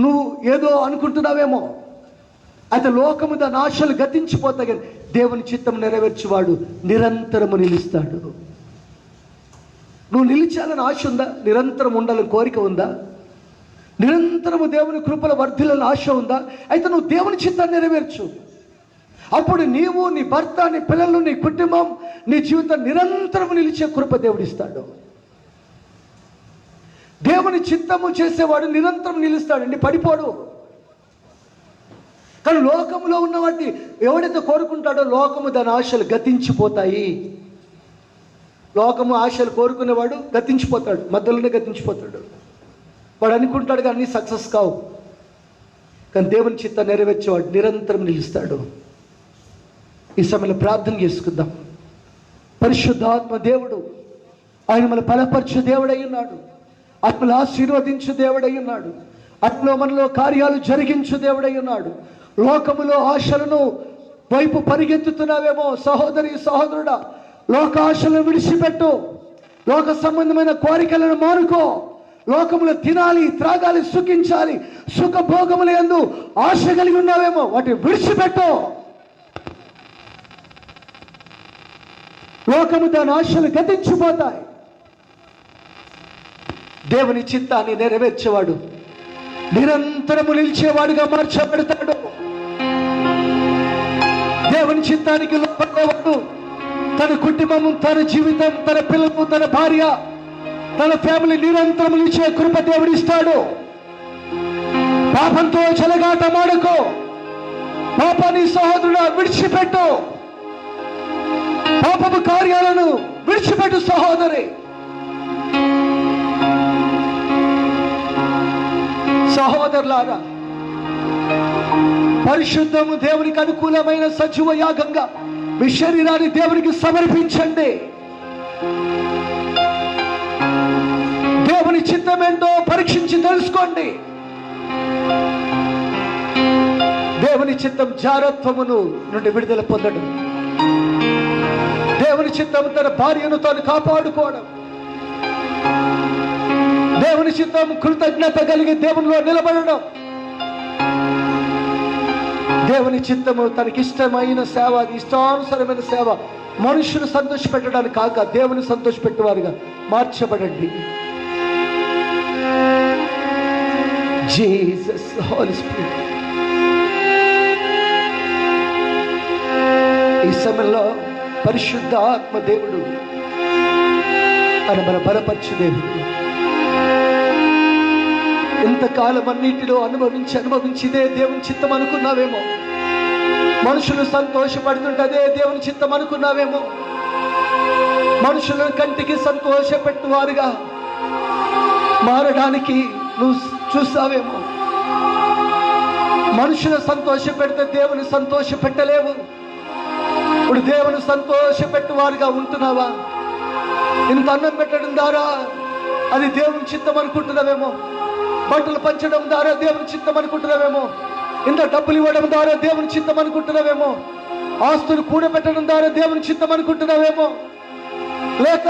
నువ్వు ఏదో అనుకుంటున్నావేమో, అయితే లోకము దాని ఆశలు గతించిపోతాయి, కానీ దేవుని చిత్తం నెరవేర్చేవాడు నిరంతరము నిలుస్తాడు. నువ్వు నిలిచాలని ఆశ ఉందా? నిరంతరం ఉండాలని కోరిక ఉందా? నిరంతరము దేవుని కృపల వర్ధిల్లని ఆశ ఉందా? అయితే నువ్వు దేవుని చిత్తాన్ని నెరవేర్చు. అప్పుడు నీవు, నీ భర్త, నీ పిల్లలు, నీ కుటుంబం, నీ జీవితం నిరంతరం నిలిచే కృప దేవుడిస్తాడు. దేవుని చిత్తము చేసేవాడు నిరంతరం నిలుస్తాడండి, పడిపోడు. కానీ లోకంలో ఉన్న వాటిని ఎవడైతే కోరుకుంటాడో లోకము దాని ఆశలు గతించిపోతాయి. లోకము ఆశలు కోరుకునేవాడు గతించిపోతాడు, మధ్యలోనే గతించిపోతాడు. వాడు అనుకుంటాడు కానీ అన్నీ సక్సెస్ కావు. కానీ దేవుని చిత్తాన్ని నెరవేర్చేవాడు నిరంతరం నిలుస్తాడు. ఈ సమయంలో ప్రార్థన చేసుకుందాం. పరిశుద్ధాత్మ దేవుడు, ఆయన మన బలపరచు దేవుడై ఉన్నాడు, ఆత్మలు ఆశీర్వదించు దేవుడై ఉన్నాడు, ఆత్మలో మనలో కార్యాలు జరిగించు దేవుడై ఉన్నాడు. లోకములో ఆశలను వైపు పరిగెత్తుతున్నావేమో సహోదరి సహోదరుడా, లోక ఆశలను విడిచిపెట్టు. లోక సంబంధమైన కోరికలను మానుకో. లోకములు తినాలి, త్రాగాలి, సుఖించాలి, సుఖభోగముల యందు ఆశ కలిగి ఉన్నావేమో, వాటిని విడిచిపెట్టు. లోకము దాని ఆశలు గతించిపోతాయి. దేవుని చిత్తాన్ని నెరవేర్చేవాడు నిరంతరము నిలిచేవాడుగా మార్చబడతాడు. దేవుని చిత్తానికి లోపడేవాడు తన కుటుంబము, తన జీవితం, తన పిల్లలు, తన భార్య, తన ఫ్యామిలీ నిరంతరం నిలిచే కృప దేవుడిస్తాడు. పాపంతో చెలగాటమాడుకో. పాపాన్ని సహోదరుడు విడిచిపెట్టు. పాపపు కార్యాలను విడిచిపెట్టు సహోదరి. సహోదరులారా, పరిశుద్ధము దేవునికి అనుకూలమైన సజీవ యాగంగా మీ శరీరాన్ని దేవునికి సమర్పించండి. దేవుని చిత్తం ఏంటో పరీక్షించి తెలుసుకోండి. దేవుని చిత్తం జారత్వమును నుండి విడుదల పొందడం, దేవుని చిత్తం తన భార్యను తాను కాపాడుకోవడం, దేవుని చిత్తం కృతజ్ఞత కలిగి దేవునిలో నిలబడడం, దేవుని చిత్తము తనకిష్టమైన సేవ, ఇష్టానుసరమైన సేవ, మనుషులు సంతోషపెట్టడానికి కాక దేవుని సంతోషపెట్టేవారుగా మార్చబడండి. Jesus, Holy Spirit. ఈ సమయంలో పరిశుద్ధ ఆత్మ దేవుడు ఆయన మన బలపరచు దేవుడు. ఇంతకాలం అన్నిటిలో అనుభవించిదే దేవుని చిత్తం అనుకున్నావేమో. మనుషులు సంతోషపడుతుంటే అదే దేవుని చిత్తం అనుకున్నావేమో. మనుషుల కంటికి సంతోషపెట్టువారుగా మారడానికి నువ్వు చూసావేమో. మనుషులు సంతోష పెడితే దేవుని సంతోష పెట్టలేవు. ఇప్పుడు దేవుని సంతోషపెట్టువారుగా ఉంటున్నావా? ఇంత అన్నం పెట్టడం ద్వారా అది దేవుని చిత్తం అనుకుంటున్నావేమో. బట్టలు పంచడం ద్వారా దేవుని చిత్తం అనుకుంటున్నావేమో. ఇంత డబ్బులు ఇవ్వడం ద్వారా దేవుని చిత్తం అనుకుంటున్నావేమో. ఆస్తులు కూడబెట్టడం ద్వారా దేవుని చిత్తం అనుకుంటున్నావేమో. లేక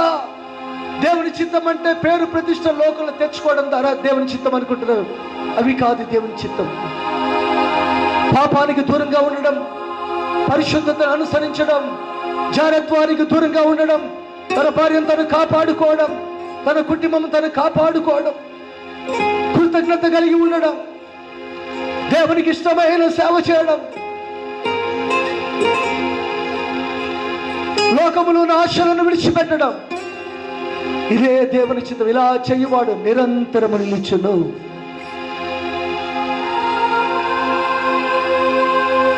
దేవుని చిత్తం అంటే పేరు ప్రతిష్ట లోకంలో తెచ్చుకోవడం ద్వారా దేవుని చిత్తం అనుకుంటున్నావు. అవి కాదు దేవుని చిత్తం. పాపానికి దూరంగా ఉండడం, పరిశుద్ధతను అనుసరించడం, జారత్వానికి దూరంగా ఉండడం, తన భార్యను తను కాపాడుకోవడం, తన కుటుంబం తను కాపాడుకోవడం, కృతజ్ఞత కలిగి ఉండడం, దేవునికి ఇష్టమైన సేవ చేయడం, లోకములో ఆశలను విడిచిపెట్టడం ఇదే దేవుని చిత్తం. ఇలా చెయ్యవాడు నిరంతరము నిలుచును.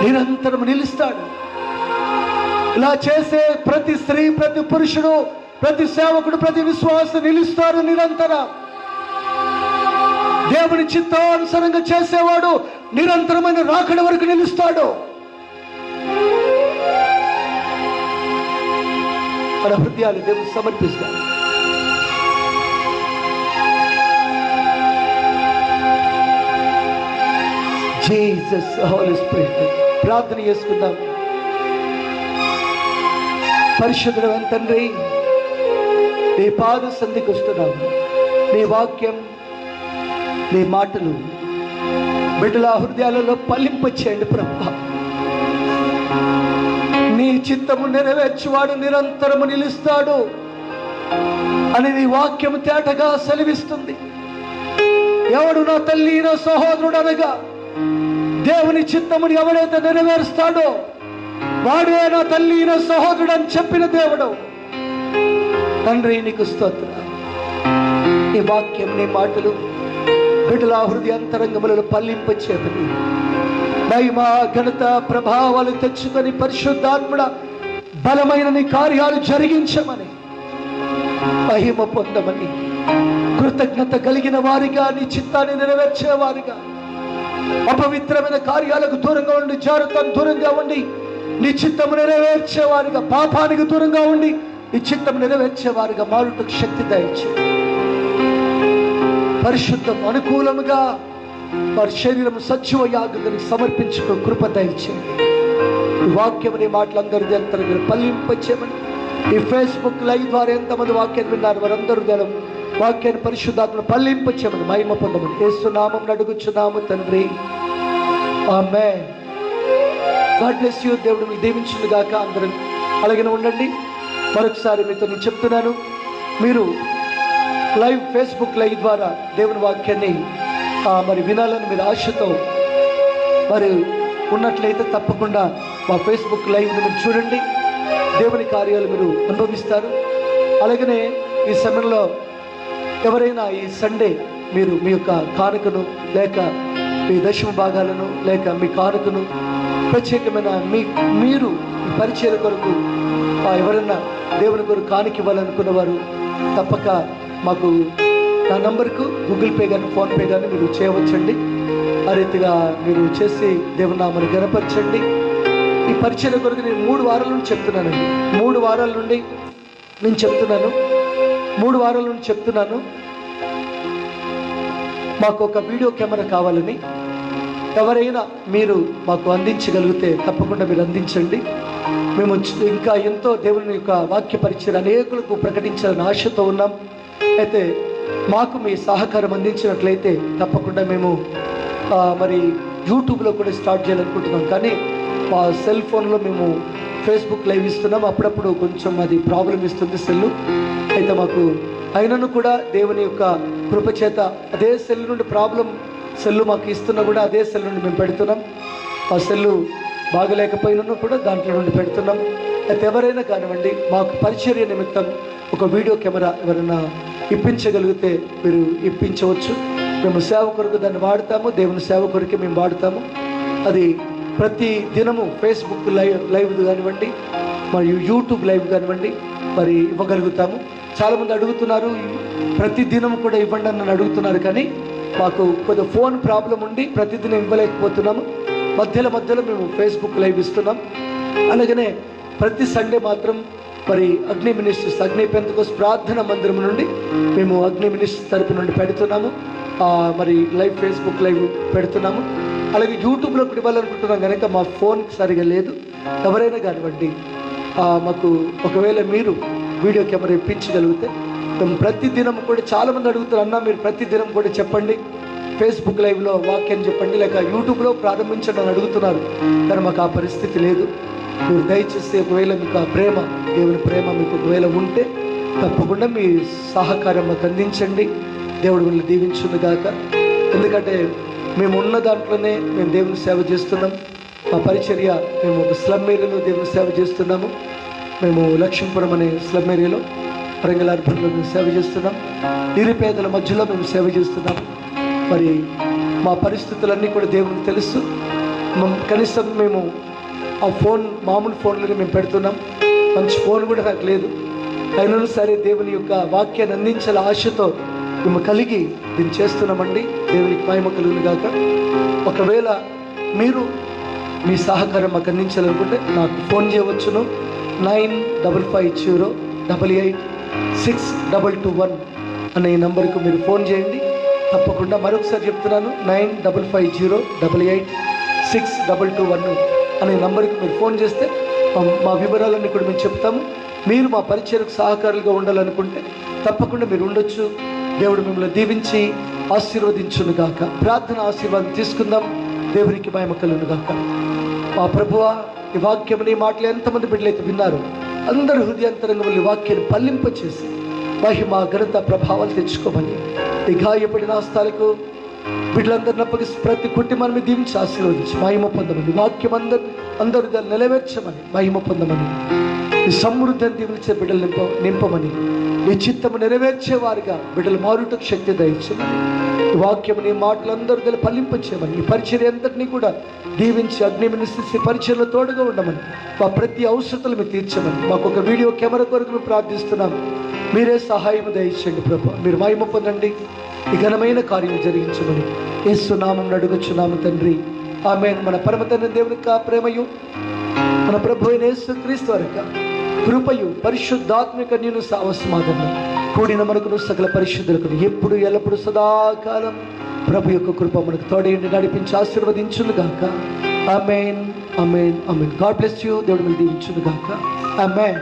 నిరంతరం నిలుస్తాడు. ఇలా చేసే ప్రతి స్త్రీ, ప్రతి పురుషుడు, ప్రతి సేవకుడు, ప్రతి విశ్వాసం నిలుస్తారు నిరంతరం. దేవుని చిత్తానుసారంగా చేసేవాడు నిరంతరమైన రాకడ వరకు నిలుస్తాడు. మన హృదయాలు దేవుని సమర్పిస్తాం. Jesus, Holy spirit. ప్రార్థన చేసుకుందాం. పరిశుద్ధుడైన తండ్రి, నీ పాద సంధికి వస్తున్నాము. నీ వాక్యం, నీ మాటలు బిడ్డల హృదయాలలో ఫలింపచేయండి ప్రభువా. నీ చిత్తము నెరవేర్చువాడు నిరంతరము నిలుస్తాడు అని నీ వాక్యం తేటగా సెలవిస్తుంది. ఎవడు నా తల్లి, నా సహోదరుడు అనగా దేవుని చిత్తముని ఎవడైతే నెరవేరుస్తాడో వాడే నా తల్లి, నా సహోదరుడు అని చెప్పిన దేవుడు. తండ్రి, నీకు స్తోత్రం. నీ వాక్యం, నీ మాటలు బిడ్డల హృదయాంతరంగములను ఫలింపచేయమని, మహిమ, ఘనత, ప్రభావాలు తెచ్చుకొని పరిశుద్ధాత్ముడ బలమైన నీ కార్యాలు జరిగించమని, మహిమ పొందమని, కృతజ్ఞత కలిగిన వారిగా నీ చిత్తాన్ని నెరవేర్చేవారిగా, అపవిత్రమైన కార్యాలకు దూరంగా ఉండి, జారుతానికి దూరంగా ఉండి నీ చిత్తము నెరవేర్చేవారిగా, పాపానికి దూరంగా ఉండి నీ చిత్తము నెరవేర్చేవారిగా మారుటకు శక్తి దయచే. పరిశుద్ధం అనుకూలముగా వారి శరీరం సజీవ యాగంగా సమర్పించుకో కృప దయచేయండి. ఈ వాక్యమని మాటలందరూ అంతరంగా ఫలింపచేయమని, ఈ ఫేస్బుక్ లైవ్ ద్వారా ఎంతమంది వాక్యాన్ని విన్నారు వారందరూ వాక్యాన్ని పరిశుద్ధాత్మను ఫలింపచేయమని, మహిమ పొందమని యేసు నామమున అడుగుచున్నాము తండ్రి, ఆమేన్. God bless you. దేవుడు మీరు దీవించును గాక. అందరూ అలాగనే ఉండండి. మరొకసారి మీతో నేను చెప్తున్నాను, మీరు లైవ్ ఫేస్బుక్ లైవ్ ద్వారా దేవుని వాక్యాన్ని మరి వినాలని మీరు ఆశతో మరి ఉన్నట్లయితే తప్పకుండా మా ఫేస్బుక్ లైవ్ని మీరు చూడండి. దేవుని కార్యాలు మీరు అనుభవిస్తారు. అలాగనే ఈ సమయంలో ఎవరైనా ఈ సండే మీరు మీ యొక్క కానుకను లేక మీ దశమ భాగాలను లేక మీ కానుకను ప్రత్యేకమైన మీరు ఈ పరిచయం కొరకు ఎవరైనా దేవుని కొరకు కానుక ఇవ్వాలనుకున్న వారు తప్పక మాకు నా నంబర్కు గూగుల్ పే కానీ ఫోన్పే కానీ మీరు చేయవచ్చండి. ఆ రీతిగా మీరు చేసి దేవుని నామమును ఘనపరచండి. ఈ పరిచయం కొరకు నేను 3 వారాల నుండి చెప్తున్నానండి. 3 వారాల నుండి నేను చెప్తున్నాను. 3 వారాల నుండి చెప్తున్నాను. మాకు ఒక వీడియో కెమెరా కావాలని ఎవరైనా మీరు మాకు అందించగలిగితే తప్పకుండా మీరు అందించండి. మేము ఇంకా ఎంతో దేవుని యొక్క వాక్య పరిచయం అనేకులకు ప్రకటించాలని ఆశతో ఉన్నాం. అయితే మాకు మీ సహకారం అందించినట్లయితే తప్పకుండా మేము మరి యూట్యూబ్లో కూడా స్టార్ట్ చేయాలనుకుంటున్నాం. కానీ మా సెల్ ఫోన్లో మేము ఫేస్బుక్ లైవ్ ఇస్తున్నాం. అప్పుడప్పుడు కొంచెం అది ప్రాబ్లం ఇస్తుంది సెల్లు. అయితే మాకు అయినను కూడా దేవుని యొక్క కృపచేత అదే సెల్ నుండి సెల్లు మాకు ఇస్తున్నా కూడా అదే సెల్ నుండి మేము పెడుతున్నాం. ఆ సెల్లు బాగలేకపోయినా కూడా దాంట్లో నుండి పెడుతున్నాం. అయితే ఎవరైనా కానివ్వండి మాకు పరిచర్య నిమిత్తం ఒక వీడియో కెమెరా ఎవరైనా ఇప్పించగలిగితే మీరు ఇప్పించవచ్చు. మేము సేవ కొరకు దాన్ని వాడతాము. దేవుని సేవ కొరకే మేము వాడతాము. అది ప్రతి దినము ఫేస్బుక్ లైవ్ కానివ్వండి మరియు యూట్యూబ్ లైవ్ కానివ్వండి మరి ఇవ్వగలుగుతాము. చాలామంది అడుగుతున్నారు, ప్రతి దినం కూడా ఇవ్వండి అని నన్ను అడుగుతున్నారు. కానీ మాకు కొద్దిగా ఫోన్ ప్రాబ్లం ఉండి ప్రతిదినం ఇవ్వలేకపోతున్నాము. మధ్యలో మేము ఫేస్బుక్ లైవ్ ఇస్తున్నాం. అలాగనే ప్రతి సండే మాత్రం మరి అగ్ని మినిస్ట్రీస్, అగ్ని పెంతెకోస్తు ప్రార్థన మందిరం నుండి మేము అగ్ని మినిస్ట్రీస్ తరపు నుండి పెడుతున్నాము. మరి లైవ్ ఫేస్బుక్ లైవ్ పెడుతున్నాము. అలాగే యూట్యూబ్లో కూడా ఇవ్వాలనుకుంటున్నాం కనుక మా ఫోన్ సరిగా లేదు. ఎవరైనా కానివ్వండి మాకు ఒకవేళ మీరు వీడియో కెమెరా ఇప్పించగలిగితే మేము ప్రతిదినం కూడా చాలామంది అడుగుతారు, అన్న మీరు ప్రతిదినం కూడా చెప్పండి, ఫేస్బుక్ లైవ్లో వాక్యం చెప్పండి, లేక యూట్యూబ్లో ప్రారంభించండి అని అడుగుతున్నారు. కానీ మాకు ఆ పరిస్థితి లేదు. మీరు దయచేసి ఒకవేళ మీకు ఆ ప్రేమ, దేవుని ప్రేమ మీకు ఒకవేళ ఉంటే తప్పకుండా మీ సహకారం మాకు అందించండి. దేవుడు మిమ్మల్ని దీవించును గాక. ఎందుకంటే మేము ఉన్న దాంట్లోనే మేము దేవుని సేవ చేస్తున్నాం. మా పరిచర్య మేము ఒక స్లమ్ ఏరియాలో దేవుని సేవ చేస్తున్నాము. మేము లక్ష్మీపురం అనే స్లమ్ ఏరియాలో వరంగల్ అర్బన్లో మేము సేవ చేస్తున్నాం. నిరుపేదల మధ్యలో మేము సేవ చేస్తున్నాం. మరి మా పరిస్థితులన్నీ కూడా దేవునికి తెలుసు. కనీసం మేము ఆ ఫోన్ మామూలు ఫోన్లని మేము పెడుతున్నాం. మంచి ఫోన్ కూడా నాకు లేదు. అయినా సరే దేవుని యొక్క వాక్యాన్ని అందించాల ఆశతో మేము కలిగి దీన్ని చేస్తున్నామండి. దేవునికి మహిమ కలుగును గాక. ఒకవేళ మీరు మీ సహకారం మాకు అందించాలనుకుంటే నాకు ఫోన్ చేయవచ్చును. 9550886221 అనే నంబర్కు మీరు ఫోన్ చేయండి. తప్పకుండా మరొకసారి చెప్తున్నాను, 9550886221 అనే నంబర్కి మీరు ఫోన్ చేస్తే మా వివరాలన్నీ కూడా మేము చెప్తాము. మీరు మా పరిచయకు సహకారులుగా ఉండాలనుకుంటే తప్పకుండా మీరు ఉండొచ్చు. దేవుడు మిమ్మల్ని దీవించి ఆశీర్వదించును గాక. ప్రార్థన ఆశీర్వాదం తీసుకుందాం. దేవునికి మహిమ కలుగును గాక. మా ప్రభువా, ఈ వాక్యముని మాటలు ఎంతమంది బిడ్డలైతే విన్నారు, అందరూ హృదయాంతరంగం ఈ వాక్యాన్ని పల్లింపచేసి మహిమ ఘనత ప్రభావాలు తెచ్చుకోమని, ఈ గాయపడిన హస్తాలకు బిడ్డలందరిని అప్పగిస్తూ ప్రతి కుటుంబాన్ని దీవించి ఆశీర్వదించి మహిమ పొందమని, వాక్యం అందరూ దాన్ని నెరవేర్చమని, మహిమ పొందమని, ఈ సమృద్ధిని దీవించే బిడ్డలు నింపమని, నీ చిత్తము నెరవేర్చేవారుగా బిడ్డలు మారుటకు శక్తి దయచేయమని, ఈ వాక్యము నీ మాటలందరూ దాన్ని పల్లింపచేయమని, ఈ పరిచర్య అంతటినీ కూడా దీవించి అగ్నిమినిసి పరిచయలో తోడుగా ఉండమని, మా ప్రతి అవసరతలు మీరు తీర్చమని, మాకు ఒక వీడియో కెమెరా కొరకు మేము ప్రార్థిస్తున్నాం. మీరే సహాయం దయచేయండి ప్రభు. మీరు మహిమ పొందండి. ఈ ఘనమైన కార్యం జరిగించమని యేసు నామమున అడుగుచున్నాము తండ్రి. ఆమేన్. మన పరమ తండ్రి దేవుని యొక్క ప్రేమయు, మన ప్రభు అయిన యేసు క్రీస్తు వారి యొక్క కృపయు, పరిశుద్ధాత్మిక నేను సావసమాధన కూడిన మనకును సకల పరిశుద్ధులకు ఎప్పుడు ఎల్లప్పుడు సదాకాలం ప్రభు యొక్క కృప మనకు తోడేయండి, నడిపించి ఆశీర్వదించును గాక. ఆమేన్, ఆమేన్, ఆమేన్. God bless you. దేవుడు మీరు దీవించును గాక. ఆమేన్.